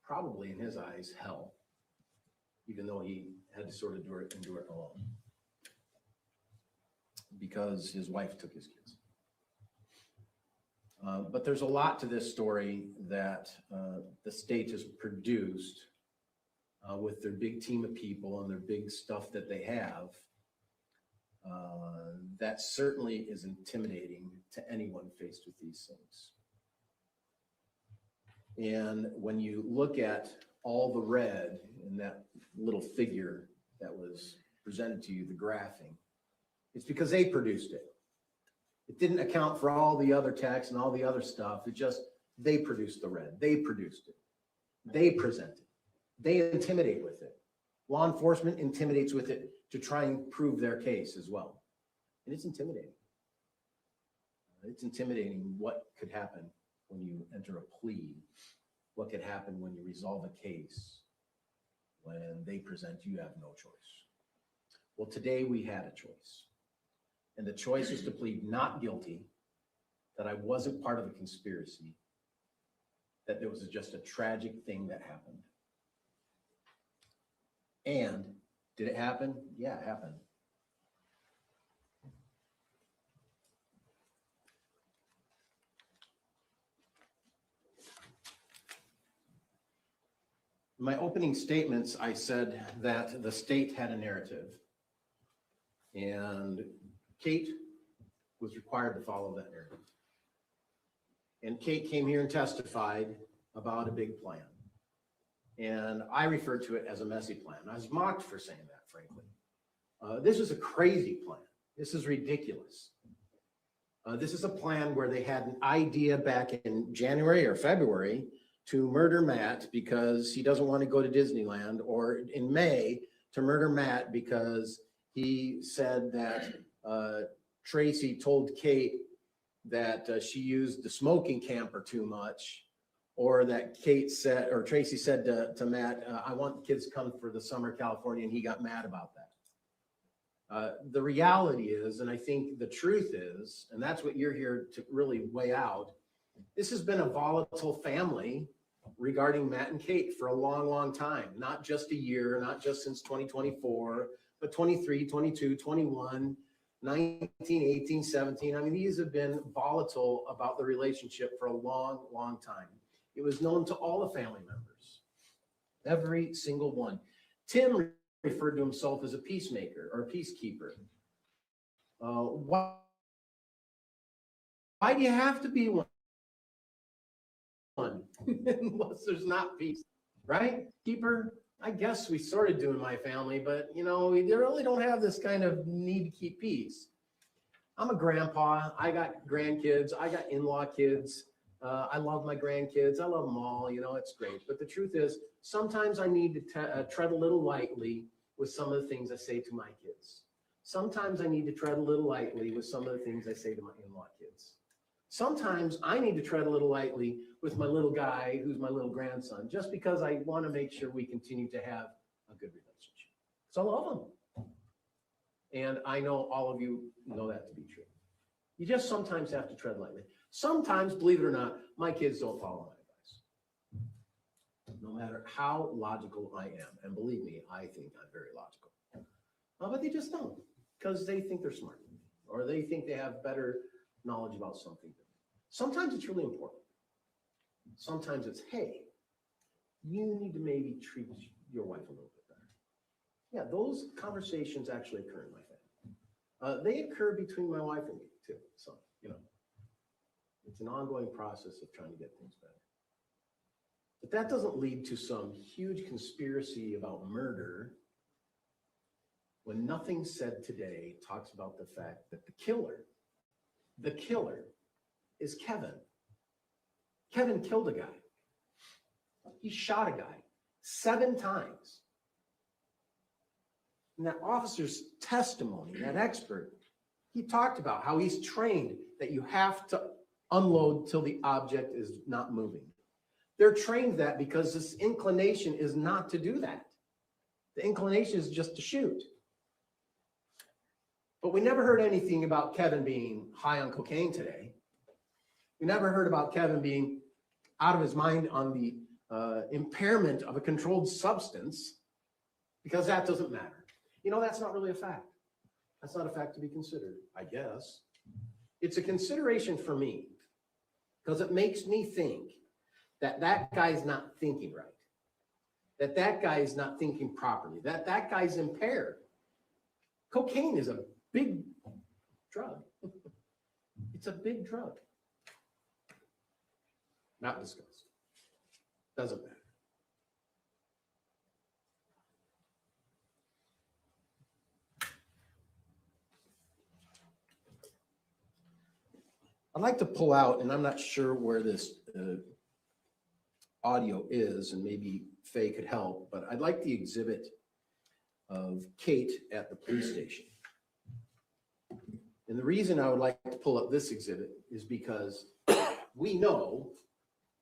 probably, in his eyes, hell, even though he had to sort of endure it alone because his wife took his kids. But there's a lot to this story that the state has produced with their big team of people and their big stuff that they have. That certainly is intimidating to anyone faced with these things. And when you look at all the red in that little figure that was presented to you, the graphing, it's because they produced it. It didn't account for all the other text and all the other stuff. It just, they produced the red. They produced it. They present it. They intimidate with it. Law enforcement intimidates with it to try and prove their case as well. And it's intimidating. It's intimidating what could happen when you enter a plea, what could happen when you resolve a case, when they present, you have no choice. Well, today we had a choice. And the choice is to plead not guilty, that I wasn't part of a conspiracy, that there was just a tragic thing that happened. And did it happen? Yeah, it happened. In my opening statements, I said that the state had a narrative, and Kate was required to follow that narrative. And Kate came here and testified about a big plan. And I referred to it as a messy plan. I was mocked for saying that, frankly. This is a crazy plan. This is ridiculous. This is a plan where they had an idea back in January or February to murder Matt because he doesn't want to go to Disneyland, or in May to murder Matt because he said that Tracy told Kate that she used the smoking camper too much, or that Kate said, or Tracy said to Matt, I want kids to come for the summer California, and he got mad about that. The reality is, and I think the truth is, and that's what you're here to really weigh out, this has been a volatile family regarding Matt and Kate for a long, long time. Not just a year, not just since 2024, but 23, 22, 21, 19, 18, 17. I mean, these have been volatile about the relationship for a long, long time. It was known to all the family members, every single one. Tim referred to himself as a peacemaker or a peacekeeper. Why do you have to be one unless there's not peace, right? Keeper, I guess we sort of do in my family, but you know, we really don't have this kind of need to keep peace. I'm a grandpa. I got grandkids. I got in-law kids. I love my grandkids. I love them all. You know, it's great. But the truth is, sometimes I need to tread a little lightly with some of the things I say to my kids. Sometimes I need to tread a little lightly with some of the things I say to my in-law kids. Sometimes I need to tread a little lightly with my little guy, who's my little grandson, just because I want to make sure we continue to have a good relationship. So I love them. And I know all of you know that to be true. You just sometimes have to tread lightly. Sometimes, believe it or not, my kids don't follow my advice. No matter how logical I am, and believe me, I think I'm very logical. But they just don't, because they think they're smart, or they think they have better knowledge about something. Sometimes it's really important. Sometimes it's, hey, you need to maybe treat your wife a little bit better. Yeah, those conversations actually occur in my family. They occur between my wife and me too. So, you know, it's an ongoing process of trying to get things better. But that doesn't lead to some huge conspiracy about murder when nothing said today talks about the fact that the killer is Kevin. Kevin killed a guy. He shot a guy 7 times. And that officer's testimony, that expert, he talked about how he's trained that you have to unload till the object is not moving. They're trained that because this inclination is not to do that. The inclination is just to shoot. But we never heard anything about Kevin being high on cocaine today. We never heard about Kevin being out of his mind on the impairment of a controlled substance, because that doesn't matter. You know, that's not really a fact. That's not a fact to be considered, I guess. It's a consideration for me because it makes me think that that guy's not thinking right, that that guy is not thinking properly, that that guy's impaired. Cocaine is a big drug. It's a big drug. Not discussed. Doesn't matter. I'd like to pull out, and I'm not sure where this audio is, and maybe Faye could help, but I'd like the exhibit of Kate at the police station. And the reason I would like to pull up this exhibit is because we know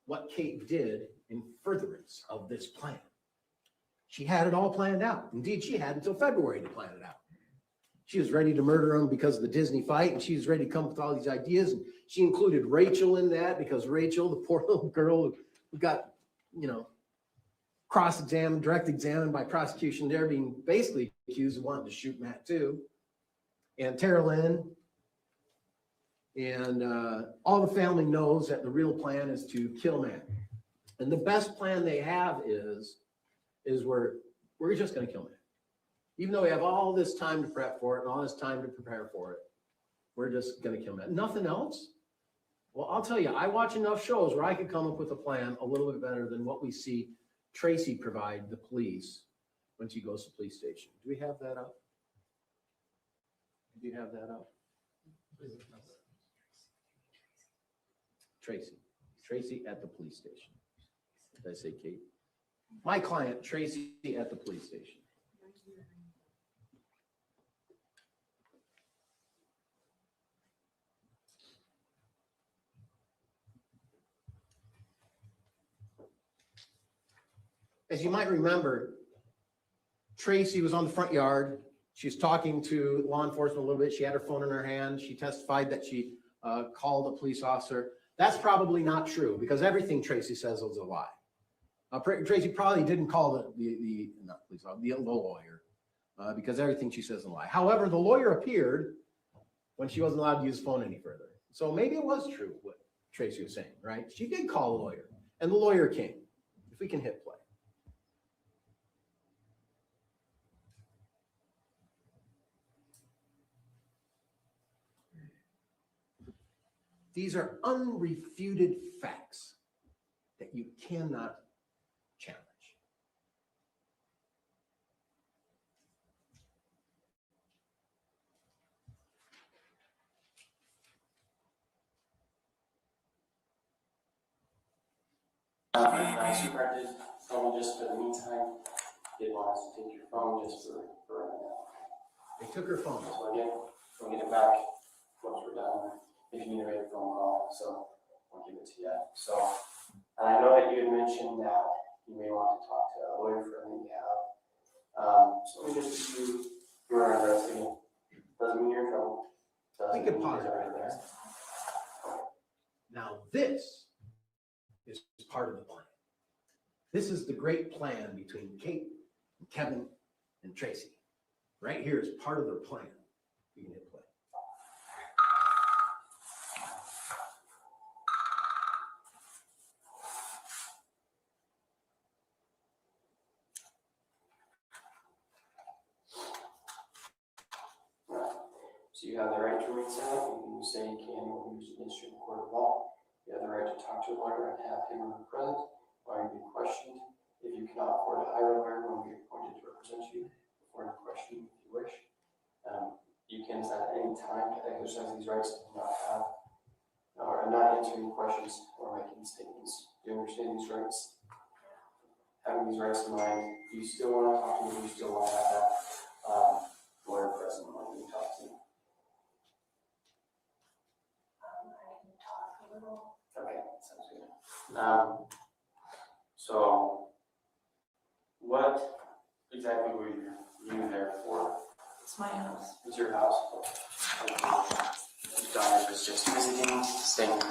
what Kate did in furtherance of this plan. She had it all planned out. Indeed, she had until February to plan it out. She was ready to murder him because of the Disney fight, and she was ready to come up with all these ideas. And she included Rachel in that because Rachel, the poor little girl who got, you know, cross-examined, direct examined by prosecution there, being basically accused of wanting to shoot Matt too. And Tara Lynn. And all the family knows that the real plan is to kill Matt. And the best plan they have is we're just going to kill Matt. Even though we have all this time to prep for it and all this time to prepare for it, we're just going to kill Matt. Nothing else? Well, I'll tell you, I watch enough shows where I could come up with a plan a little bit better than what we see Tracy provide the police when she goes to the police station. Do we have that up? Do you have that up? Tracy at the police station. Did I say Kate? My client, Tracy at the police station. As you might remember, Tracy was on the front yard. She was talking to law enforcement a little bit. She had her phone in her hand. She testified that she called a police officer. That's probably not true because everything Tracy says is a lie. Tracy probably didn't call the lawyer because everything she says is a lie. However, the lawyer appeared when she wasn't allowed to use the phone any further. So maybe it was true what Tracy was saying, right? She did call a lawyer and the lawyer came. If we can hit play. These are unrefuted facts that you cannot challenge. My supervisor told me just for the meantime, did want us to take your phone just for right now. They took her phone. So again, we'll get it back once we're done. If you need to make a phone call, so I'll give it to you. So I know that you had mentioned that you may want to talk to a lawyer friend that you have. So let me just give you your address again. Doesn't mean you're in trouble. We could pause it right there. Now this is part of the plan. This is the great plan between Kate, and Kevin, and Tracy. Right here is part of their plan. You can hit play. So you have the right to remain silent. You say you can use an instrument court of law. You have the right to talk to a lawyer and have him or her present while you're being questioned. If you cannot afford to hire a lawyer, when we appointed to represent you before any question, if you wish. You can decide at any time to exercise these rights and not have or not answering questions or making statements. Do you understand these rights? Having these rights in mind, do you still want to talk to me? Do you still want to have that lawyer present when you talk to me? Okay, sounds good. So what exactly were you there for? It's my house. It's your house. Your daughter was just visiting, staying.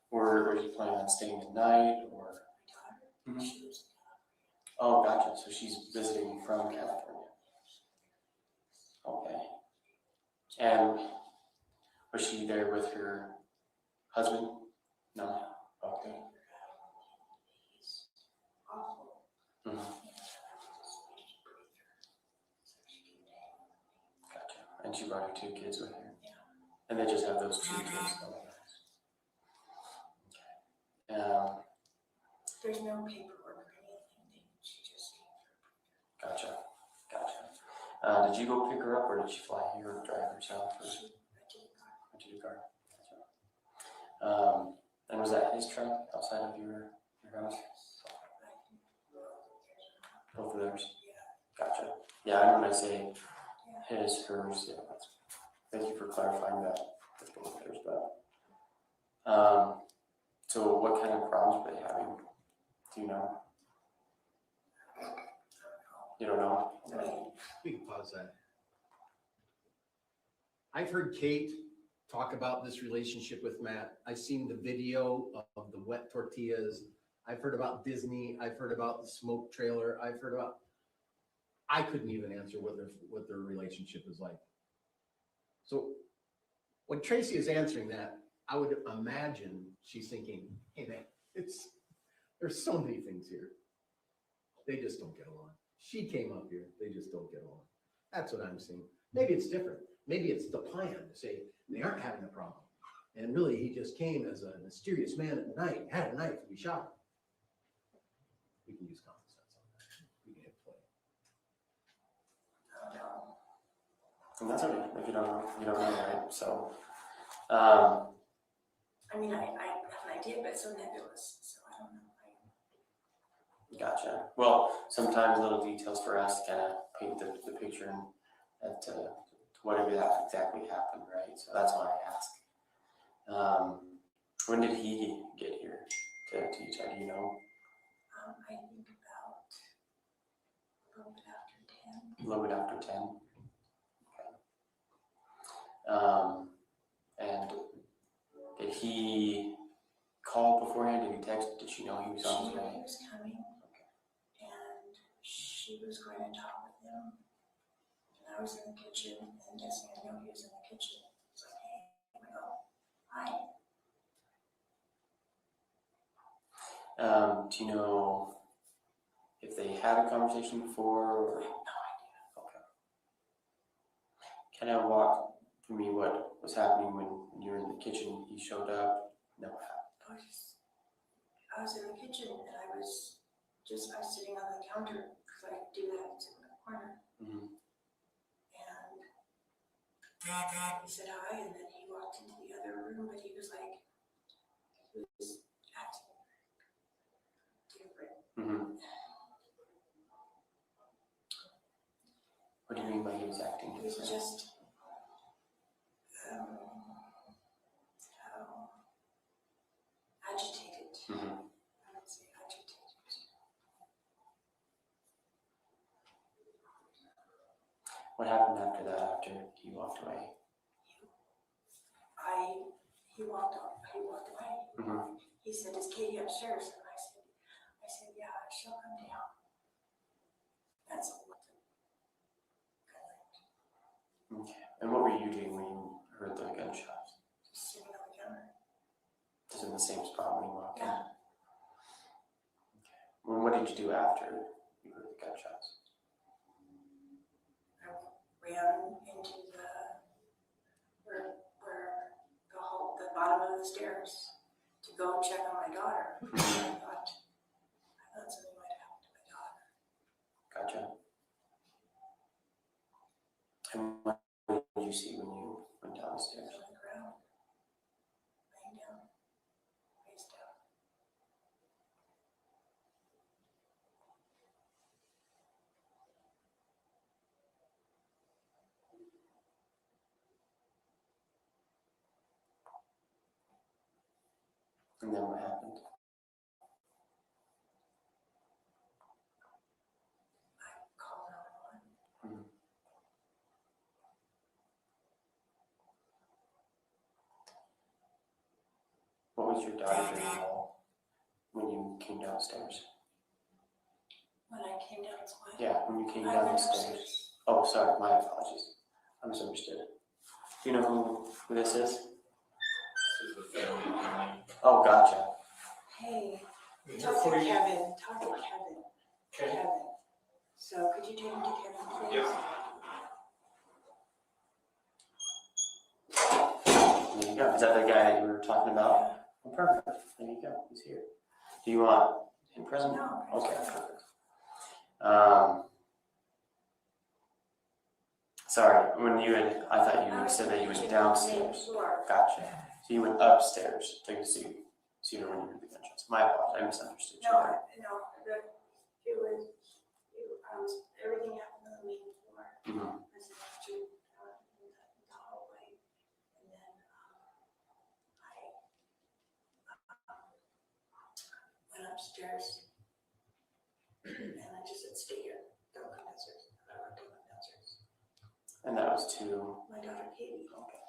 Or were you planning on staying the night, or? Mm-hmm. Oh, gotcha. So she's visiting from California. Okay. And was she there with her husband? No. Okay. Mm-hmm. Gotcha. And she brought her 2 kids with her? Yeah. And they just have those 2 kids? Oh, nice. Okay. There's no paperwork or anything. She just came through. Gotcha. Did you go pick her up, or did she fly here or drive herself? Or? Rented a car. Gotcha. And was that his truck outside of your house? Both of theirs? Yeah. Gotcha. Yeah, and when I say his, hers, yeah, that's, thank you for clarifying that. With both theirs, but, so what kind of problems were they having? Do you know? You don't know? We can pause that. I've heard Kate talk about this relationship with Matt. I've seen the video of the wet tortillas. I've heard about Disney. I've heard about the smoke trailer. I've heard about, I couldn't even answer what their relationship is like. So when Tracy is answering that, I would imagine she's thinking, hey man, there's so many things here. They just don't get along. She came up here, they just don't get along. That's what I'm seeing. Maybe it's different. Maybe it's the plan to say they aren't having a problem. And really, he just came as a mysterious man at night, had a knife, and we shot him. We can use common sense on that. We can hit play. And that's okay, if you don't know, right? So, I mean, I have an idea, but it's so nebulous, so I don't know. gotcha. Well, sometimes little details for us kind of paint the picture and that whatever that exactly happened, right? So that's why I ask. When did he get here to Utah? Do you know? I think about a little bit after 10. A little bit after 10. Okay. And did he call beforehand? Did he text? Did she know he was on his She knew way? he was coming, and she was going to talk with him. And I was in the kitchen, and next thing I know, he was in the kitchen. It's like, hey, I go, hi. Do you know if they had a conversation before? Or? I have no idea. Okay. Can I walk through me what was happening when you were in the kitchen? He showed up. No, what happened? I was in the kitchen, and I was sitting on the counter, because I do that, it's in the corner. Mm-hmm. And he said hi, and then he walked into the other room, but he was like, he was acting different. Mm-hmm. What do you mean by he was acting He was different? just, agitated. Mm-hmm. I would say agitated. What happened after that, after he walked away? He walked away. Mm-hmm. He said, is Katie upstairs? And I said, yeah, she'll come down. That's all. Okay. And what were you doing when you heard the gunshots? Just sitting on the counter. Just in the same spot when you walked in? Yeah. Okay. Well, what did you do after you heard the gunshots? I ran into the bottom of the stairs to go check on my daughter. I thought something might happen to my daughter. Gotcha. And what did you see when you went down the stairs? On the ground, laying down, face down. And then what happened? Called 911. Mm-hmm. What was your daughter doing all when you came downstairs? When I came down, it's what? Yeah, when you came I down went the stairs. upstairs. Oh, sorry, my apologies. I misunderstood. Do you know who this is? Oh, gotcha. Hey, talk to Kevin, Kevin. So could you take him to Kevin, please? There you go. Is that the guy that you were talking about? Oh, perfect. There you go. He's here. Do you want him present? No. Okay, perfect. Sorry, when you had, I thought you said that you went downstairs. Gotcha. So you went upstairs to see her when you heard the gunshots. My apologies, I misunderstood you there. No, it everything happened on the main floor. Mhm. I said, to, in the hallway. And then, I went upstairs. And I just said, stay here, don't come downstairs. I don't come downstairs. And that was to, My daughter Katie. Okay.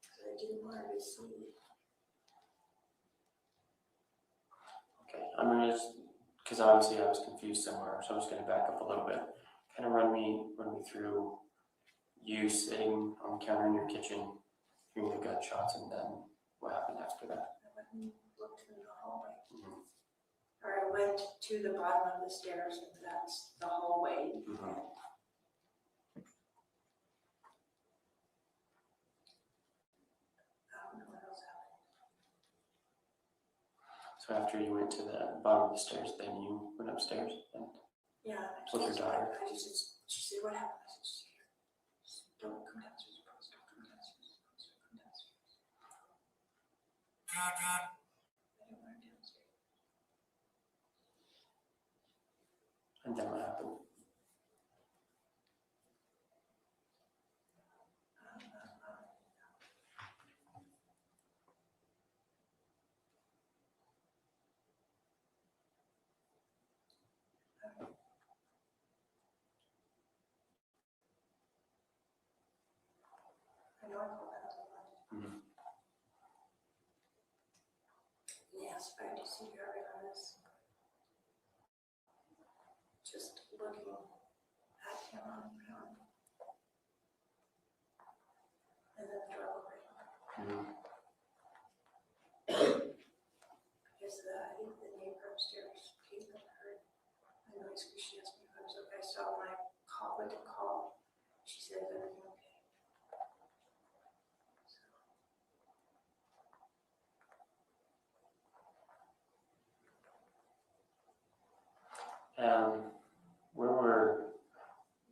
So I didn't want her to see. okay, I'm gonna just, because obviously I was confused somewhere, so I'm just gonna back up a little bit. Kind of run me through you sitting on the counter in your kitchen, hearing the gunshots, and then what happened after that. I went and looked in the hallway. Mhm. Or I went to the bottom of the stairs, and that's the hallway. Mhm. I don't know what else happened. So after you went to the bottom of the stairs, then you went upstairs and Yeah. with your daughter. I just, she said, what happened? I said, just here. Just don't come downstairs, please don't come downstairs. Please don't come downstairs. I don't want her downstairs. And then what happened? I know I called out to lunch. Mhm. Yes, I do see her on this. Just looking at him on the ground. And then drove away. Mhm. Because I think the neighbor upstairs came and heard a noise because she asked me if I was okay. So when I went to call, she said, is everything okay?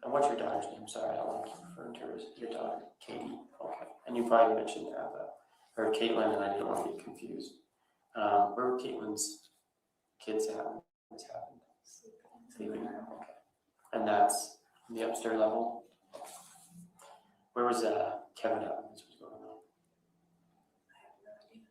And what's your daughter's name? Sorry, I don't like you referring to her as your daughter, Katie. Okay. And you probably mentioned Ava, or Caitlin, and I didn't want to get confused. Where were Caitlin's kids at when this happened? Sleeping. Okay. And that's on the upstairs level? Okay. Where was Kevin at when this was going on? I have no idea.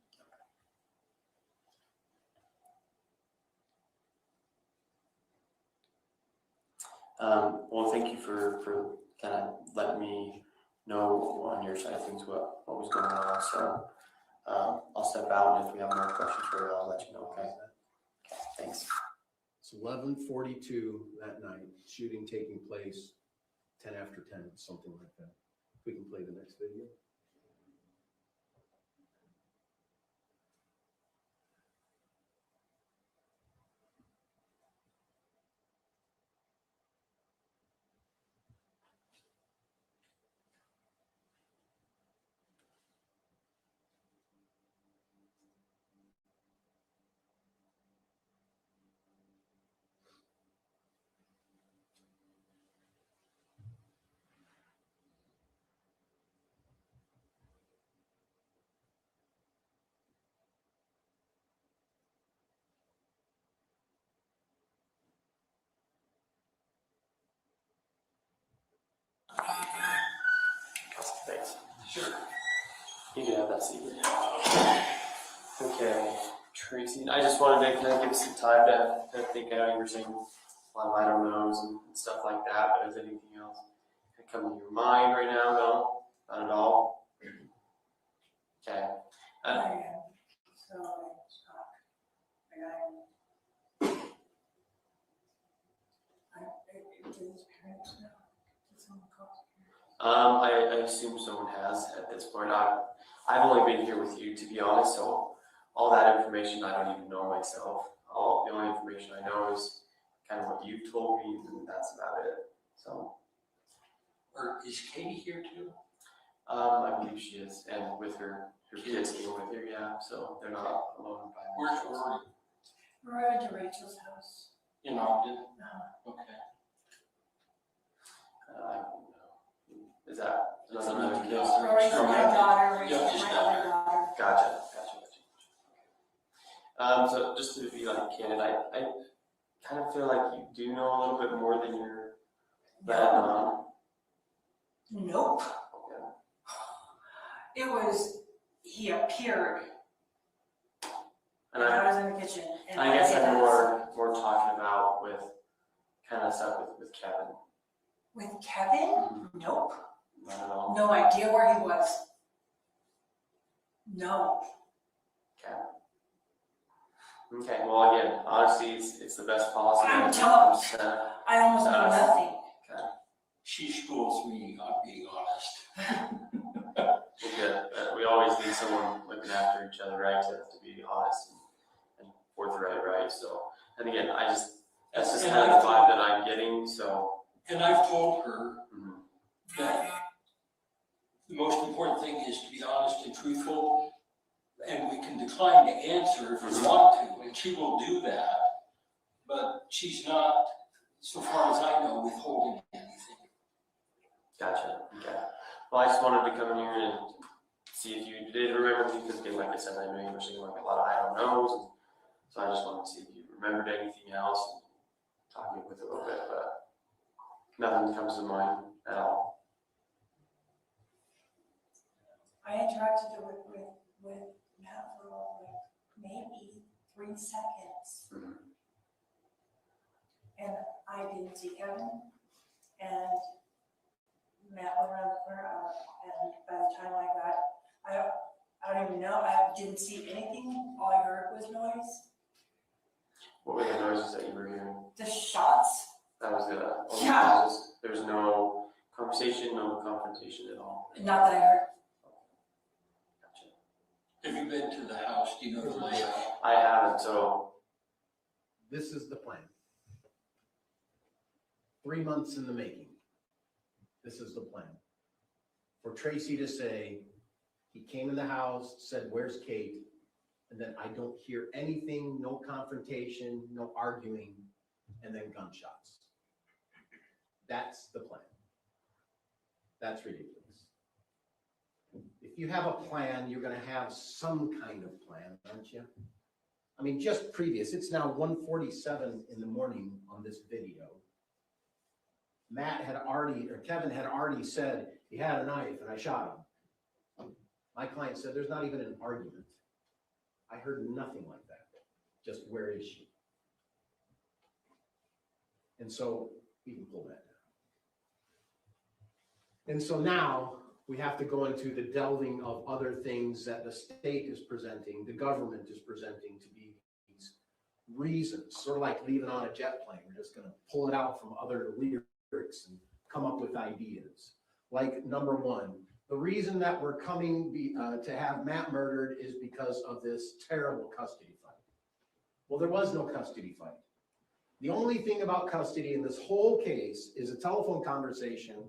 Well, thank you for kind of letting me know on your side of things what was going on. So I'll step out, and if we have more questions for you, I'll let you know. Okay. Okay. Thanks. It's 11:42 that night, shooting taking place 10 after 10, something like that. We can play the next video. Thanks. Sure. You can have that seat. Okay, Tracy, I just wanted to kind of give some time to think. I know you were saying a lot of I don't knows and stuff like that, but is anything else that come to your mind right now? No, not at all. Okay. I am so shocked. Did his parents know? Did someone call his parents? I assume someone has at this point. I've only been here with you, to be honest, so all that information I don't even know myself. The only information I know is kind of what you've told me, and that's about it. So. Or is Katie here too? I believe she is, and with her kids came with her, yeah, so they're not alone by Where's themselves. Rory? We're at Rachel's house. In Ogden? Uh-huh. Okay. I don't know. Is that That's another another case? case. Rory's my daughter, Yeah, Rachel's just my that. other daughter. Gotcha. So just to be like candid, I kind of feel like you do know a little bit more than you're That on? Nope. Okay. It was, he appeared, And and I I was in the kitchen. And I guess did I'm this. more talking about with kind of stuff with Kevin. With Kevin? Nope. Not at all. No idea where he was. No. Okay, well, again, honestly, it's the best policy. I'm that telling- comes to- I almost know nothing. She schools me on being honest. Good. We always need someone looking after each other, right, to be honest and forthright, right? So, and again, that's just kind of the vibe that I'm getting, so. And I've told her Mhm. that the most important thing is to be honest and truthful, and we can decline to answer if we want to, and she will do that. But she's not, so far as I know, withholding anything. Gotcha, okay. Well, I just wanted to come in here and see if you did remember me, because again, like I said, I know you were saying like a lot of I don't knows, and so I just wanted to see if you remembered anything else, and talk with it a little bit, but nothing comes to mind at all. I interacted with Matt for like maybe 3 seconds. Mhm. And I didn't see Kevin. And Matt went around the corner, and by the time I don't even know, I didn't see anything. All I heard was noise. What were the noises that you were hearing? The shots. That was the only Yeah. noises? There was no conversation, no confrontation at all? Not that I heard. Gotcha. Have you been to the house? Do you know the layout? I haven't, so. This is the plan. 3 months in the making. This is the plan. For Tracy to say, he came in the house, said, "Where's Kate?" And then I don't hear anything, no confrontation, no arguing, and then gunshots. That's the plan. That's ridiculous. If you have a plan, you're gonna have some kind of plan, aren't you? I mean, just previous, it's now 1:47 in the morning on this video. Kevin had already said he had a knife and I shot him. My client said there's not even an argument. I heard nothing like that. Just where is she? And so we can pull that down. And so now we have to go into the delving of other things that the state is presenting, the government is presenting to be these reasons, sort of like leaving on a jet plane. We're just going to pull it out from other lyrics and come up with ideas. Like number one, the reason that we're coming to have Matt murdered is because of this terrible custody fight. Well, there was no custody fight. The only thing about custody in this whole case is a telephone conversation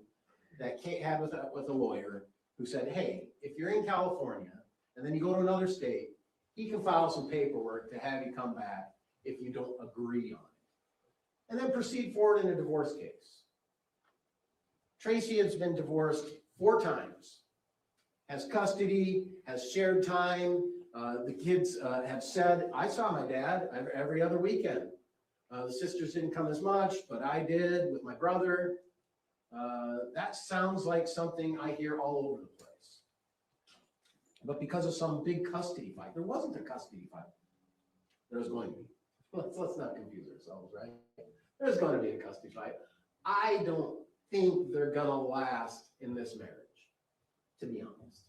that Kate had with a lawyer who said, hey, if you're in California and then you go to another state, he can file some paperwork to have you come back if you don't agree on it. And then proceed forward in a divorce case. Tracy has been divorced 4 times, has custody, has shared time. The kids have said, I saw my dad every other weekend. The sisters didn't come as much, but I did with my brother. That sounds like something I hear all over the place. But because of some big custody fight, there wasn't a custody fight. There's going to be. Let's not confuse ourselves, right? There's going to be a custody fight. I don't think they're going to last in this marriage, to be honest.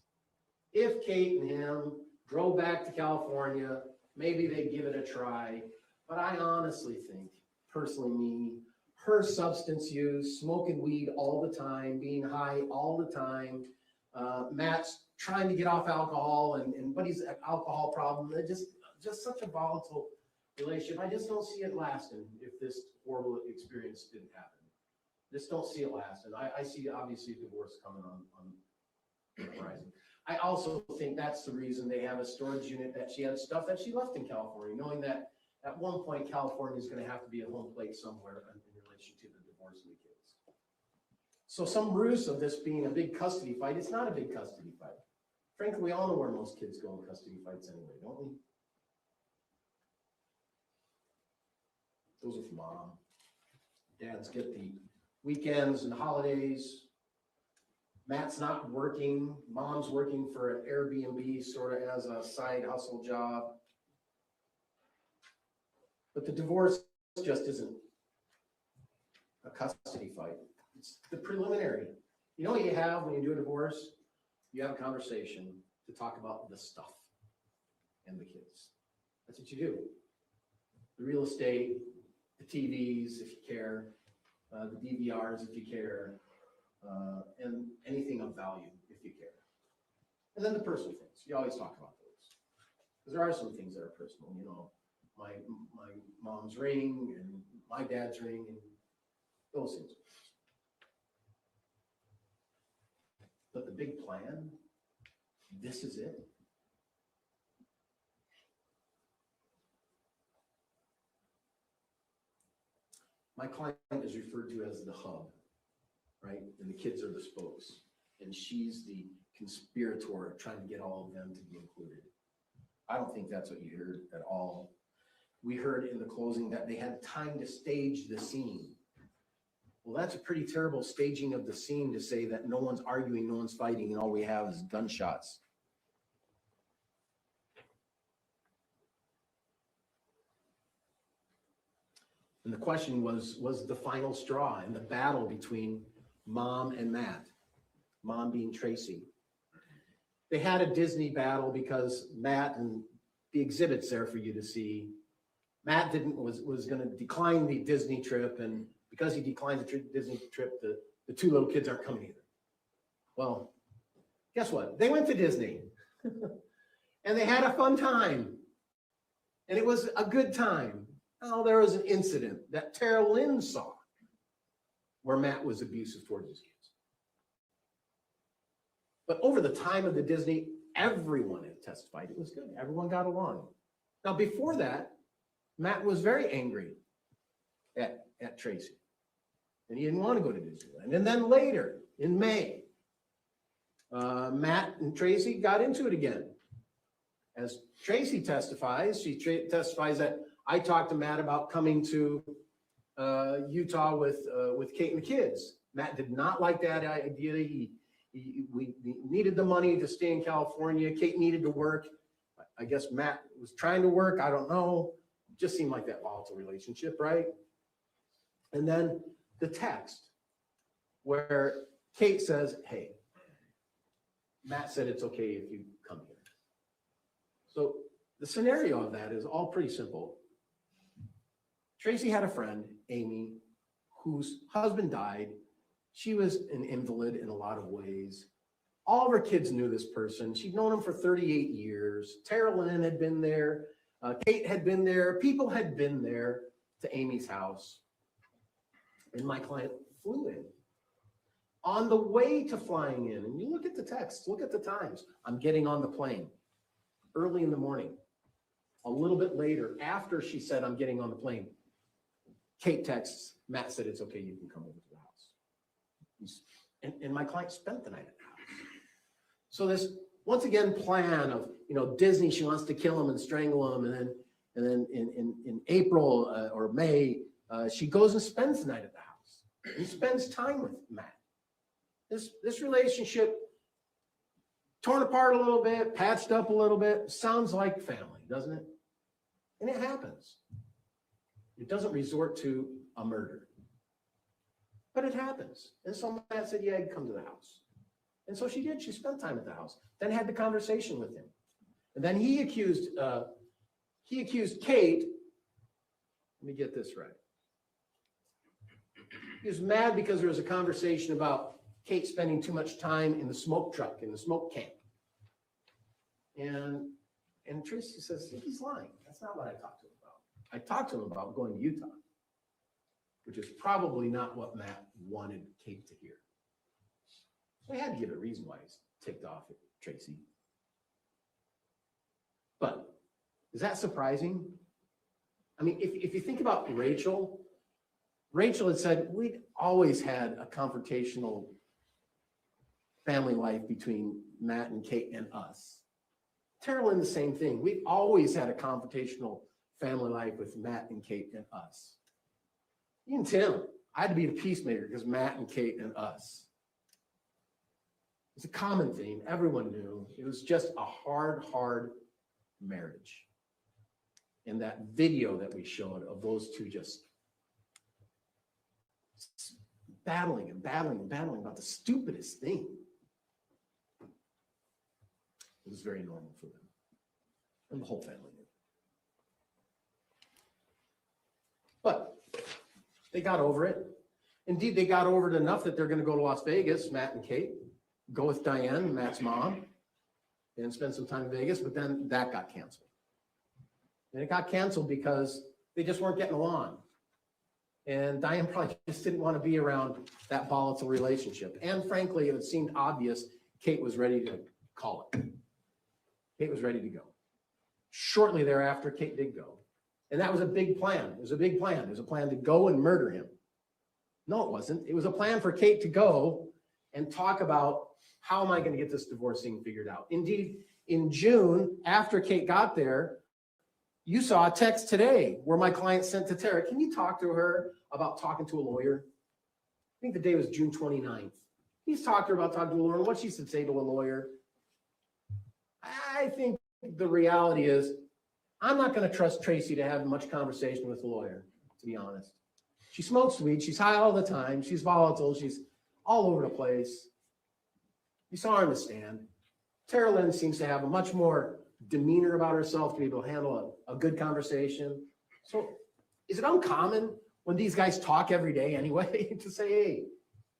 If Kate and him drove back to California, maybe they'd give it a try. But I honestly think, personally me, her substance use, smoking weed all the time, being high all the time, Matt's trying to get off alcohol and buddy's alcohol problem, they're just such a volatile relationship. I just don't see it lasting if this horrible experience didn't happen. Just don't see it lasting. I see obviously divorce coming on the horizon. I also think that's the reason they have a storage unit, that she had stuff that she left in California, knowing that at one point California is going to have to be a home plate somewhere in relation to the divorce of the kids. So some ruse of this being a big custody fight, it's not a big custody fight. Frankly, we all know where most kids go in custody fights anyway, don't we? Those are from mom. Dads get the weekends and holidays. Matt's not working. Mom's working for an Airbnb sort of as a side hustle job. But the divorce just isn't a custody fight. It's the preliminary. You know what you have when you do a divorce? You have a conversation to talk about the stuff and the kids. That's what you do. The real estate, the TVs, if you care, the DVRs, if you care, and anything of value, if you care. And then the personal things. You always talk about those. Because there are some things that are personal, you know, my mom's ring and my dad's ring and those things. But the big plan, this is it. My client is referred to as the hub, right? And the kids are the spokes. And she's the conspirator trying to get all of them to be included. I don't think that's what you heard at all. We heard in the closing that they had time to stage the scene. Well, that's a pretty terrible staging of the scene to say that no one's arguing, no one's fighting, and all we have is gunshots. And the question was the final straw in the battle between Mom and Matt, Mom being Tracy. They had a Disney battle because Matt, and the exhibit's there for you to see, Matt was going to decline the Disney trip, and because he declined the Disney trip, the two little kids aren't coming either. Well, guess what? They went to Disney and they had a fun time, and it was a good time. Oh, there was an incident that Tara Lynn saw where Matt was abusive towards his kids. But over the time of the Disney, everyone had testified it was good. Everyone got along. Now, before that, Matt was very angry at Tracy, and he didn't want to go to Disneyland. And then later, in May, Matt and Tracy got into it again. As Tracy testifies, she testifies that I talked to Matt about coming to Utah with Kate and the kids. Matt did not like that idea. We needed the money to stay in California. Kate needed to work. I guess Matt was trying to work. I don't know. It just seemed like that volatile relationship, right? And then the text where Kate says, hey, Matt said it's okay if you come here. So the scenario of that is all pretty simple. Tracy had a friend, Amy, whose husband died. She was an invalid in a lot of ways. All of her kids knew this person. She'd known him for 38 years. Tara Lynn had been there. Kate had been there. People had been there to Amy's house. And my client flew in. On the way to flying in, and you look at the text, look at the times. I'm getting on the plane early in the morning. A little bit later, after she said, I'm getting on the plane, Kate texts, Matt said, it's okay, you can come over to the house. And my client spent the night at the house. So this, once again, plan of, Disney, she wants to kill him and strangle him. And then in April or May, she goes and spends the night at the house and spends time with Matt. This relationship, torn apart a little bit, patched up a little bit, sounds like family, doesn't it? And it happens. It doesn't resort to a murder. But it happens. And so Matt said, yeah, I'd come to the house. And so she did. She spent time at the house, then had the conversation with him. And then he accused Kate. Let me get this right. He was mad because there was a conversation about Kate spending too much time in the smoke truck, in the smoke camp. And Tracy says, he's lying. That's not what I talked to him about. I talked to him about going to Utah, which is probably not what Matt wanted Kate to hear. So I had to give a reason why he's ticked off at Tracy. But is that surprising? I mean, if you think about Rachel had said, we'd always had a confrontational family life between Matt and Kate and us. Tara Lynn, the same thing. We've always had a confrontational family life with Matt and Kate and us. Even Tim, I had to be the peacemaker because Matt and Kate and us. It's a common theme. Everyone knew. It was just a hard marriage. And that video that we showed of those two just battling about the stupidest thing. It was very normal for them. And the whole family knew. But they got over it. Indeed, they got over it enough that they're going to go to Las Vegas, Matt and Kate, go with Diane, Matt's mom, and spend some time in Vegas, but then that got canceled. And it got canceled because they just weren't getting along. And Diane probably just didn't want to be around that volatile relationship. And frankly, it seemed obvious Kate was ready to call it. Kate was ready to go. Shortly thereafter, Kate did go. And that was a big plan. It was a big plan. It was a plan to go and murder him. No, it wasn't. It was a plan for Kate to go and talk about, how am I going to get this divorce thing figured out? Indeed, in June, after Kate got there, you saw a text today where my client sent to Tara, can you talk to her about talking to a lawyer? I think the day was June 29th. He's talked to her about talking to a lawyer and what she should say to a lawyer. I think the reality is, I'm not going to trust Tracy to have much conversation with a lawyer, to be honest. She smokes weed. She's high all the time. She's volatile. She's all over the place. You saw her in the stand. Tara Lynn seems to have a much more demeanor about herself to be able to handle a good conversation. So is it uncommon when these guys talk every day anyway to say, hey,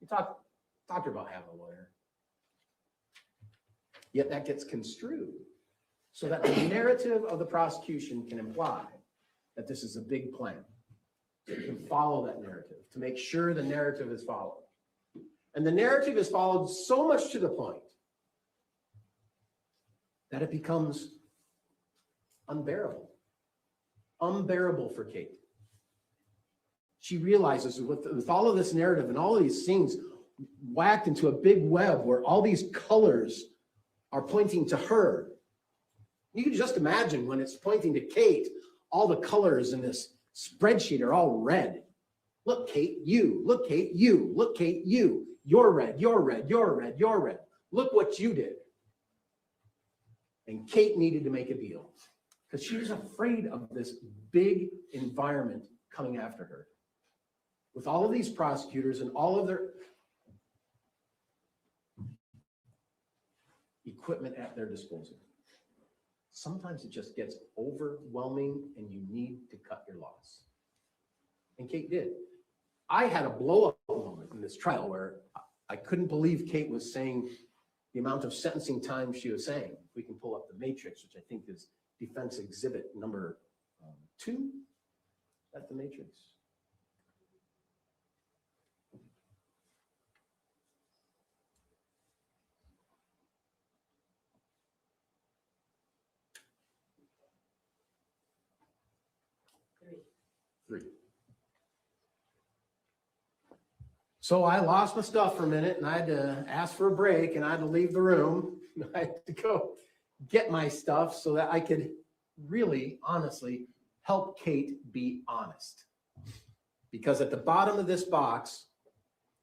you talk to her about having a lawyer? Yet that gets construed so that the narrative of the prosecution can imply that this is a big plan. So you can follow that narrative to make sure the narrative is followed. And the narrative is followed so much to the point that it becomes unbearable. Unbearable for Kate. She realizes with all of this narrative and all of these things whacked into a big web where all these colors are pointing to her. You can just imagine when it's pointing to Kate, all the colors in this spreadsheet are all red. Look, Kate, you. Look, Kate, you. Look, Kate, you. You're red, you're red, you're red, you're red. Look what you did. And Kate needed to make a deal because she was afraid of this big environment coming after her. With all of these prosecutors and all of their equipment at their disposal. Sometimes it just gets overwhelming and you need to cut your loss. And Kate did. I had a blow-up moment in this trial where I couldn't believe Kate was saying the amount of sentencing time she was saying. We can pull up the matrix, which I think is defense exhibit number 2 at the matrix. Three. So I lost my stuff for a minute and I had to ask for a break and I had to leave the room. I had to go get my stuff so that I could really, honestly, help Kate be honest. Because at the bottom of this box,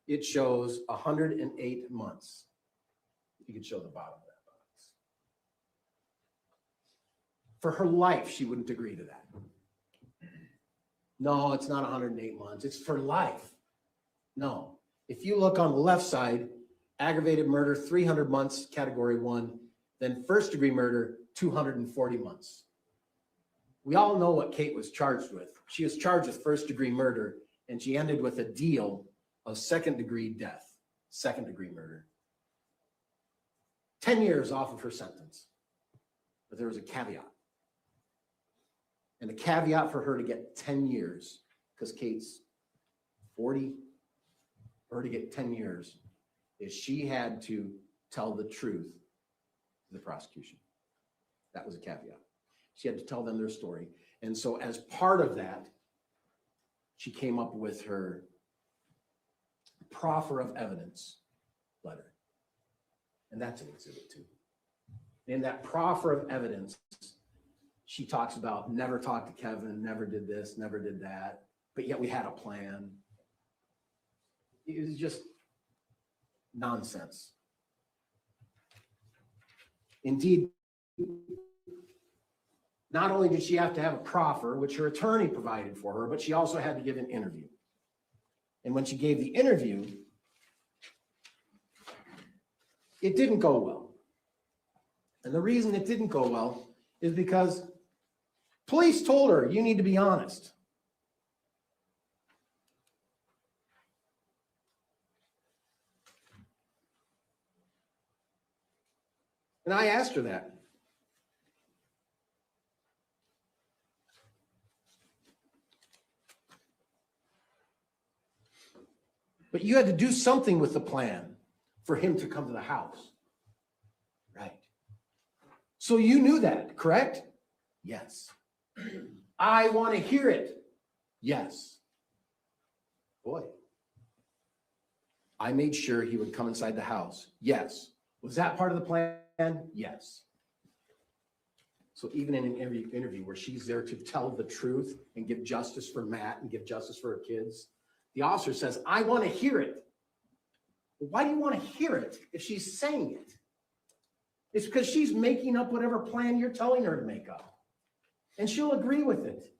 it shows 108 months. You could show the bottom of that box. For her life, she wouldn't agree to that. No, it's not 108 months. It's for life. No. If you look on the left side, aggravated murder, 300 months, category 1, then first degree murder, 240 months. We all know what Kate was charged with. She was charged with first degree murder, and she ended with a deal of second degree death, second degree murder. 10 years off of her sentence. But there was a caveat. And the caveat for her to get 10 years, because Kate's 40, for her to get 10 years, is she had to tell the truth to the prosecution. That was a caveat. She had to tell them their story. And so as part of that, she came up with her proffer of evidence letter. And that's an exhibit 2. In that proffer of evidence, she talks about never talked to Kevin, never did this, never did that, but yet we had a plan. It was just nonsense. Indeed, not only did she have to have a proffer, which her attorney provided for her, but she also had to give an interview. And when she gave the interview, it didn't go well. And the reason it didn't go well is because police told her, you need to be honest. And I asked her that. But you had to do something with the plan for him to come to the house. Right. So you knew that, correct? Yes. I want to hear it. Yes. Boy. I made sure he would come inside the house. Yes. Was that part of the plan? Yes. So even in an interview where she's there to tell the truth and give justice for Matt and give justice for her kids, the officer says, I want to hear it. Well, why do you want to hear it if she's saying it? It's because she's making up whatever plan you're telling her to make up. And she'll agree with it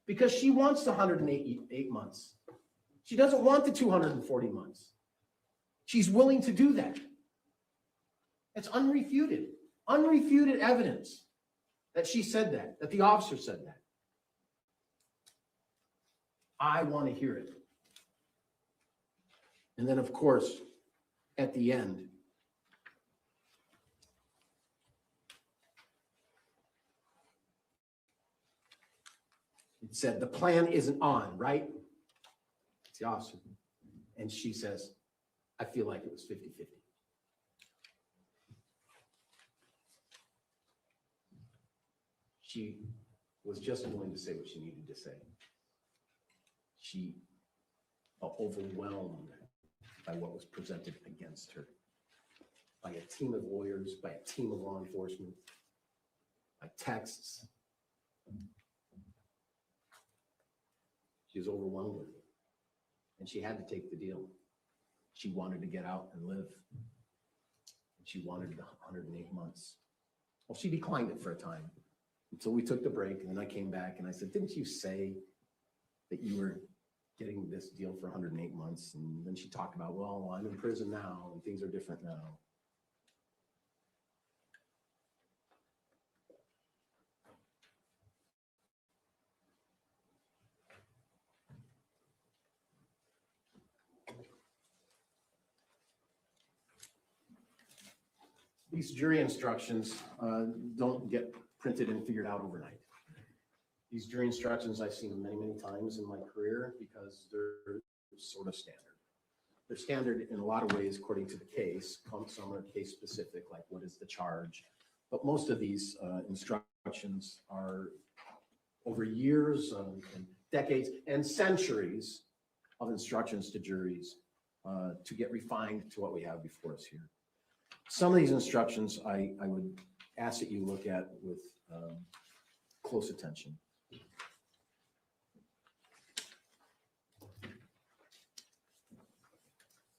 because she wants the 108 months. She doesn't want the 240 months. She's willing to do that. It's unrefuted evidence that she said that the officer said that. I want to hear it. And then, of course, at the end, it said, the plan isn't on, right? It's the officer. And she says, I feel like it was 50-50. She was just willing to say what she needed to say. She felt overwhelmed by what was presented against her, by a team of lawyers, by a team of law enforcement, by texts. She was overwhelmed with it, and she had to take the deal. She wanted to get out and live. She wanted the 108 months. Well, she declined it for a time until we took the break, and then I came back and I said, didn't you say that you were getting this deal for 108 months? And then she talked about, well, I'm in prison now and things are different now. These jury instructions don't get printed and figured out overnight. These jury instructions, I've seen them many, many times in my career because they're sort of standard. They're standard in a lot of ways according to the case. Some are case specific, like what is the charge. But most of these instructions are over years and decades and centuries of instructions to juries to get refined to what we have before us here. Some of these instructions I would ask that you look at with close attention.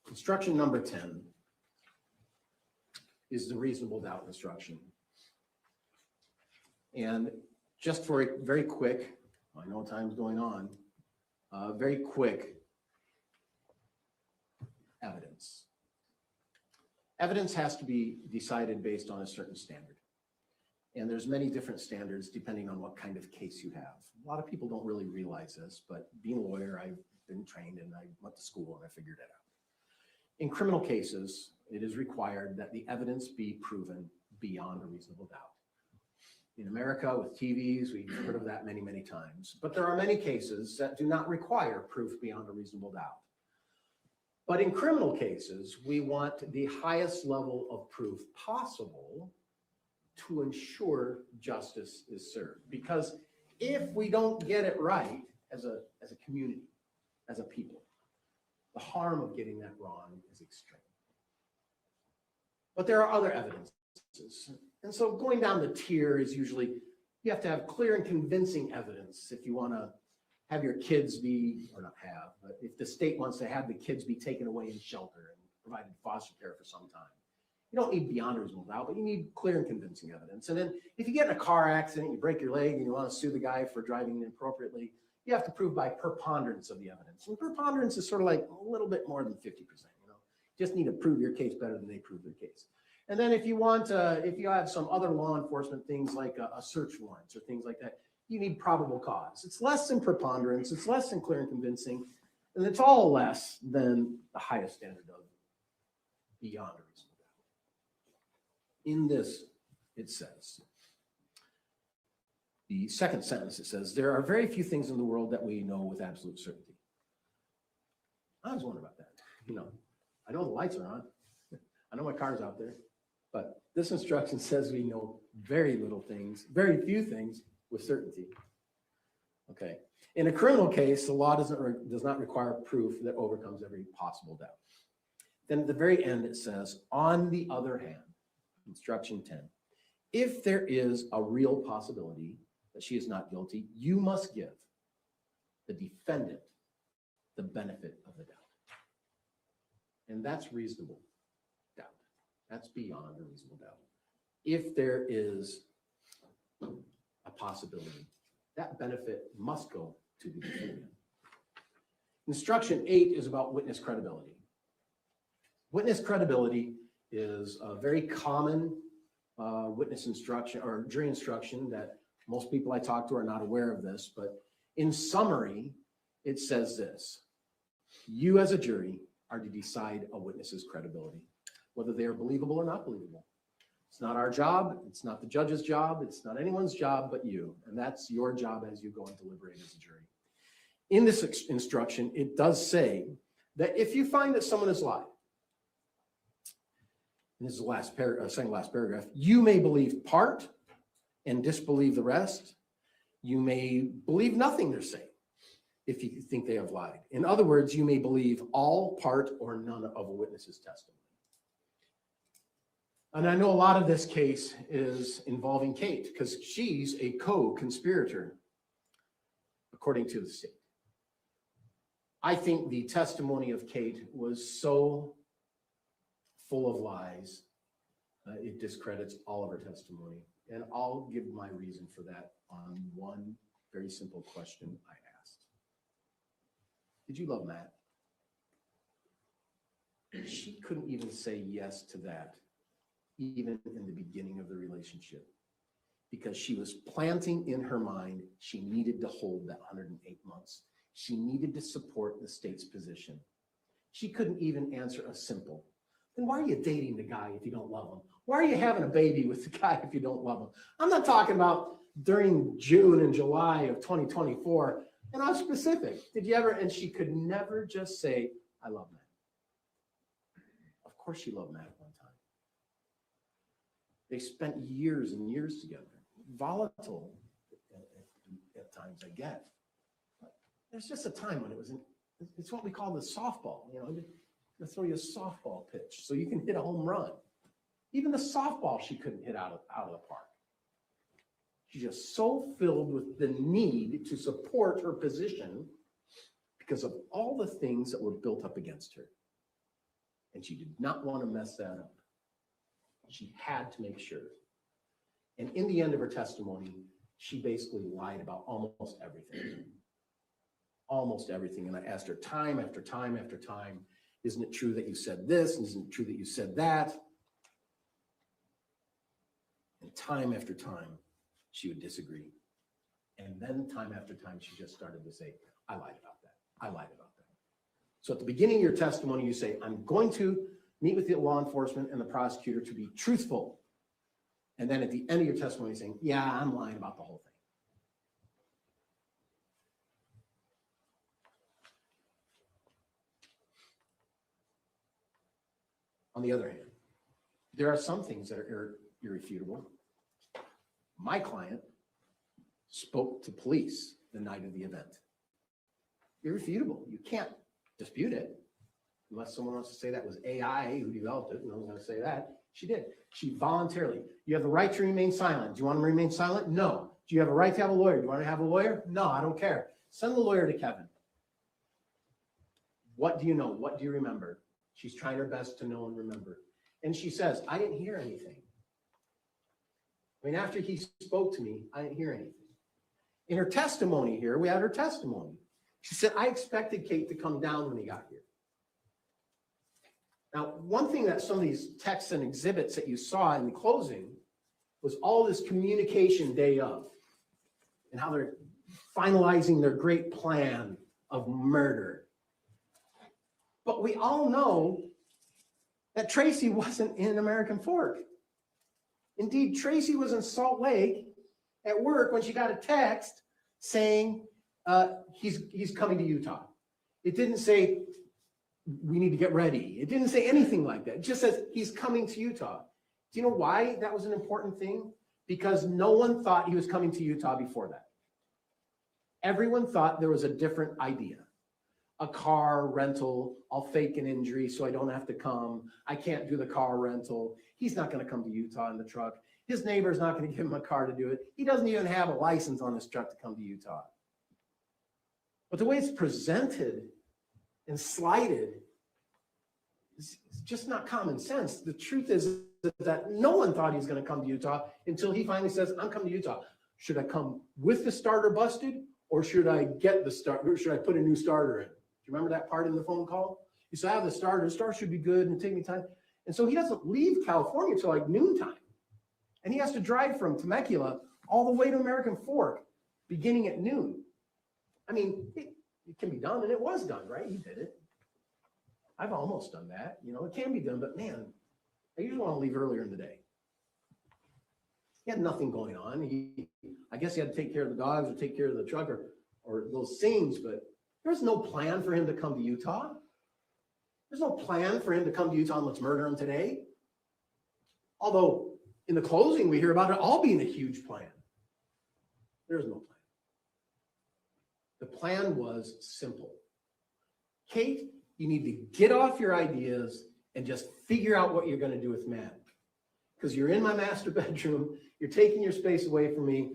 Instruction number 10 is the reasonable doubt instruction. And just for a very quick, I know time's going on, very quick evidence. Evidence has to be decided based on a certain standard. And there's many different standards depending on what kind of case you have. A lot of people don't really realize this, but being a lawyer, I've been trained and I went to school and I figured it out. In criminal cases, it is required that the evidence be proven beyond a reasonable doubt. In America, with TVs, we've heard of that many, many times. But there are many cases that do not require proof beyond a reasonable doubt. But in criminal cases, we want the highest level of proof possible to ensure justice is served. Because if we don't get it right as a community, as a people, the harm of getting that wrong is extreme. But there are other evidences. And so going down the tier is usually, you have to have clear and convincing evidence if you want to have your kids be, or not have, but if the state wants to have the kids be taken away in shelter and provided foster care for some time. You don't need beyond a reasonable doubt, but you need clear and convincing evidence. And then if you get in a car accident, you break your leg and you want to sue the guy for driving inappropriately, you have to prove by preponderance of the evidence. And preponderance is sort of like a little bit more than 50%, you know. Just need to prove your case better than they prove their case. And then if you want, if you have some other law enforcement things like a search warrants or things like that, you need probable cause. It's less than preponderance, it's less than clear and convincing, and it's all less than the highest standard of beyond a reasonable doubt. In this, it says, the second sentence, it says, there are very few things in the world that we know with absolute certainty. I was wondering about that. You know, I know the lights are on. I know my car's out there, but this instruction says we know very little things, very few things with certainty. Okay. In a criminal case, the law does not require proof that overcomes every possible doubt. Then at the very end, it says, on the other hand, instruction 10, if there is a real possibility that she is not guilty, you must give the defendant the benefit of the doubt. And that's reasonable doubt. That's beyond a reasonable doubt. If there is a possibility, that benefit must go to the defendant. Instruction 8 is about witness credibility. Witness credibility is a very common witness instruction or jury instruction that most people I talk to are not aware of this, but in summary, it says this: you as a jury are to decide a witness's credibility, whether they are believable or not believable. It's not our job, it's not the judge's job, it's not anyone's job but you, and that's your job as you go and deliberate as a jury. In this instruction, it does say that if you find that someone has lied, and this is the last second last paragraph, you may believe part and disbelieve the rest. You may believe nothing they're saying if you think they have lied. In other words, you may believe all, part, or none of a witness's testimony. And I know a lot of this case is involving Kate because she's a co-conspirator, according to the state. I think the testimony of Kate was so full of lies, it discredits all of her testimony. And I'll give my reason for that on one very simple question I asked. Did you love Matt? She couldn't even say yes to that, even in the beginning of the relationship, because she was planting in her mind she needed to hold that 108 months. She needed to support the state's position. She couldn't even answer a simple, then why are you dating the guy if you don't love him? Why are you having a baby with the guy if you don't love him? I'm not talking about during June and July of 2024. And I'm specific. Did you ever? And she could never just say, I love Matt. Of course she loved Matt at one time. They spent years and years together. Volatile at times, I get. But there's just a time when it was, it's what we call the softball, you know, to throw you a softball pitch so you can hit a home run. Even the softball she couldn't hit out of the park. She's just so filled with the need to support her position because of all the things that were built up against her. And she did not want to mess that up. She had to make sure. And in the end of her testimony, she basically lied about almost everything. Almost everything. And I asked her time after time after time, isn't it true that you said this? Isn't it true that you said that? And time after time, she would disagree. And then time after time, she just started to say, I lied about that. I lied about that. So at the beginning of your testimony, you say, I'm going to meet with the law enforcement and the prosecutor to be truthful. And then at the end of your testimony, you're saying, yeah, I'm lying about the whole thing. On the other hand, there are some things that are irrefutable. My client spoke to police the night of the event. Irrefutable. You can't dispute it unless someone wants to say that was AI who developed it. No one's going to say that. She did. She voluntarily. You have the right to remain silent. Do you want to remain silent? No. Do you have a right to have a lawyer? Do you want to have a lawyer? No, I don't care. Send the lawyer to Kevin. What do you know? What do you remember? She's trying her best to know and remember. And she says, I didn't hear anything. I mean, after he spoke to me, I didn't hear anything. In her testimony here, we had her testimony. She said, I expected Kate to come down when he got here. Now, one thing that some of these texts and exhibits that you saw in the closing was all this communication day of, and how they're finalizing their great plan of murder. But we all know that Tracy wasn't in American Fork. Indeed, Tracy was in Salt Lake at work when she got a text saying he's coming to Utah. It didn't say we need to get ready. It didn't say anything like that. It just says he's coming to Utah. Do you know why that was an important thing? Because no one thought he was coming to Utah before that. Everyone thought there was a different idea. A car rental, I'll fake an injury so I don't have to come. I can't do the car rental. He's not going to come to Utah in the truck. His neighbor's not going to give him a car to do it. He doesn't even have a license on his truck to come to Utah. But the way it's presented and slighted is just not common sense. The truth is that no one thought he was going to come to Utah until he finally says, I'm coming to Utah. Should I come with the starter busted, or should I get the starter, or should I put a new starter in? Do you remember that part in the phone call? He said, I have the starter should be good and take me time. And so he doesn't leave California until like noontime. And he has to drive from Temecula all the way to American Fork, beginning at noon. I mean, it can be done, and it was done, right? He did it. I've almost done that. You know, it can be done, but man, I usually want to leave earlier in the day. He had nothing going on. I guess he had to take care of the dogs or take care of the truck or those things, but there's no plan for him to come to Utah. There's no plan for him to come to Utah and let's murder him today. Although in the closing, we hear about it all being a huge plan. There's no plan. The plan was simple. Kate, you need to get off your ideas and just figure out what you're going to do with Matt. Because you're in my master bedroom, you're taking your space away from me.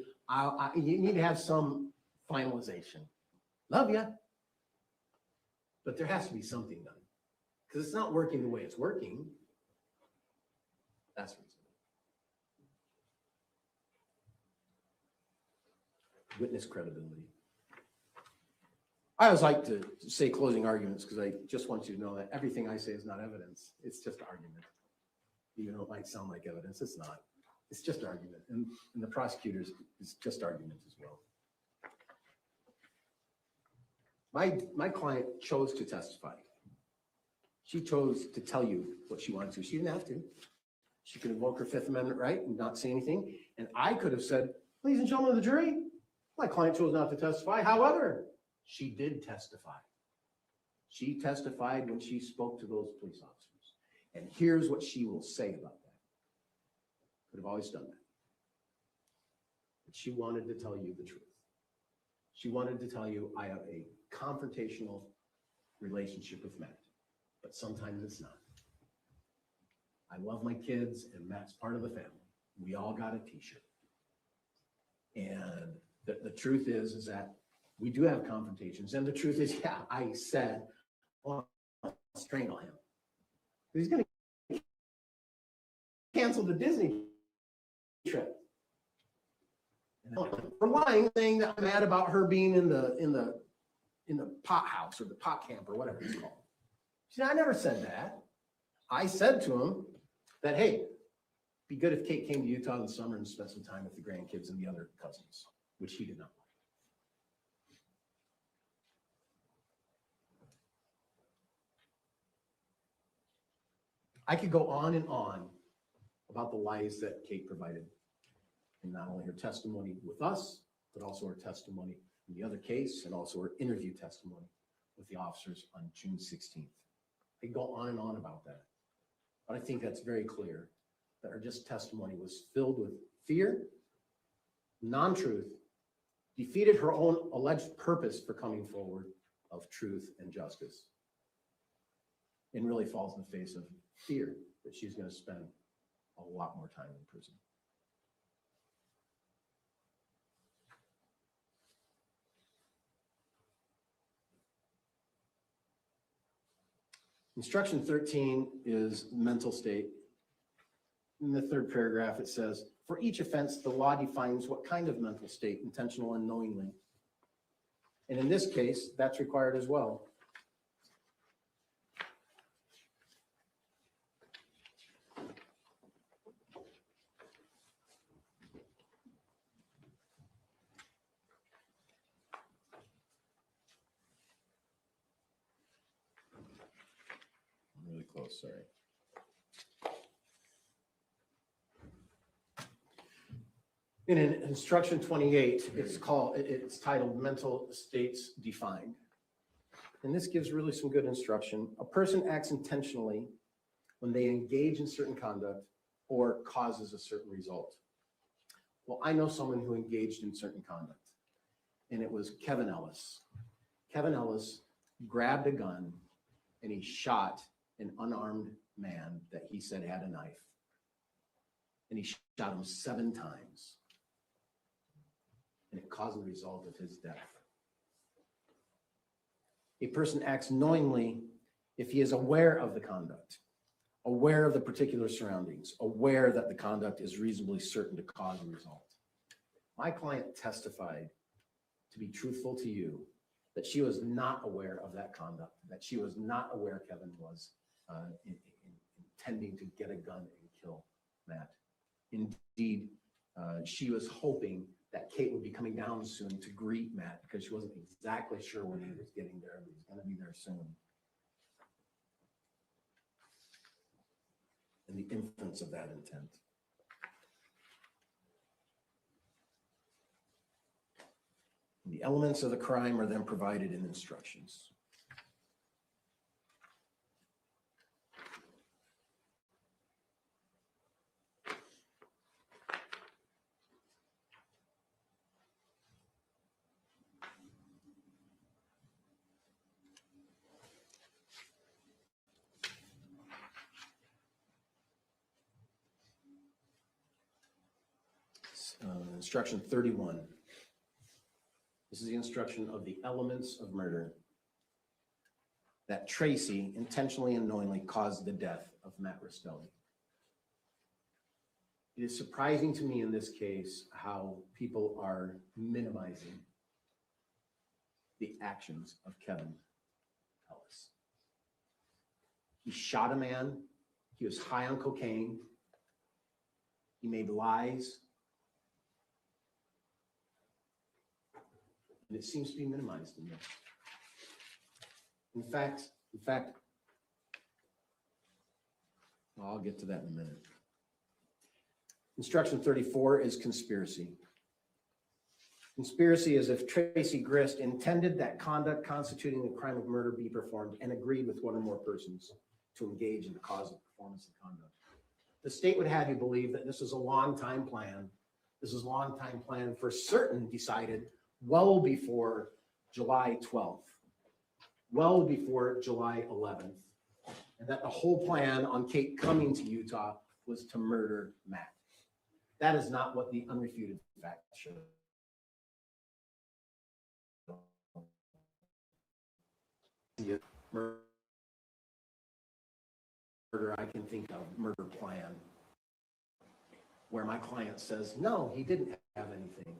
You need to have some finalization. Love ya. But there has to be something done. Because it's not working the way it's working. That's reasonable. Witness credibility. I always like to say closing arguments because I just want you to know that everything I say is not evidence. It's just argument. Even though it might sound like evidence, it's not. It's just argument. And the prosecutors, it's just argument as well. My client chose to testify. She chose to tell you what she wanted to. She didn't have to. She could invoke her Fifth Amendment right and not say anything. And I could have said, ladies and gentlemen of the jury, my client chose not to testify. However, she did testify. She testified when she spoke to those police officers. And here's what she will say about that. Could have always done that. But she wanted to tell you the truth. She wanted to tell you, I have a confrontational relationship with Matt, but sometimes it's not. I love my kids, and Matt's part of the family. We all got a t-shirt. And the truth is that we do have confrontations. And the truth is, yeah, I said, well, I'll strangle him. He's going to cancel the Disney trip. For lying, saying that I'm mad about her being in the pot house or the pot camp or whatever it's called. See, I never said that. I said to him that, hey, it'd be good if Kate came to Utah in the summer and spent some time with the grandkids and the other cousins, which he did not. I could go on and on about the lies that Kate provided in not only her testimony with us, but also her testimony in the other case, and also her interview testimony with the officers on June 16th. I could go on and on about that. But I think that's very clear that her just testimony was filled with fear, non-truth, defeated her own alleged purpose for coming forward of truth and justice, and really falls in the face of fear that she's going to spend a lot more time in prison. Instruction 13 is mental state. In the third paragraph, it says, for each offense, the law defines what kind of mental state, intentional and knowingly. And in this case, that's required as well. I'm really close, sorry. In instruction 28, it's titled Mental States Defined. And this gives really some good instruction. A person acts intentionally when they engage in certain conduct or causes a certain result. Well, I know someone who engaged in certain conduct, and it was Kevin Ellis. Kevin Ellis grabbed a gun and he shot an unarmed man that he said had a knife. And he shot him 7 times. And it caused the result of his death. A person acts knowingly if he is aware of the conduct, aware of the particular surroundings, aware that the conduct is reasonably certain to cause a result. My client testified, to be truthful to you, that she was not aware of that conduct, that she was not aware Kevin was intending to get a gun and kill Matt. Indeed, she was hoping that Kate would be coming down soon to greet Matt because she wasn't exactly sure when he was getting there, but he was going to be there soon. And the inference of that intent. The elements of the crime are then provided in instructions. Instruction 31. This is the instruction of the elements of murder. That Tracy intentionally and knowingly caused the death of Matt Rastelli. It is surprising to me in this case how people are minimizing the actions of Kevin Ellis. He shot a man. He was high on cocaine. He made lies. And it seems to be minimized in this. In fact, well, I'll get to that in a minute. Instruction 34 is conspiracy. Conspiracy is if Tracy Grist intended that conduct constituting the crime of murder be performed and agreed with one or more persons to engage in the cause of performance of conduct. The state would have you believe that this is a long time plan. This is a long time plan for certain decided well before July 12th, well before July 11th, and that the whole plan on Kate coming to Utah was to murder Matt. That is not what the unrefuted facts show. Murder I can think of, murder plan, where my client says, no, he didn't have anything.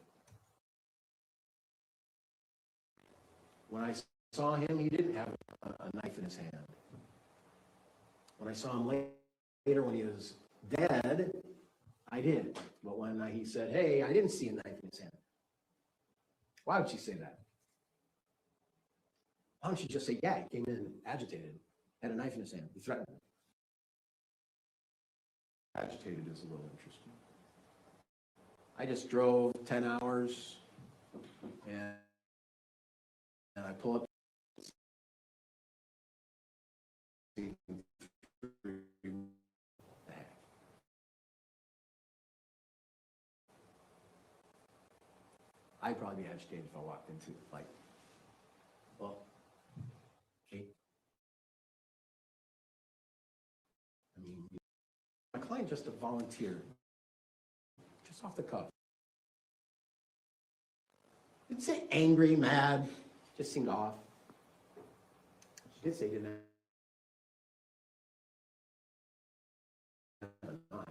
When I saw him, he didn't have a knife in his hand. When I saw him later when he was dead, I did. But when he said, hey, I didn't see a knife in his hand. Why would she say that? Why don't you just say, yeah, he came in agitated, had a knife in his hand, he threatened me. Agitated is a little interesting. I just drove 10 hours and I pull up. I'd probably be agitated if I walked into it, like, well, okay. I mean, my client just a volunteer, just off the cuff. Didn't say angry, mad, just seemed off. She did say he didn't a knife.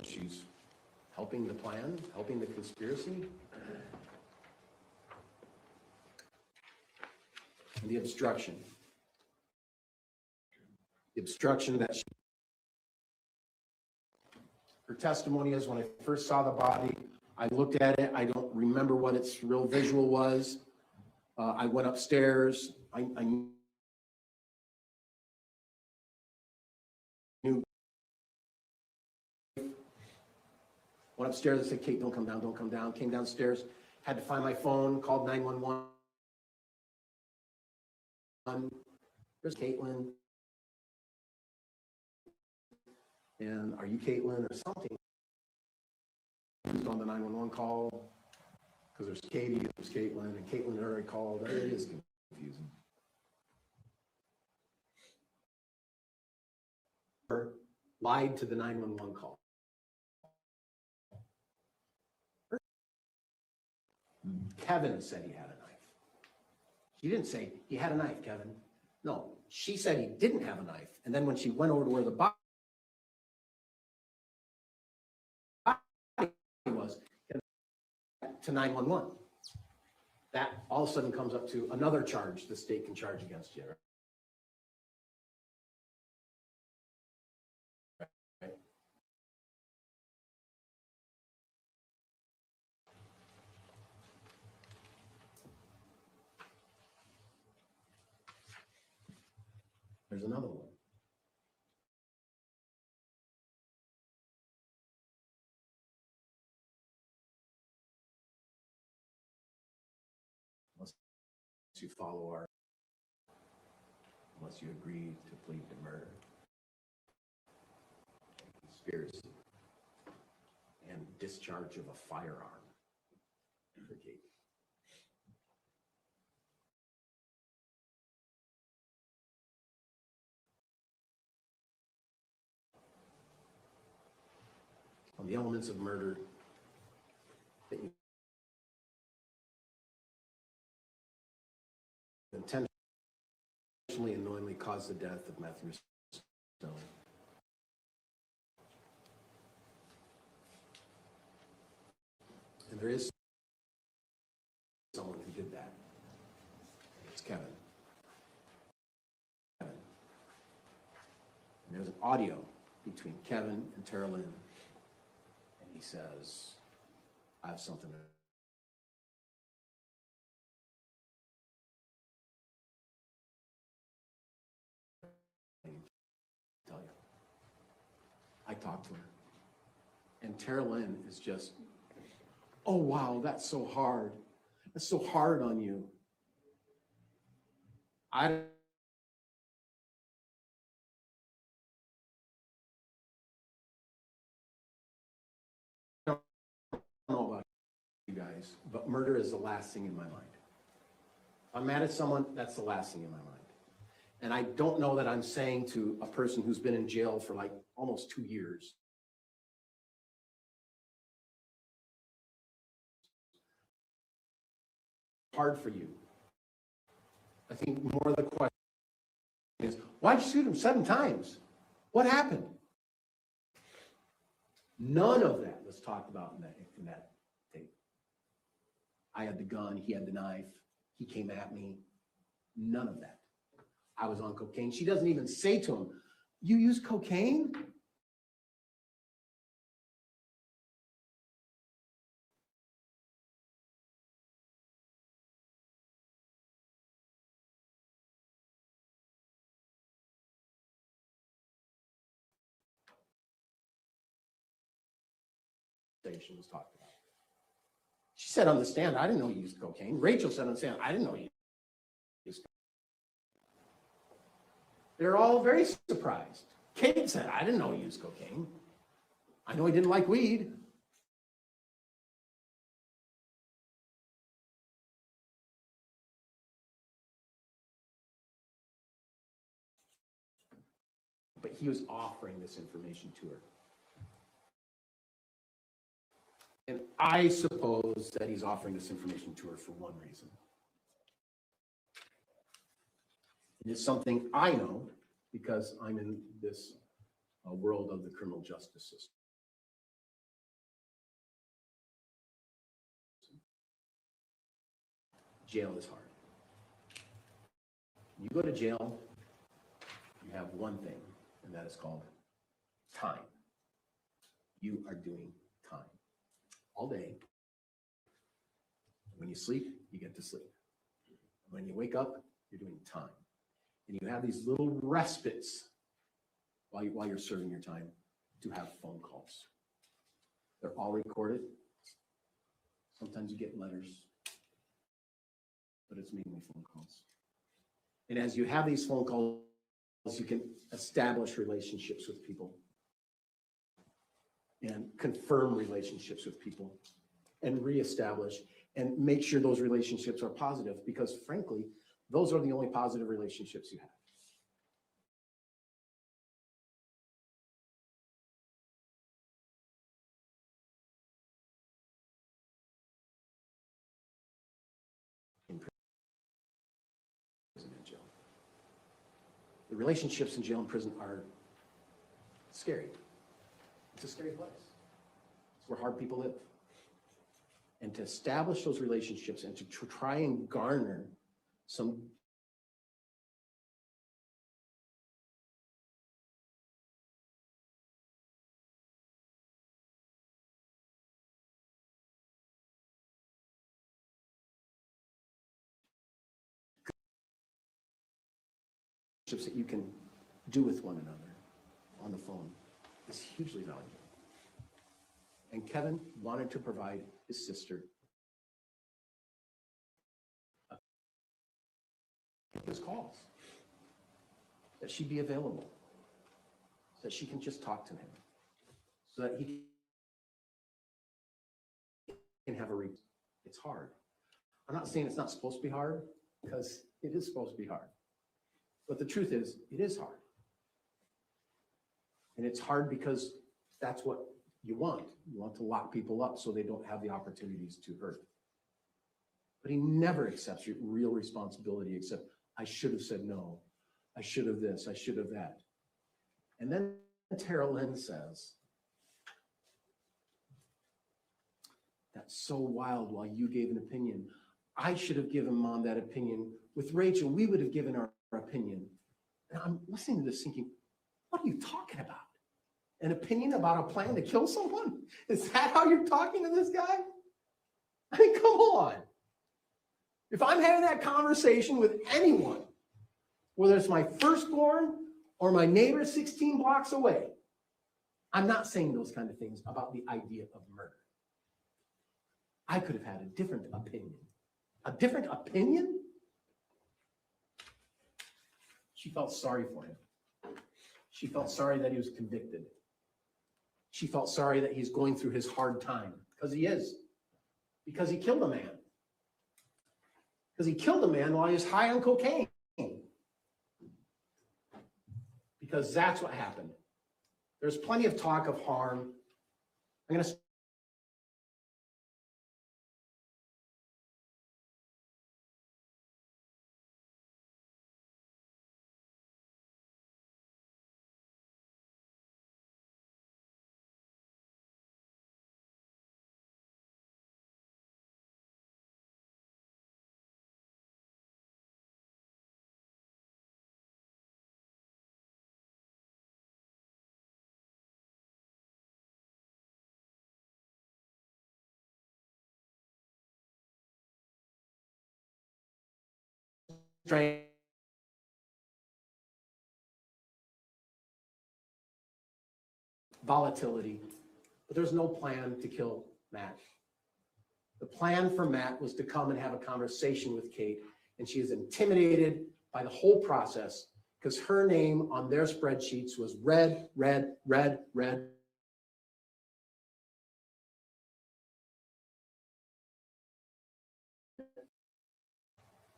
She's helping the plan, helping the conspiracy. And the obstruction. The obstruction that her testimony is, when I first saw the body, I looked at it. I don't remember what its real visual was. I went upstairs. I knew. Went upstairs. I said, Kate, don't come down, don't come down. Came downstairs, had to find my phone, called 911. There's Caitlin. And are you Caitlin or something? Who's on the 911 call? Because there's Katie, there's Caitlin, and Caitlin already called. It is confusing. Lied to the 911 call. Kevin said he had a knife. He didn't say he had a knife, Kevin. No, she said he didn't have a knife. And then when she went over to where the body was, to 911, that all of a sudden comes up to another charge the state can charge against you. Right? There's another one. Unless you follow our, unless you agree to plead to murder, conspiracy, and discharge of a firearm. Okay. On the elements of murder that you intentionally and knowingly caused the death of Matthew Stone. And there is someone who did that. It's Kevin. And there's an audio between Kevin and Tara Lynn. And he says, I have something to tell you. I talked to her. And Tara Lynn is just, oh, wow, that's so hard. That's so hard on you. I don't know about you guys, but murder is the last thing in my mind. If I'm mad at someone, that's the last thing in my mind. And I don't know that I'm saying to a person who's been in jail for like almost 2 years, hard for you. I think more of the question is, why'd you shoot him 7 times? What happened? None of that was talked about in that tape. I had the gun, he had the knife, he came at me. None of that. I was on cocaine. She doesn't even say to him, you use cocaine? Was talked about. She said on the stand, I didn't know you used cocaine. Rachel said on the stand, I didn't know you used cocaine. They're all very surprised. Kate said, I didn't know he used cocaine. I know he didn't like weed. But he was offering this information to her. And I suppose that he's offering this information to her for one reason. And it's something I know because I'm in this world of the criminal justice system. Jail is hard. You go to jail, you have one thing, and that is called time. You are doing time all day. When you sleep, you get to sleep. When you wake up, you're doing time. And you have these little respites while you're serving your time to have phone calls. They're all recorded. Sometimes you get letters, but it's mainly phone calls. And as you have these phone calls, you can establish relationships with people and confirm relationships with people and reestablish and make sure those relationships are positive, because frankly, those are the only positive relationships you have. In prison and jail. The relationships in jail and prison are scary. It's a scary place. It's where hard people live. And to establish those relationships and to try and garner some that you can do with one another on the phone is hugely valuable. And Kevin wanted to provide his sister his calls, that she'd be available, so that she can just talk to him, so that he can have a reason. It's hard. I'm not saying it's not supposed to be hard, because it is supposed to be hard. But the truth is, it is hard. And it's hard because that's what you want. You want to lock people up so they don't have the opportunities to hurt. But he never accepts your real responsibility, except I should have said no. I should have this, I should have that. And then Tara Lynn says, that's so wild while you gave an opinion. I should have given Mom that opinion. With Rachel, we would have given our opinion. And I'm listening to this thinking, what are you talking about? An opinion about a plan to kill someone? Is that how you're talking to this guy? I mean, come on. If I'm having that conversation with anyone, whether it's my firstborn or my neighbor 16 blocks away, I'm not saying those kind of things about the idea of murder. I could have had a different opinion. A different opinion? She felt sorry for him. She felt sorry that he was convicted. She felt sorry that he's going through his hard time, because he is. Because he killed a man. Because he killed a man while he was high on cocaine. Because that's what happened. There's plenty of talk of harm. I'm going to try volatility, but there's no plan to kill Matt. The plan for Matt was to come and have a conversation with Kate, and she is intimidated by the whole process because her name on their spreadsheets was red, red, red, red.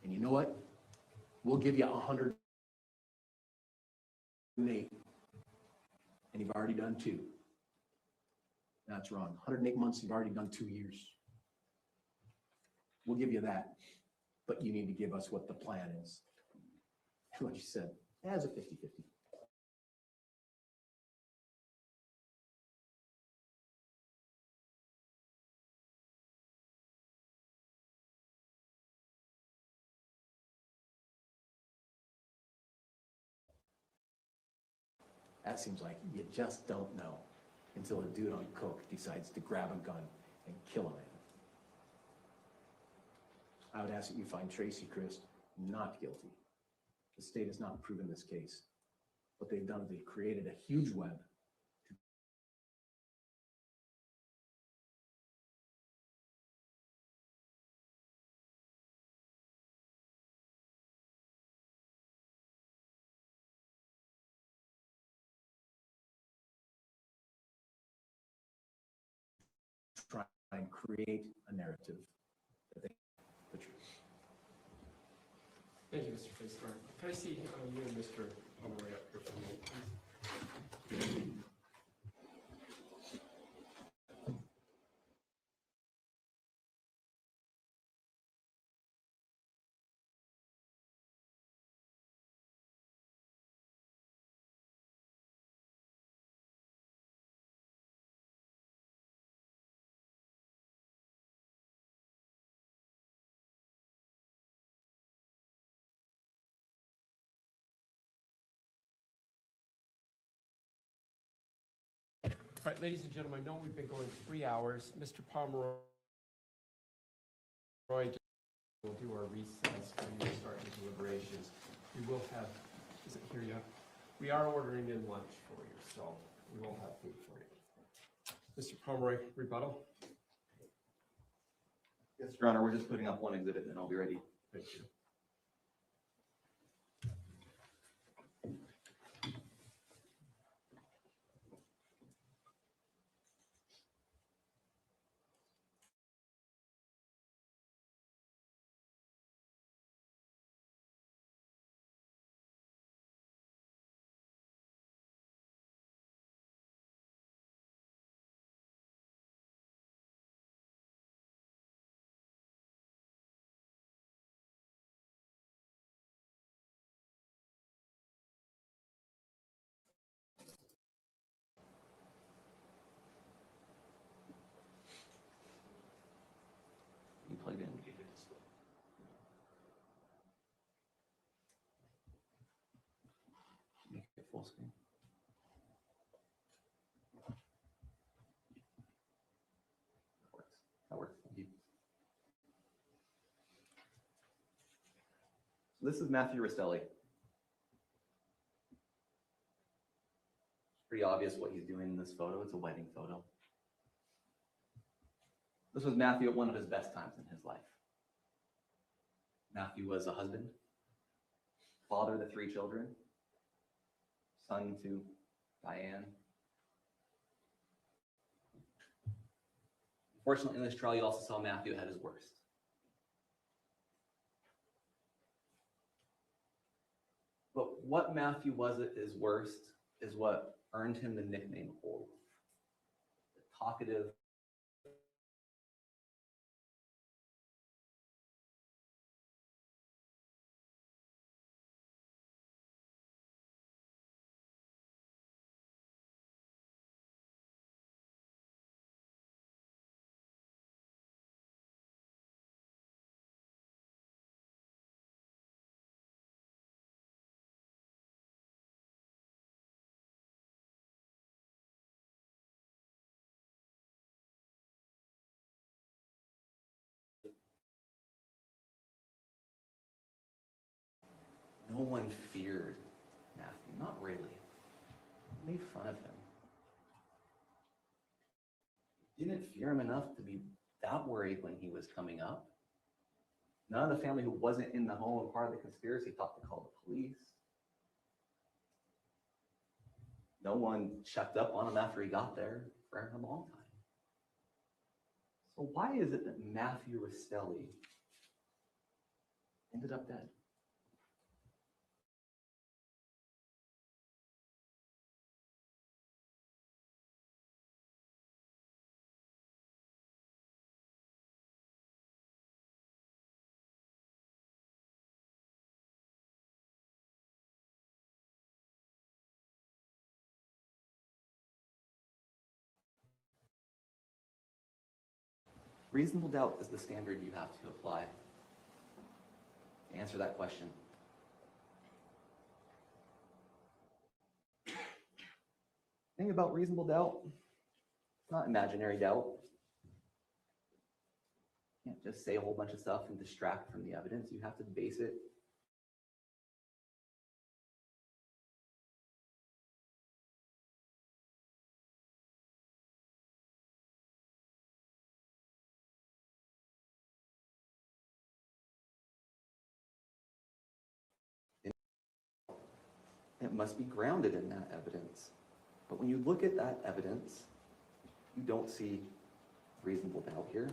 And you know what? We'll give you 108. And you've already done 2. That's wrong. 108 months, you've already done 2 years. We'll give you that. But you need to give us what the plan is. And what she said, as a 50-50. That seems like you just don't know until a dude on coke decides to grab a gun and kill a man. I would ask that you find Tracy Christ not guilty. The state has not proven this case. What they've done is they've created a huge web to try and create a narrative that they the truth. Thank you, Mr. Facebar. Can I see you and Mr. Pomeroy up here for a minute, please? All right, ladies and gentlemen, I know we've been going 3 hours. Mr. Pomeroy will do our recess when we start the deliberations. We will have, is it here yet? We are ordering in lunch for you, so we will have food for you. Mr. Pomeroy, rebuttal? Yes, Your Honor, we're just putting up one exhibit and I'll be ready. Thank you. You plugged in. Make it full screen. That works. Thank you. So this is Matthew Rastelli. Pretty obvious what he's doing in this photo. It's a wedding photo. This was Matthew at one of his best times in his life. Matthew was a husband, father to 3 children, son to Diane. Unfortunately, in this trial, you also saw Matthew at his worst. But what Matthew was at his worst is what earned him the nickname Old. The talkative, no one feared Matthew, not really. Made fun of him. Didn't fear him enough to be that worried when he was coming up. None of the family who wasn't in the home and part of the conspiracy thought to call the police. No one checked up on him after he got there for a long time. So why is it that Matthew Rastelli ended up dead? Reasonable doubt is the standard you have to apply to answer that question. Thing about reasonable doubt, it's not imaginary doubt. You can't just say a whole bunch of stuff and distract from the evidence. You have to base it. It must be grounded in that evidence. But when you look at that evidence, you don't see reasonable doubt here.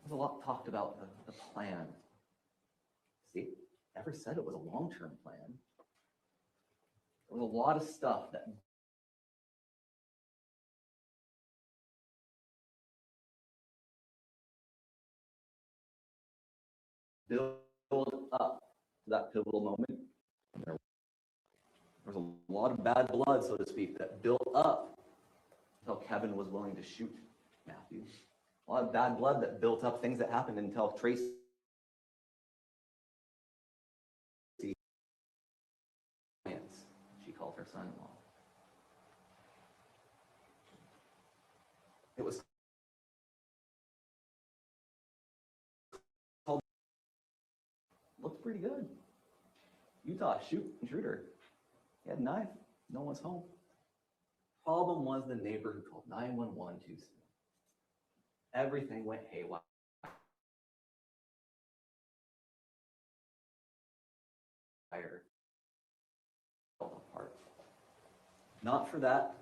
There's a lot talked about the plan. See, never said it was a long-term plan. There was a lot of stuff that build up to that pivotal moment. There was a lot of bad blood, so to speak, that built up until Kevin was willing to shoot Matthew. A lot of bad blood that built up, things that happened until Tracy she called her son-in-law. It was called, looked pretty good. Utah, shoot intruder. He had a knife, no one's home. Problem was the neighbor who called 911 too soon. Everything went haywire. Fell apart. Not for that,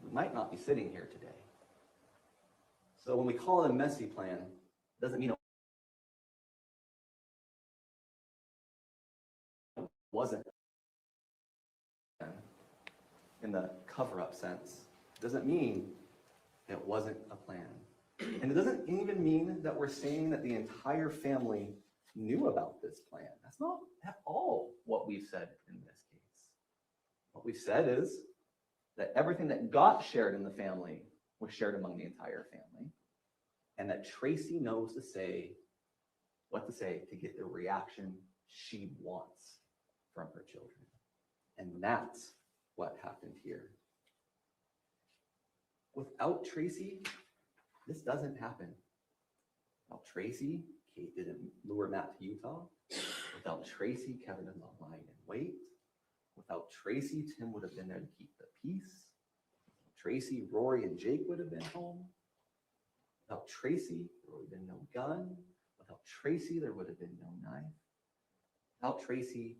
we might not be sitting here today. So when we call it a messy plan, it doesn't mean it wasn't in the cover-up sense. It doesn't mean it wasn't a plan. And it doesn't even mean that we're saying that the entire family knew about this plan. That's not at all what we've said in this case. What we've said is that everything that got shared in the family was shared among the entire family, and that Tracy knows to say what to say to get the reaction she wants from her children. And that's what happened here. Without Tracy, this doesn't happen. Without Tracy, Kate didn't lure Matt to Utah. Without Tracy, Kevin did not lie and wait. Without Tracy, Tim would have been there to keep the peace. Without Tracy, Rory and Jake would have been home. Without Tracy, there would have been no gun. Without Tracy, there would have been no knife. Without Tracy,